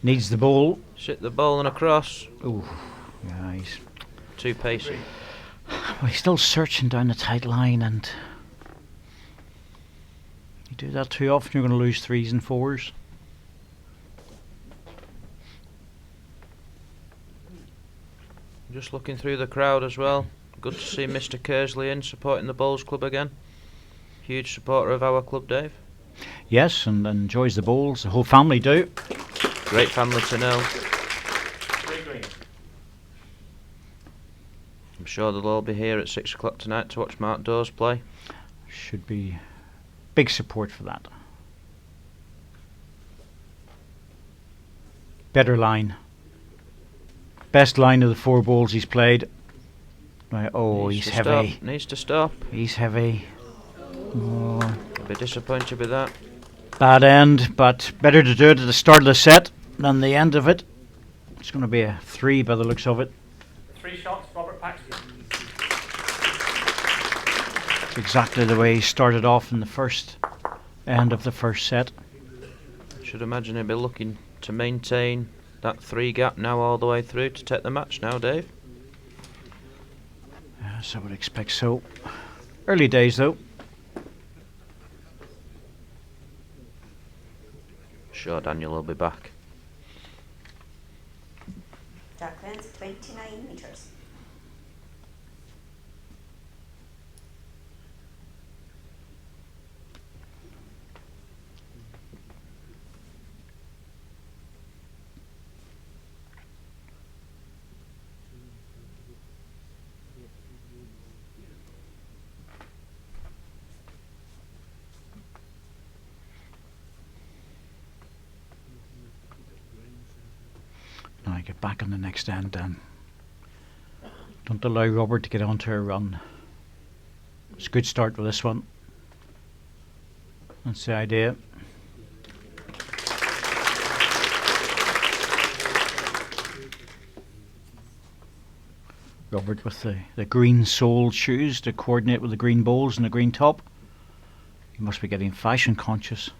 S2: Needs the ball.
S4: Sit the ball and across.
S2: Ooh, yeah, he's
S4: too pacey.
S2: Well, he's still searching down the tight line, and you do that too often, you're going to lose 3s and 4s.
S4: Just looking through the crowd as well. Good to see Mr. Kersley in supporting the Bowls Club again. Huge supporter of our club, Dave.
S2: Yes, and enjoys the bowls. The whole family do.
S4: Great family to know. I'm sure they'll all be here at 6 o'clock tonight to watch Mark Dawes play.
S2: Should be big support for that. Better line. Best line of the 4 bowls he's played. Right, oh, he's heavy.
S4: Needs to stop.
S2: He's heavy. Oh.
S4: I'll be disappointed with that.
S2: Bad end, but better to do it at the start of the set than the end of it. It's going to be a 3 by the looks of it.
S7: 3 shots, Robert Paxton.
S2: It's exactly the way he started off in the first end of the first set.
S4: Should imagine he'll be looking to maintain that 3 gap now all the way through to take the match now, Dave.
S2: Yes, I would expect so. Early days though.
S4: Sure, Daniel will be back.
S8: Jack length 29 metres.
S2: Now I get back on the next end, Dan. Don't allow Robert to get onto a run. It's a good start with this one. That's the idea. Robert with the green soled shoes to coordinate with the green bowls and the green top. He must be getting fashion conscious.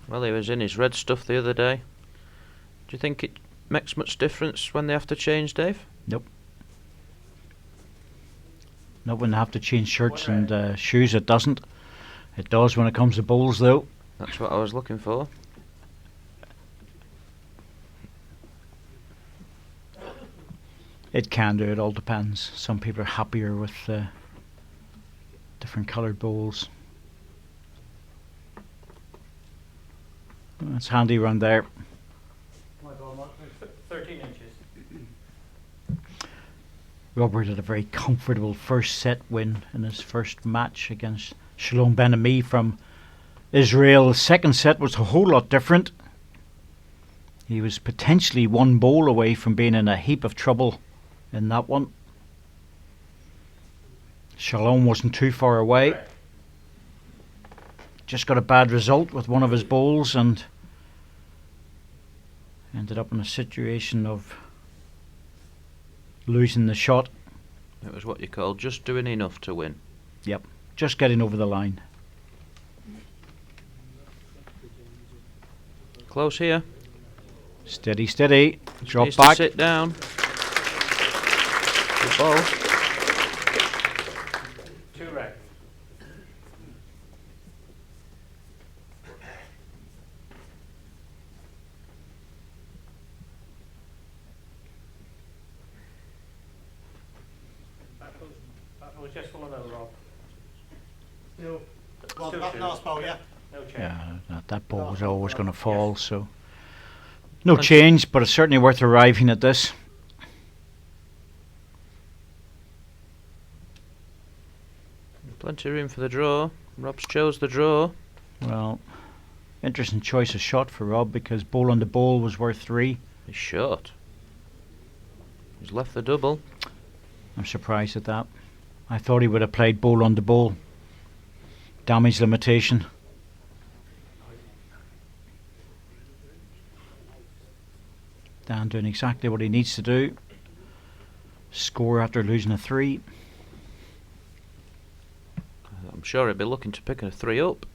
S4: Well, he was in his red stuff the other day. Do you think it makes much difference when they have to change, Dave?
S2: Nope. Not when they have to change shirts and shoes, it doesn't. It does when it comes to bowls, though.
S4: That's what I was looking for.
S2: It can do. It all depends. Some people are happier with different coloured bowls. It's handy around there.
S7: My ball mark is 13 inches.
S2: Robert had a very comfortable first set win in his first match against Shalom Ben-Ami from Israel. The second set was a whole lot different. He was potentially one bowl away from being in a heap of trouble in that one. Shalom wasn't too far away. Just got a bad result with one of his bowls and ended up in a situation of losing the shot.
S4: It was what you call just doing enough to win.
S2: Yep, just getting over the line.
S4: Close here.
S2: Steady, steady.
S4: Just
S2: Drop
S4: needs
S2: back.
S4: to sit down. Good ball.
S7: 2 red. That was just one of those, Rob.
S10: No.
S7: Still
S10: Well, that
S7: two.
S10: last ball, yeah.
S7: No change.
S2: Yeah, that ball was always going to fall, so no change, but it's certainly worth arriving at this.
S4: Plenty of room for the draw. Rob's chose the draw.
S2: Well, interesting choice of shot for Rob because bowl on the bowl was worth 3.
S4: He's short. He's left the double.
S2: I'm surprised at that. I thought he would have played bowl on the bowl. Damage limitation. Dan doing exactly what he needs to do. Score after losing a 3.
S4: I'm sure he'd be looking to pick a 3 up.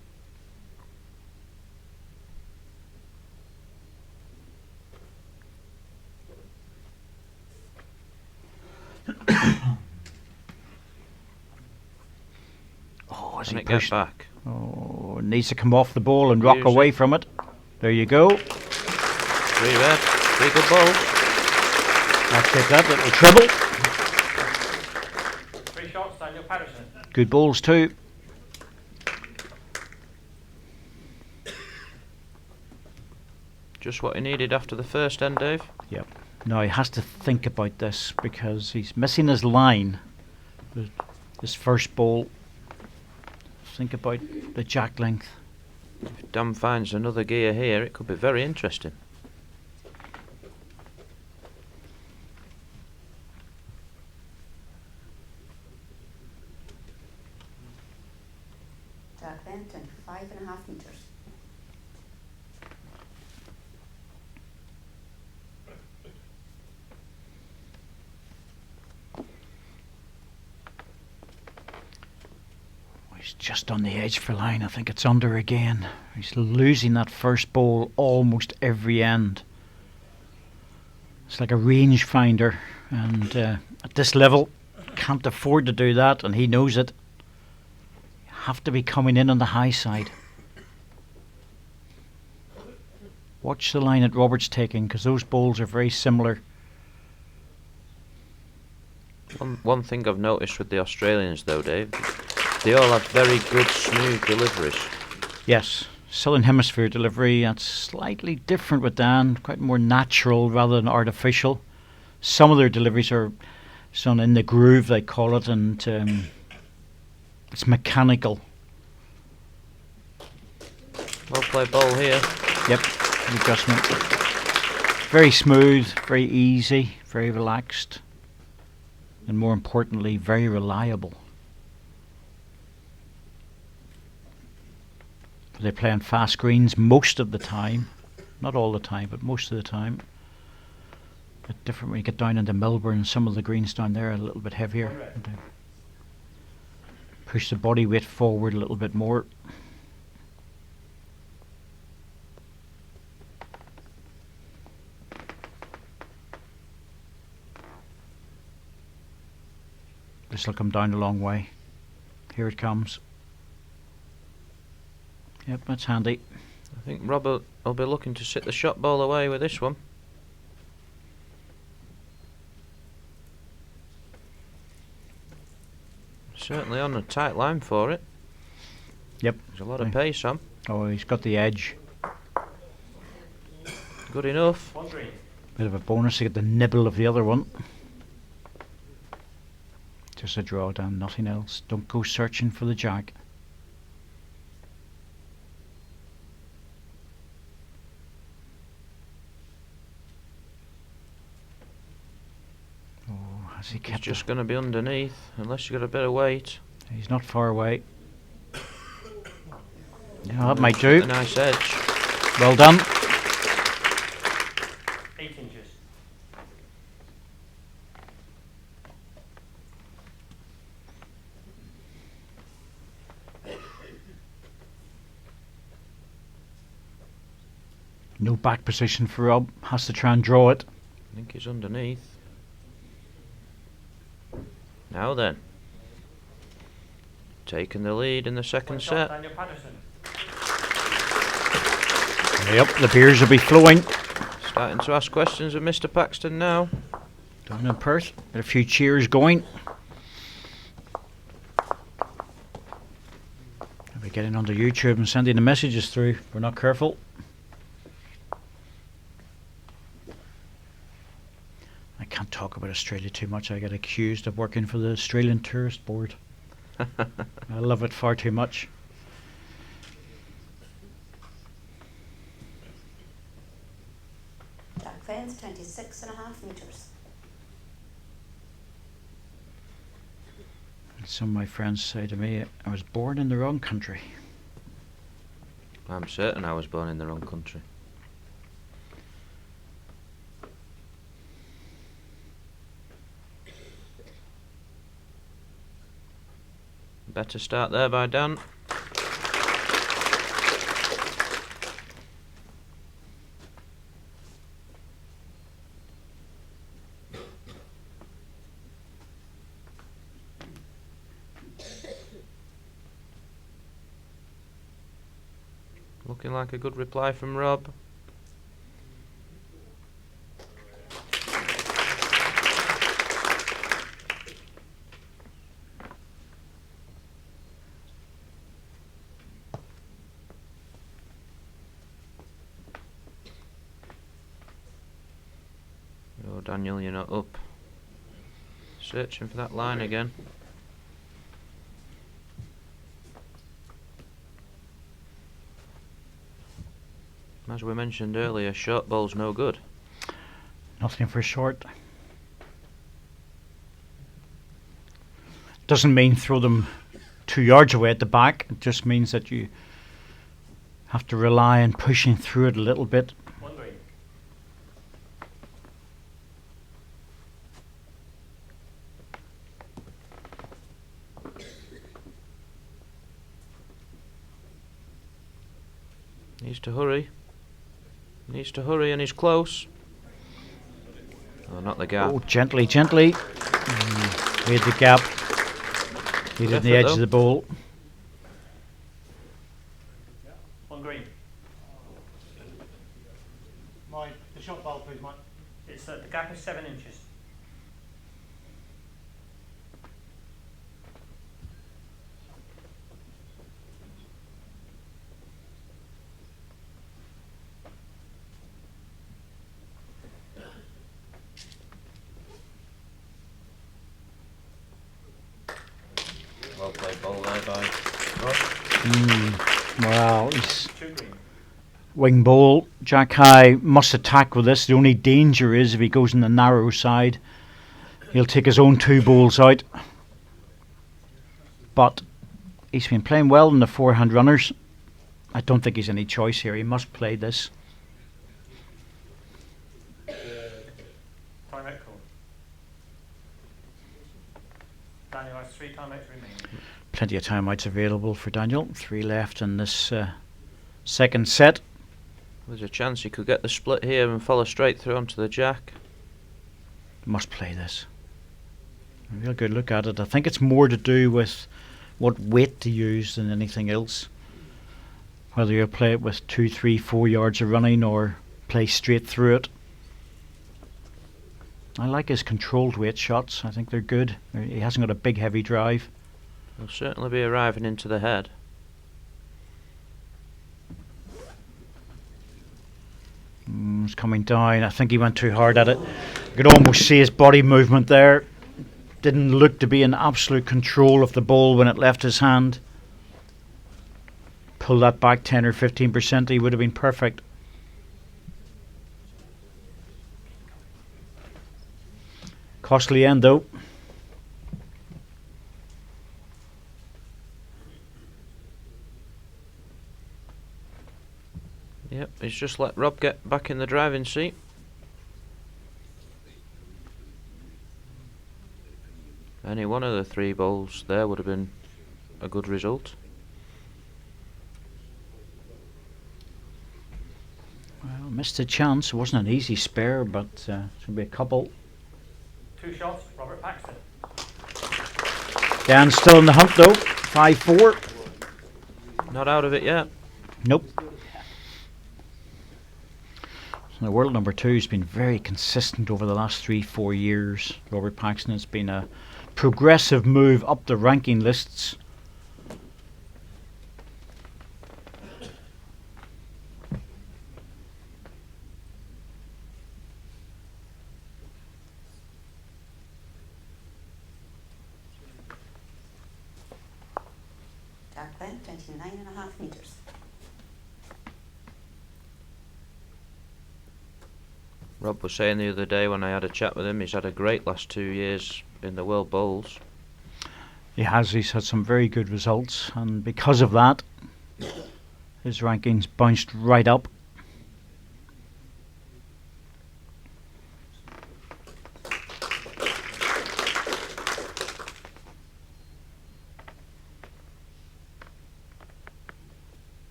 S2: Oh, as
S4: Can
S2: he
S4: it get
S2: pushed.
S4: back?
S2: Oh, it needs to come off the ball and rock
S4: Use
S2: away
S4: it.
S2: from it. There you go.
S4: 3 red. 3 good balls.
S2: I'll take that little trouble.
S7: 3 shots, Daniel Patterson.
S2: Good balls too.
S4: Just what he needed after the first end, Dave.
S2: Yep. Now he has to think about this because he's missing his line. His first ball. Think about the jack length.
S4: If Dan finds another gear here, it could be very interesting.
S8: Jack Benton, 5.5 metres.
S2: He's just on the edge for line. I think it's under again. He's losing that first ball almost every end. It's like a range finder, and at this level, can't afford to do that, and he knows it. You have to be coming in on the high side. Watch the line that Robert's taking, because those balls are very similar.
S4: One thing I've noticed with the Australians, though, Dave, they all have very good, smooth deliveries.
S2: Yes, Southern Hemisphere delivery, that's slightly different with Dan, quite more natural rather than artificial. Some of their deliveries are done in the groove, they call it, and it's mechanical.
S4: Well played ball here.
S2: Yep, adjustment. Very smooth, very easy, very relaxed, and more importantly, very reliable. They're playing fast greens most of the time. Not all the time, but most of the time. Bit different when you get down into Melbourne. Some of the greens down there are a little bit heavier. And, push the body weight forward a little bit more. This will come down a long way. Here it comes. Yep, that's handy.
S4: I think Robert will be looking to sit the shot ball away with this one. Certainly on a tight line for it.
S2: Yep.
S4: There's a lot of pace on.
S2: Oh, he's got the edge.
S4: Good enough.
S2: Bit of a bonus to get the nibble of the other one. Just a draw down, nothing else. Don't go searching for the jack. Oh, has he
S4: He's
S2: kept
S4: just going to be underneath, unless you got a bit of weight.
S2: He's not far away. Yeah, that might do.
S4: A nice edge.
S2: Well done.
S7: 8 inches.
S2: No back position for Rob. Has to try and draw it.
S4: I think he's underneath. Now then. Taking the lead in the second set.
S7: Daniel Patterson.
S2: Yep, the beers will be flowing.
S4: Starting to ask questions of Mr. Paxton now.
S2: Down in Perth. Got a few cheers going. I'll be getting onto YouTube and sending the messages through. If we're not careful. I can't talk about Australia too much. I get accused of working for the Australian Tourist Board. I love it far too much.
S8: Jack fence, 26.5 metres.
S2: Some of my friends say to me, I was born in the wrong country.
S4: I'm certain I was born in the wrong country. Better start there by Dan. Looking like a good reply from Rob. Oh, Daniel, you're not up. Searching for that line again. As we mentioned earlier, short ball's no good.
S2: Nothing for short. Doesn't mean throw them 2 yards away at the back. It just means that you have to rely on pushing through it a little bit.
S4: Needs to hurry. Needs to hurry and he's close. Oh, not the gap.
S2: Oh, gently, gently. Made the gap. He's at the edge of the bowl.
S7: On green.
S10: The shot ball, please, Mike.
S7: It's the gap is 7 inches.
S4: Well played ball there by Rob.
S2: Wow, he's wing bowl. Jack high must attack with this. The only danger is if he goes on the narrow side, he'll take his own 2 bowls out. But he's been playing well in the forehand runners. I don't think he's any choice here. He must play this.
S7: Timeout call. Daniel has 3 timeouts remaining.
S2: Plenty of timeouts available for Daniel. 3 left in this second set.
S4: There's a chance he could get the split here and follow straight through onto the jack.
S2: Must play this. A real good look at it. I think it's more to do with what weight to use than anything else. Whether you play it with 2, 3, 4 yards of running or play straight through it. I like his controlled weight shots. I think they're good. He hasn't got a big heavy drive.
S4: He'll certainly be arriving into the head.
S2: It's coming down. I think he went too hard at it. You could almost see his body movement there. Didn't look to be in absolute control of the ball when it left his hand. Pull that back 10 or 15%, he would have been perfect. Costly end though.
S4: Yep, he's just let Rob get back in the driving seat. Any one of the 3 balls there would have been a good result.
S2: Well, missed a chance. It wasn't an easy spare, but it's going to be a couple.
S7: 2 shots, Robert Paxton.
S2: Dan still in the hunt though. 5-4.
S4: Not out of it yet.
S2: Nope. So the world number 2 has been very consistent over the last 3-4 years. Robert Paxton has been a progressive move up the ranking lists.
S8: Jack length 29.5 metres.
S4: Rob was saying the other day when I had a chat with him, he's had a great last 2 years in the World Bowls.
S2: He has. He's had some very good results, and because of that, his rankings bounced right up.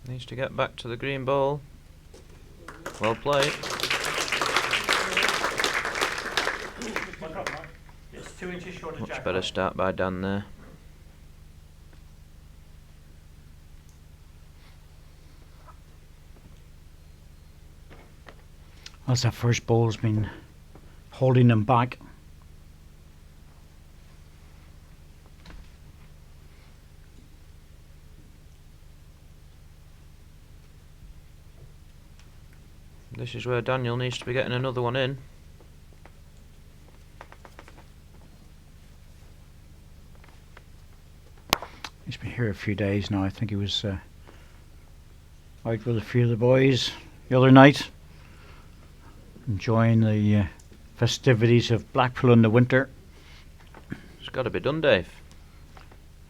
S4: Needs to get back to the green ball. Well played.
S7: It's 2 inches short of
S4: Much
S7: Jack.
S4: better start by Dan there.
S2: As that first ball's been holding him back.
S4: This is where Daniel needs to be getting another one in.
S2: He's been here a few days now. I think he was out with a few of the boys the other night, enjoying the festivities of Blackpool in the winter.
S4: It's got to be done, Dave.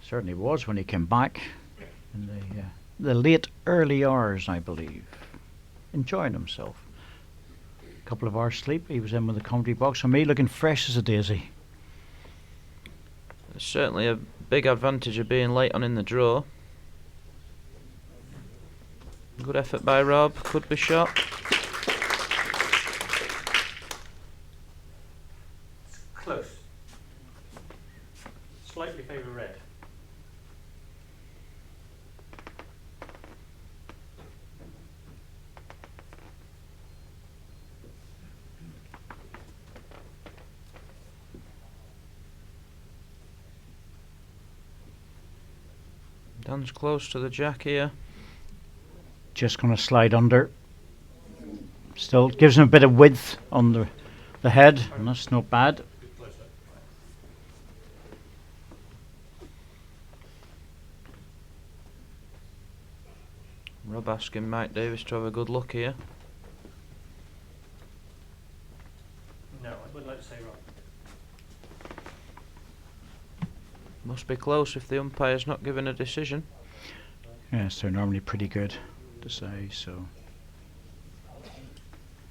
S2: Certainly was when he came back in the late early hours, I believe. Enjoying himself. A couple of hours sleep. He was in with the comedy box. For me, looking fresh as a daisy.
S4: There's certainly a big advantage of being late on in the draw. Good effort by Rob. Could be shot.
S7: Close. Slightly favour red.
S4: Dan's close to the jack here.
S2: Just going to slide under. Still gives him a bit of width on the head, and that's not bad.
S4: Rob asking Mike Davis to have a good look here.
S7: No, I wouldn't like to say Rob.
S4: Must be close if the umpire's not giving a decision.
S2: Yes, they're normally pretty good to say, so.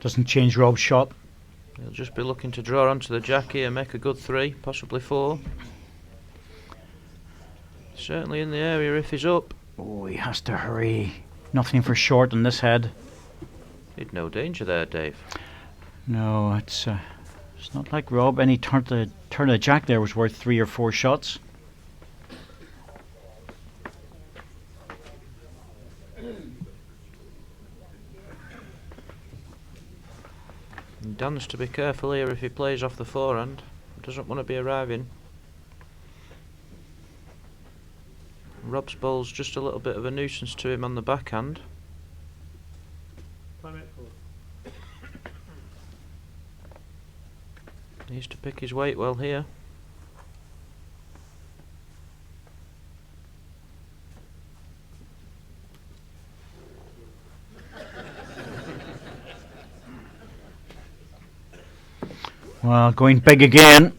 S2: Doesn't change Rob's shot.
S4: He'll just be looking to draw onto the jack here, make a good 3, possibly 4. Certainly in the area if he's up.
S2: Oh, he has to hurry. Nothing for short on this head.
S4: He'd no danger there, Dave.
S2: No, it's not like Rob. Any turn of jack there was worth 3 or 4 shots.
S4: Dan's to be careful here if he plays off the forehand. Doesn't want to be arriving. Rob's ball's just a little bit of a nuisance to him on the backhand. Needs to pick his weight well here.
S2: Well, going big again.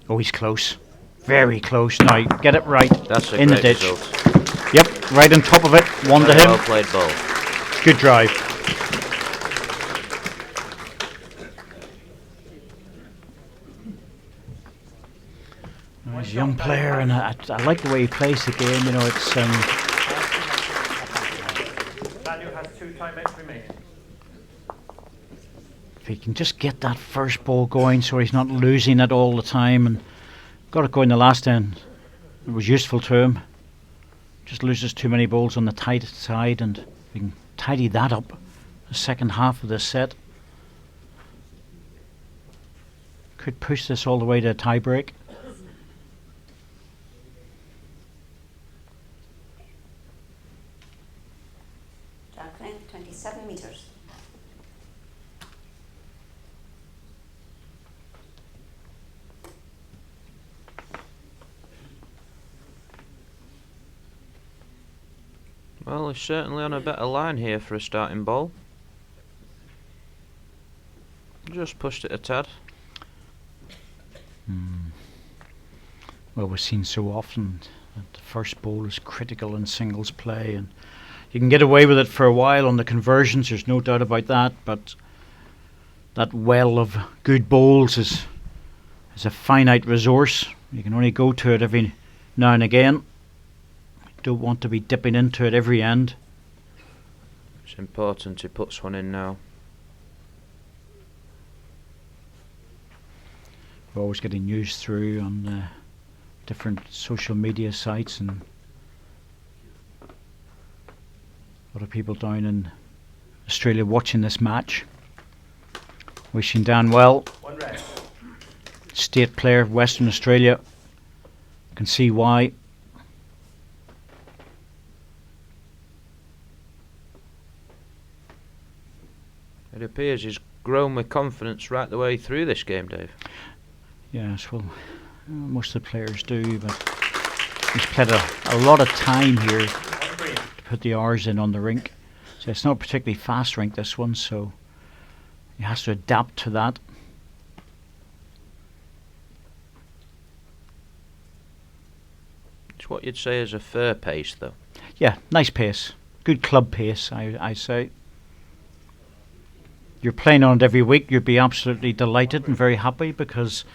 S2: Oh, he's close. Very close. Now, get it right.
S4: That's a
S2: in the
S4: great
S2: ditch.
S4: result.
S2: Yep, right on top of it. One to
S4: Very
S2: him.
S4: well played ball.
S2: Good drive. Oh, he's a young player, and I like the way he plays the game. You know, it's
S7: Daniel has 2 timeouts remaining.
S2: if he can just get that first ball going, so he's not losing it all the time, and got it going the last end. It was useful to him. Just loses too many balls on the tight side, and if he can tidy that up, the second half of the set could push this all the way to a tie break.
S8: Jack length 27 metres.
S4: Well, he's certainly on a better line here for a starting ball. Just pushed it a tad.
S2: Well, we've seen so often that the first ball is critical in singles play, and you can get away with it for a while on the conversions, there's no doubt about that, but that well of good bowls is a finite resource. You can only go to it every now and again. You don't want to be dipping into it every end.
S4: It's important he puts one in now.
S2: We're always getting news through on different social media sites, and a lot of people down in Australia watching this match. Wishing Dan well. State player of Western Australia. Can see why.
S4: It appears he's grown with confidence right the way through this game, Dave.
S2: Yes, well, most of the players do, but he's played a lot of time here to put the hours in on the rink. So it's not a particularly fast rink, this one, so he has to adapt to that.
S4: It's what you'd say is a fair pace, though.
S2: Yeah, nice pace. Good club pace, I say. You're playing on it every week, you'd be absolutely delighted and very happy, because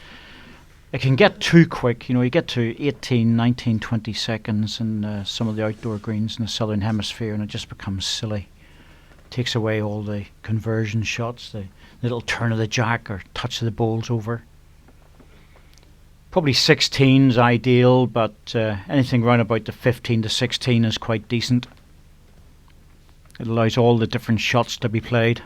S2: it can get too quick. You know, you get to 18, 19, 20 seconds in some of the outdoor greens in the southern hemisphere, and it just becomes silly. Takes away all the conversion shots, the little turn of the jack or touch of the bowls over. Probably 16's ideal, but anything round about the 15 to 16 is quite decent. It allows all the different shots to be played.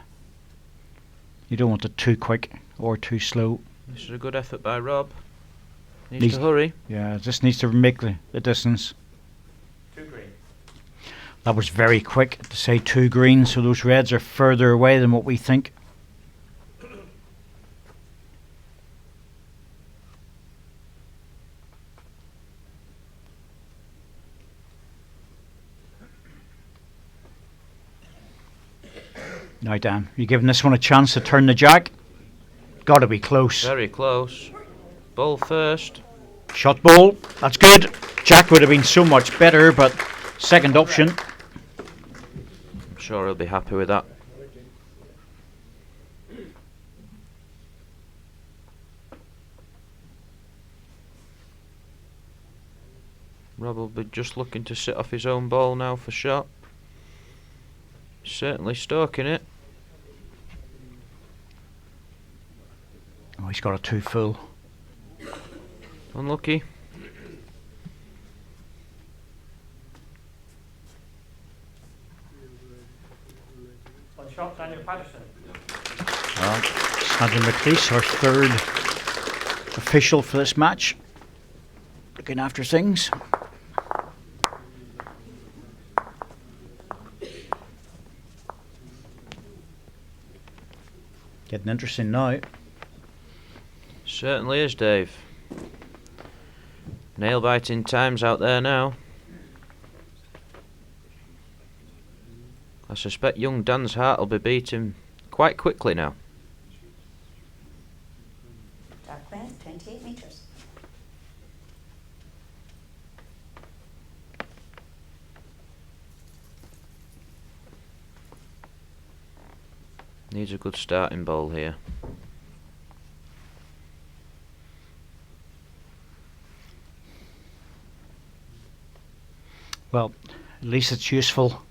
S2: You don't want it too quick or too slow.
S4: This is a good effort by Rob. Needs to hurry.
S2: Yeah, just needs to make the distance.
S7: 2 green.
S2: That was very quick to say 2 greens, so those reds are further away than what we think. Now, Dan, you giving this one a chance to turn the jack? Got to be close.
S4: Very close. Ball first.
S2: Shot ball. That's good. Jack would have been so much better, but second option.
S4: I'm sure he'll be happy with that. Rob will be just looking to sit off his own ball now for shot. Certainly stoking it.
S2: Oh, he's got a 2 full.
S4: Unlucky.
S7: One shot, Daniel Patterson.
S2: Well, Sandra McLeish, our third official for this match, looking after things. Getting interesting now.
S4: Certainly is, Dave. Nail biting times out there now. I suspect young Dan's heart will be beating quite quickly now.
S8: Dark length, 28 metres.
S4: Needs a good starting bowl here.
S2: Well, at least it's useful.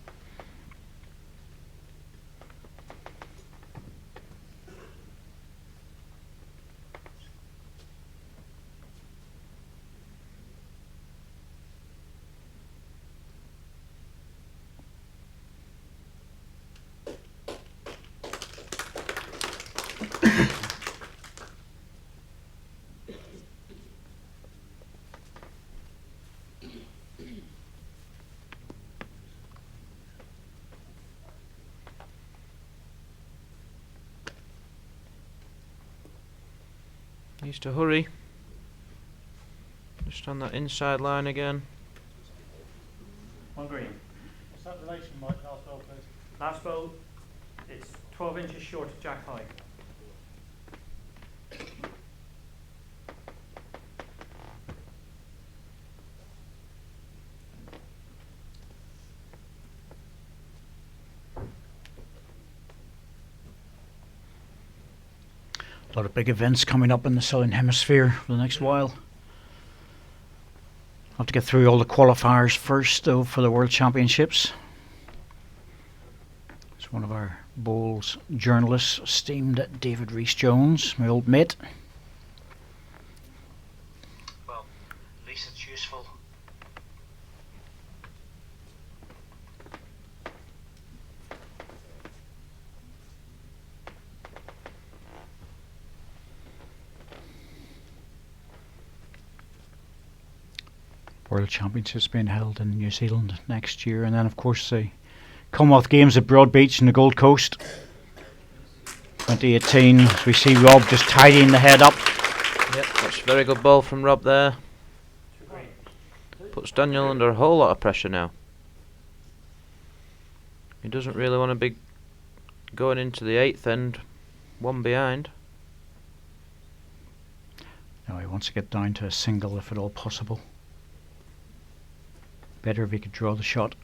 S4: Needs to hurry. Just on that inside line again.
S7: On green.
S10: What's that relation, Mike? Last ball, please.
S7: Last bowl, it's 12 inches short of jack high.
S2: A lot of big events coming up in the Southern Hemisphere for the next while. Have to get through all the qualifiers first, though, for the World Championships. It's one of our bowls journalists, esteemed David Rhys-Jones, my old mate. Well, at least it's useful. World Championships being held in New Zealand next year, and then of course the Commonwealth Games at Broadbeach in the Gold Coast 2018. As we see Rob just tidying the head up.
S4: Yep, that's a very good ball from Rob there. Puts Daniel under a whole lot of pressure now. He doesn't really want to be going into the 8th end, one behind.
S2: No, he wants to get down to a single if at all possible. Better if he could draw the shot.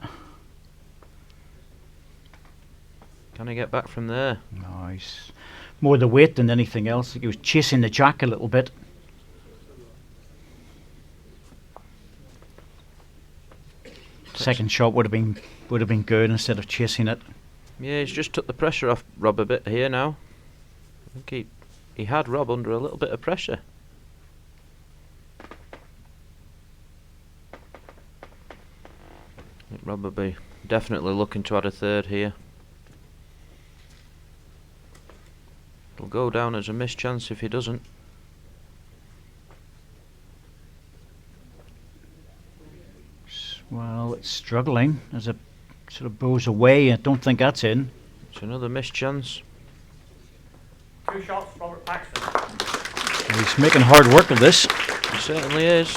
S4: Can he get back from there?
S2: No, he's more the weight than anything else. He was chasing the jack a little bit. Second shot would have been good instead of chasing it.
S4: Yeah, he's just took the pressure off Rob a bit here now. I think he had Rob under a little bit of pressure. I think Rob will be definitely looking to add a third here. It'll go down as a missed chance if he doesn't.
S2: Well, it's struggling as it sort of bows away. I don't think that's in.
S4: It's another missed chance.
S7: 2 shots, Robert Paxton.
S2: He's making hard work of this.
S4: He certainly is.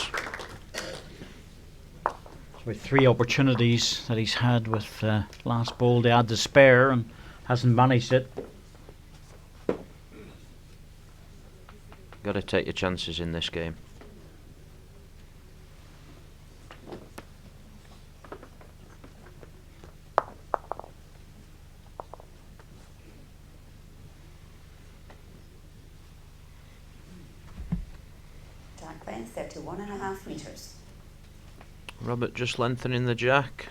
S2: With 3 opportunities that he's had with last ball to add to spare and hasn't managed it.
S4: Got to take your chances in this game.
S8: Dark length, 31.5 metres.
S4: Robert just lengthening the jack.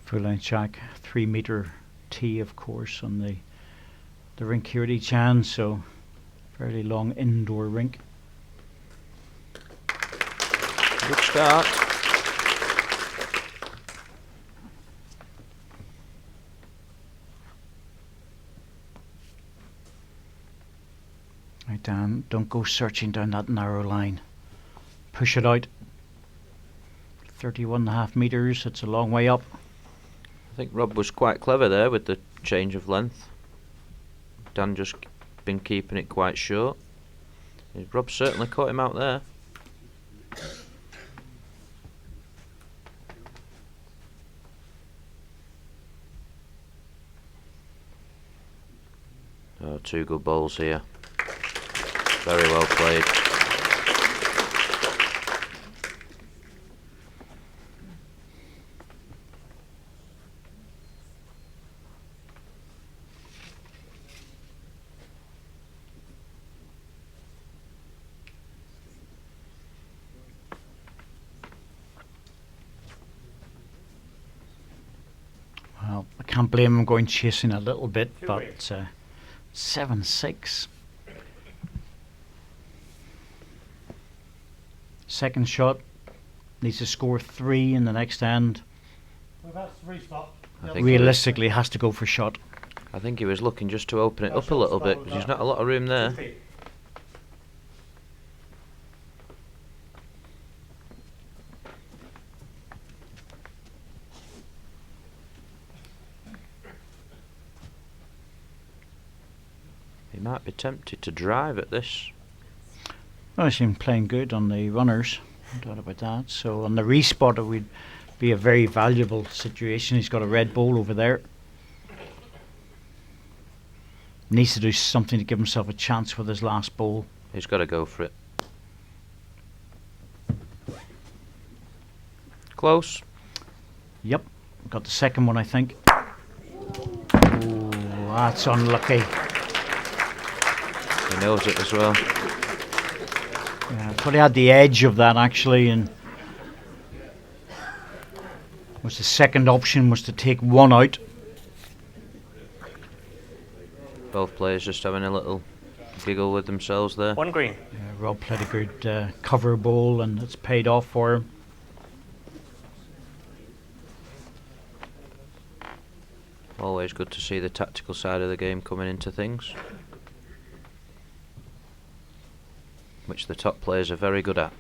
S2: Full length jack, 3 metre tee of course on the rink here at each end, so fairly long indoor rink.
S4: Good start.
S2: Dan, don't go searching down that narrow line. Push it out. 31.5 metres, it's a long way up.
S4: I think Rob was quite clever there with the change of length. Dan just been keeping it quite short. Rob certainly caught him out there. Oh, two good bowls here. Very well played.
S2: Well, I can't blame him going chasing a little bit,
S7: Two
S2: but
S7: weights.
S2: 7-6. Second shot needs to score 3 in the next end.
S10: Well, that's three stop.
S4: I think
S2: Realistically, has to go for shot.
S4: I think he was looking just to open it up a little bit, because there's not a lot of room there.
S7: 2 feet.
S4: He might be tempted to drive at this.
S2: Well, he's been playing good on the runners, no doubt about that. So on the respot, it would be a very valuable situation. He's got a red ball over there. Needs to do something to give himself a chance with his last ball.
S4: He's got to go for it. Close.
S2: Yep, got the second one, I think. Oh, that's unlucky.
S4: He knows it as well.
S2: Yeah, but he had the edge of that actually, and was the second option was to take one out.
S4: Both players just having a little giggle with themselves there.
S7: 1 green.
S2: Rob played a good cover ball, and it's paid off for him.
S4: Always good to see the tactical side of the game coming into things, which the top players are very good at.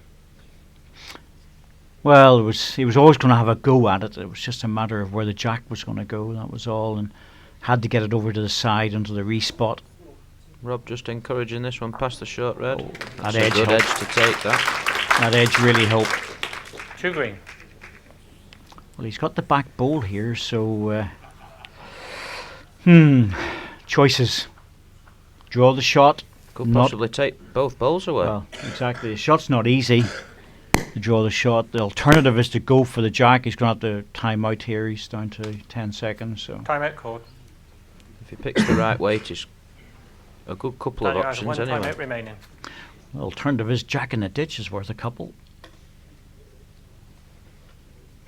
S2: Well, he was always going to have a go at it. It was just a matter of where the jack was going to go, that was all, and had to get it over to the side onto the respot.
S4: Rob just encouraging this one past the short red.
S2: Oh,
S4: That's
S2: that
S4: a
S2: edge
S4: good
S2: helped.
S4: edge to take that.
S2: That edge really helped.
S7: 2 green.
S2: Well, he's got the back ball here, so choices. Draw the shot.
S4: Could
S2: Not-
S4: possibly take both bowls away.
S2: Well, exactly. The shot's not easy to draw the shot. The alternative is to go for the jack. He's going to have to time out here. He's down to 10 seconds. So
S7: Timeout called.
S4: If he picks the right weight, he's a good couple of
S7: Daniel has
S4: options
S7: 1
S4: anyway.
S7: timeout remaining.
S2: the alternative is jack in the ditch is worth a couple.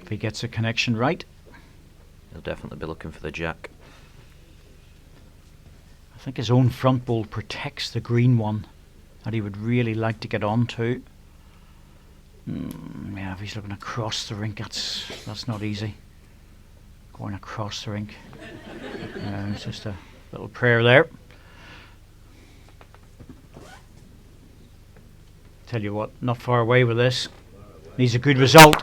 S2: If he gets the connection right.
S4: He'll definitely be looking for the jack.
S2: I think his own front ball protects the green one that he would really like to get onto. Yeah, if he's looking across the rink, that's not easy. Going across the rink. It's just a little prayer there. Tell you what, not far away with this. Needs a good result.